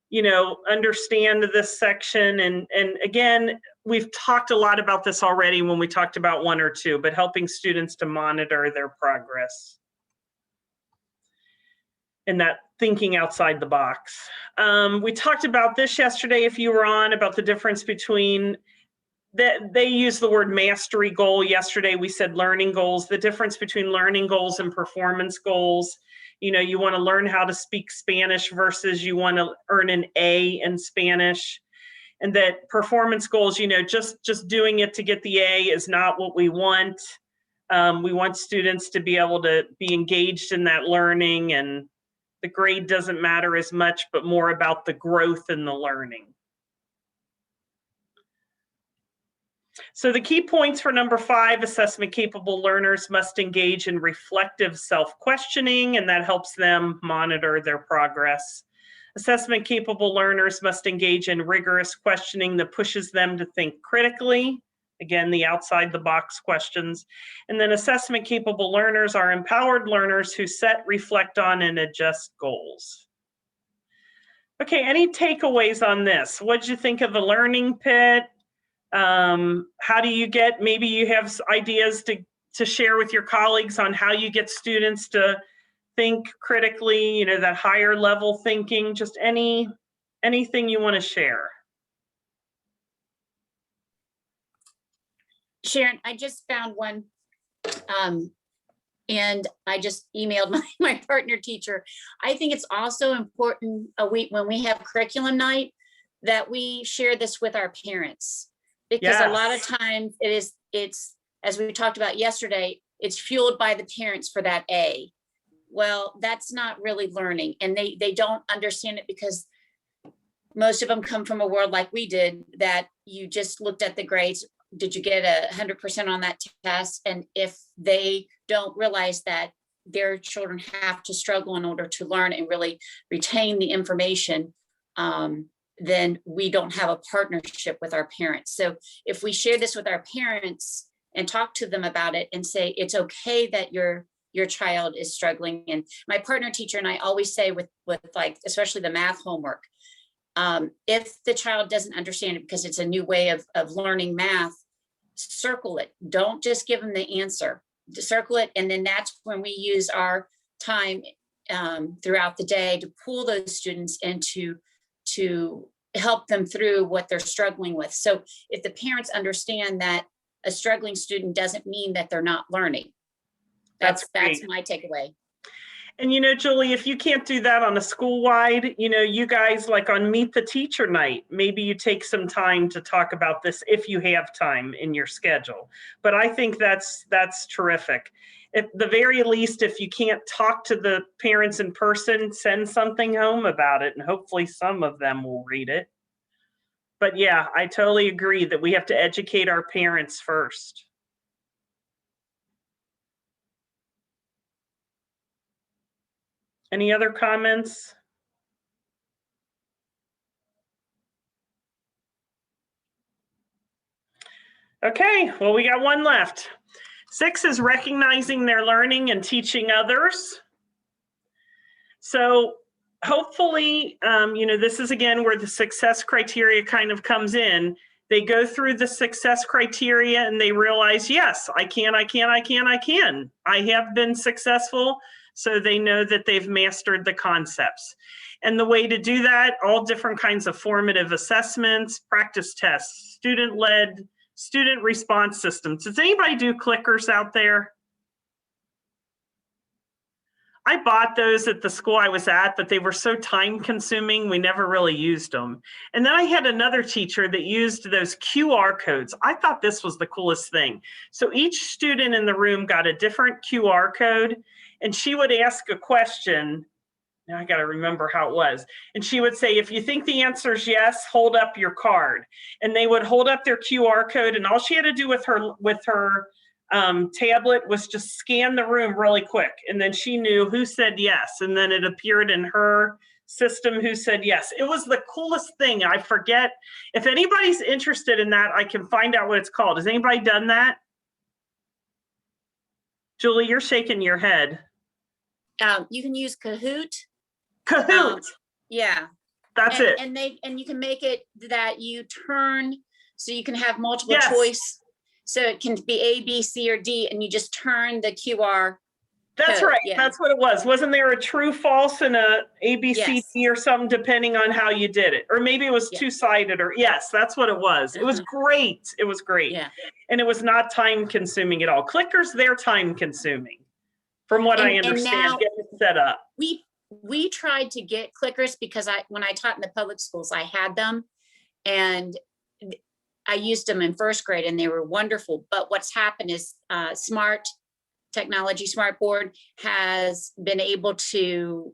you know, understand this section. And again, we've talked a lot about this already when we talked about 1 or 2, but helping students to monitor their progress and that thinking outside the box. We talked about this yesterday, if you were on, about the difference between, they used the word mastery goal yesterday. We said learning goals, the difference between learning goals and performance goals. You know, you want to learn how to speak Spanish versus you want to earn an A in Spanish. And that performance goals, you know, just doing it to get the A is not what we want. We want students to be able to be engaged in that learning, and the grade doesn't matter as much, but more about the growth in the learning. So the key points for number 5, assessment capable learners must engage in reflective self-questioning, and that helps them monitor their progress. Assessment capable learners must engage in rigorous questioning that pushes them to think critically. Again, the outside the box questions. And then assessment capable learners are empowered learners who set, reflect on, and adjust goals. Okay, any takeaways on this? What'd you think of the learning pit? How do you get, maybe you have ideas to share with your colleagues on how you get students to think critically, you know, that higher level thinking, just anything you want to share. Sharon, I just found one, and I just emailed my partner teacher. I think it's also important when we have curriculum night that we share this with our parents, because a lot of times it's as we talked about yesterday, it's fueled by the parents for that A. Well, that's not really learning, and they don't understand it because most of them come from a world like we did, that you just looked at the grades. Did you get 100% on that test? And if they don't realize that their children have to struggle in order to learn and really retain the information, then we don't have a partnership with our parents. So if we share this with our parents and talk to them about it and say, it's okay that your child is struggling. And my partner teacher and I always say with like, especially the math homework, if the child doesn't understand it because it's a new way of learning math, circle it. Don't just give them the answer. Just circle it. And then that's when we use our time throughout the day to pull those students into to help them through what they're struggling with. So if the parents understand that a struggling student doesn't mean that they're not learning, that's my takeaway. And, you know, Julie, if you can't do that on a school-wide, you know, you guys like on Meet the Teacher night, maybe you take some time to talk about this if you have time in your schedule. But I think that's terrific. At the very least, if you can't talk to the parents in person, send something home about it, and hopefully some of them will read it. But yeah, I totally agree that we have to educate our parents first. Any other comments? Okay, well, we got one left. 6 is recognizing their learning and teaching others. So hopefully, you know, this is again where the success criteria kind of comes in. They go through the success criteria and they realize, yes, I can. I have been successful. So they know that they've mastered the concepts. And the way to do that, all different kinds of formative assessments, practice tests, student-led, student response systems. Does anybody do clickers out there? I bought those at the school I was at, but they were so time consuming, we never really used them. And then I had another teacher that used those QR codes. I thought this was the coolest thing. So each student in the room got a different QR code, and she would ask a question. Now I got to remember how it was. And she would say, if you think the answer is yes, hold up your card. And they would hold up their QR code, and all she had to do with her tablet was just scan the room really quick. And then she knew who said yes. And then it appeared in her system who said yes. It was the coolest thing. I forget. If anybody's interested in that, I can find out what it's called. Has anybody done that? Julie, you're shaking your head. You can use Kahoot. Kahoot. Yeah. That's it. And you can make it that you turn, so you can have multiple choice. So it can be A, B, C, or D, and you just turn the QR. That's code. right. Yeah. That's what it was. Wasn't there a true, false, and a A, B, C, D or something, depending on how you did it? Or maybe it was two-sided, or yes, that's what it was. It was great. It was great. Yeah. And it was not time consuming at all. Clickers, they're time consuming, from what I understand, now get it set up. We tried to get clickers because when I taught in the public schools, I had them, and I used them in first grade and they were wonderful. But what's happened is Smart Board has been able to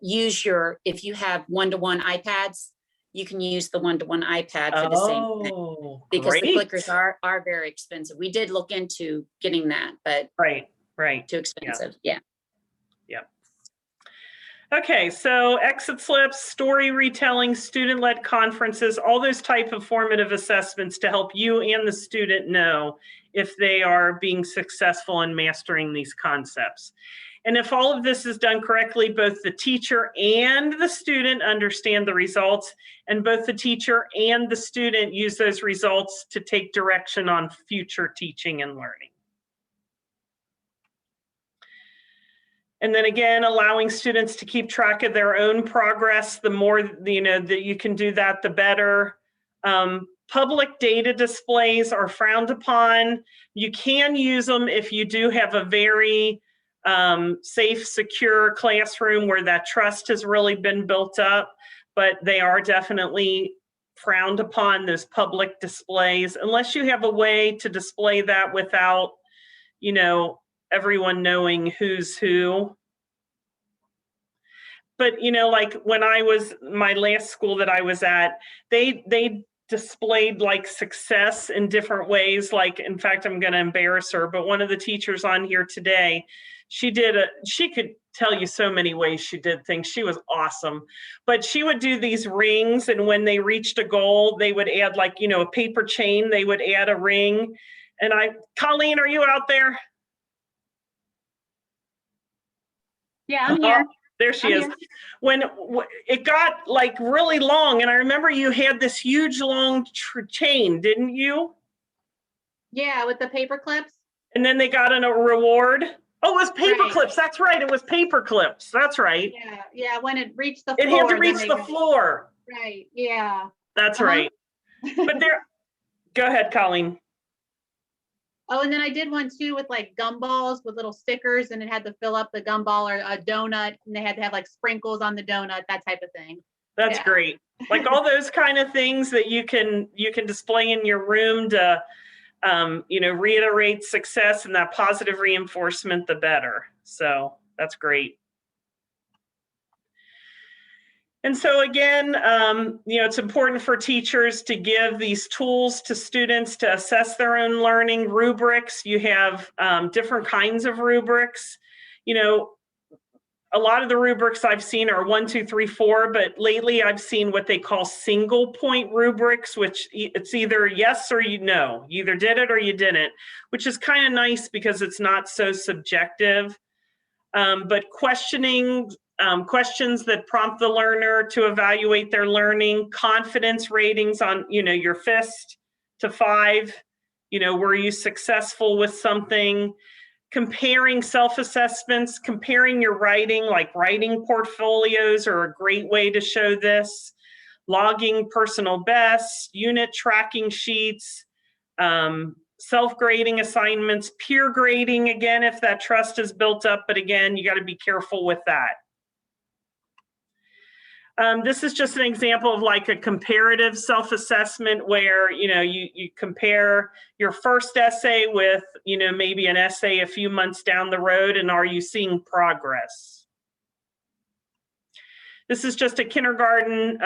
use if you have one-to-one iPads, you can use the one-to-one iPad for the same thing. because the Great. clickers are very expensive. We did look into getting that, but Right. too expensive. Yeah. Yep. Okay, so exit slips, story retelling, student-led conferences, all those type of formative assessments to help you and the student know if they are being successful in mastering these concepts. And if all of this is done correctly, both the teacher and the student understand the results, and both the teacher and the student use those results to take direction on future teaching and learning. And then again, allowing students to keep track of their own progress. The more, that you can do that, the better. Public data displays are frowned upon. You can use them if you do have a very safe, secure classroom where that trust has really been built up, but they are definitely frowned upon, those public displays, unless you have a way to display that without, everyone knowing who's who. But, like when I was, my last school that I was at, they displayed like success in different ways. Like, in fact, I'm going to embarrass her, but one of the teachers on here today, she could tell you so many ways she did things. She was awesome. But she would do these rings, and when they reached a goal, they would add like, a paper chain, they would add a ring. And Colleen, are you out there? Yeah, I'm here. There she I'm is. here. When it got like really long, and I remember you had this huge long chain, didn't you? Yeah, with the paper clips. And then they got a reward. Oh, it was paper Right. clips. That's right. It was paper clips. That's right. Yeah, when it reached the It floor. had to then reach they the got- floor. Right, yeah. That's Uh-huh. right. But go ahead, Colleen. Oh, and then I did one too with like gumballs with little stickers, and it had to fill up the gumball or a donut, and they had to have like sprinkles on the donut, that type of thing. That's Yeah. great. Like all those kind of things that you can display in your room to, reiterate success, and that positive reinforcement, the better. So that's great. And so again, it's important for teachers to give these tools to students to assess their own learning. Rubrics, you have different kinds of rubrics. A lot of the rubrics I've seen are 1, 2, 3, 4, but lately I've seen what they call single point rubrics, which it's either yes or no. You either did it or you didn't, which is kind of nice because it's not so subjective. But questions that prompt the learner to evaluate their learning, confidence ratings on, your fist to 5, were you successful with something? Comparing self-assessments, comparing your writing, like writing portfolios are a great way to show this. Logging personal bests, unit tracking sheets, self-grading assignments, peer grading, again, if that trust is built up, but again, you got to be careful with that. This is just an example of like a comparative self-assessment where, you compare your first essay with, maybe an essay a few months down the road, and are you seeing progress? This is just a kindergarten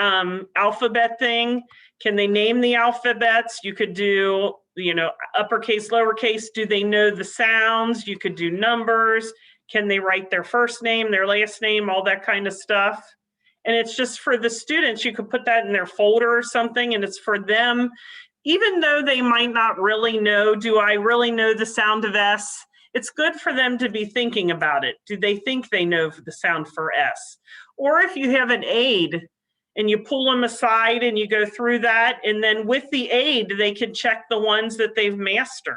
alphabet thing. Can they name the alphabets? You could do, uppercase, lowercase. Do they know the sounds? You could do numbers. Can they write their first name, their last name, all that kind of stuff? And it's just for the students. You could put that in their folder or something, and it's for them, even though they might not really know, do I really know the sound of S? It's good for them to be thinking about it. Do they think they know the sound for S? Or if you have an aid and you pull them aside and you go through that, and then with the aid, they can check the ones that they've mastered.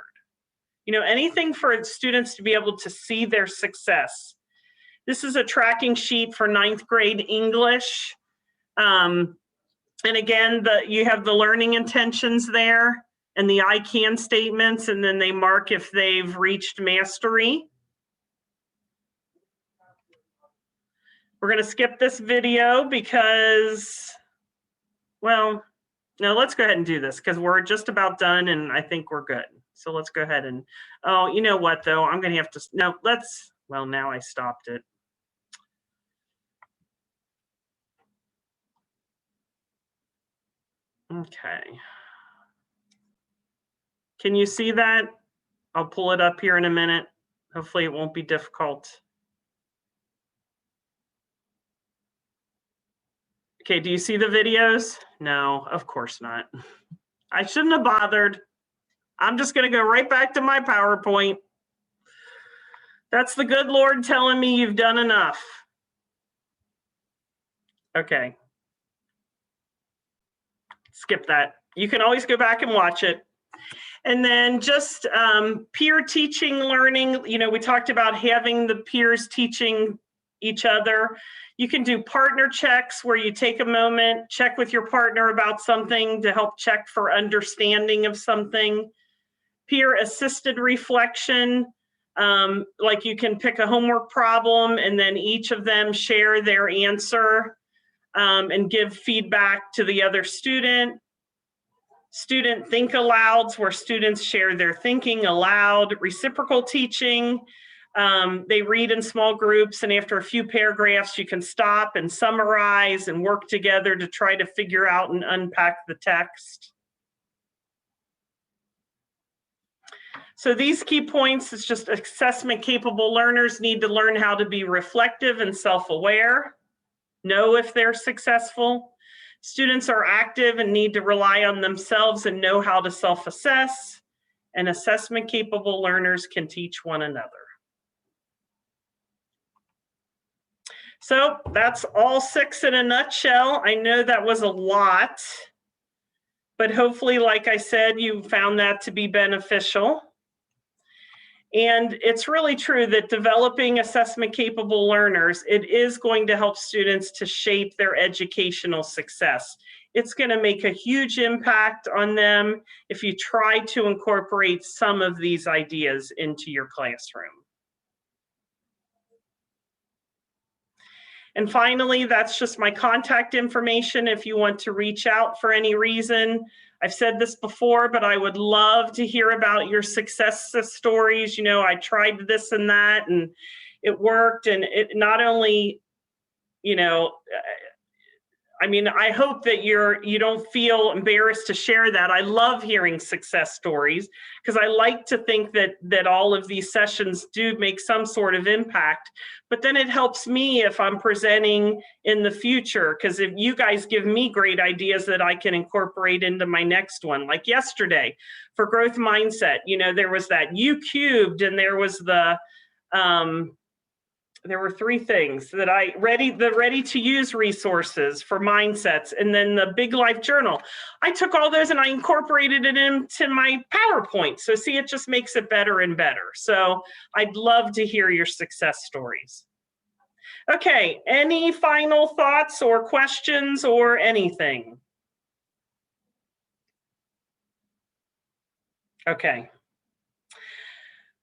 Anything for students to be able to see their success. This is a tracking sheet for 9th grade English. And again, you have the learning intentions there and the I can statements, and then they mark if they've reached mastery. We're going to skip this video because, well, no, let's go ahead and do this because we're just about done and I think we're good. So let's go ahead and, oh, you know what though? I'm going to have to, no, well, now I stopped it. Okay. Can you see that? I'll pull it up here in a minute. Hopefully it won't be difficult. Okay, do you see the videos? No, of course not. I shouldn't have bothered. I'm just gonna go right back to my PowerPoint. That's the good Lord telling me you've done enough. Okay. Skip that. You can always go back and watch it. And then just peer teaching, learning, you know, we talked about having the peers teaching each other. You can do partner checks where you take a moment, check with your partner about something to help check for understanding of something. Peer assisted reflection, like you can pick a homework problem and then each of them share their answer and give feedback to the other student. Student think alouds, where students share their thinking aloud. Reciprocal teaching, they read in small groups, and after a few paragraphs, you can stop and summarize and work together to try to figure out and unpack the text. So these key points is just assessment capable learners need to learn how to be reflective and self-aware, know if they're successful. Students are active and need to rely on themselves and know how to self-assess, and assessment capable learners can teach one another. So that's all 6 in a nutshell. I know that was a lot, but hopefully, like I said, you found that to be beneficial. And it's really true that developing assessment capable learners, it is going to help students to shape their educational success. It's going to make a huge impact on them if you try to incorporate some of these ideas into your classroom. And finally, that's just my contact information if you want to reach out for any reason. I've said this before, but I would love to hear about your success stories. You know, I tried this and that and it worked. And it not only, you know, I mean, I hope that you don't feel embarrassed to share that. I love hearing success stories because I like to think that all of these sessions do make some sort of impact. But then it helps me if I'm presenting in the future, because if you guys give me great ideas that I can incorporate into my next one. Like yesterday for growth mindset, you know, there was that U cubed and there was the, there were 3 things that the ready to use resources for mindsets, and then the Big Life Journal. I took all those and I incorporated it into my PowerPoint. So see, it just makes it better and better. So I'd love to hear your success stories. Okay, any final thoughts or questions or anything? Okay.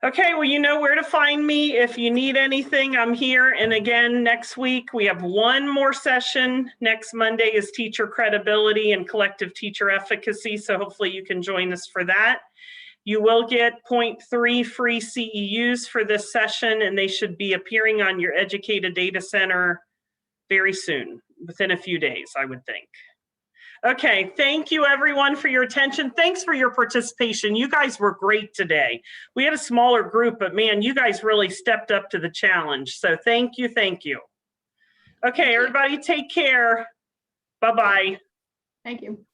Okay, well, you know where to find me. If you need anything, I'm here. And again, next week, we have one more session. Next Monday is teacher credibility and collective teacher efficacy. So hopefully you can join us for that. You will get 0.3 free CEUs for this session, and they should be appearing on your Educated Data Center very soon, within a few days, I would think. Okay, thank you everyone for your attention. Thanks for your participation. You guys were great today. We had a smaller group, but man, you guys really stepped up to the challenge. So thank you, thank you. Okay, everybody take care. Bye-bye. Thank you.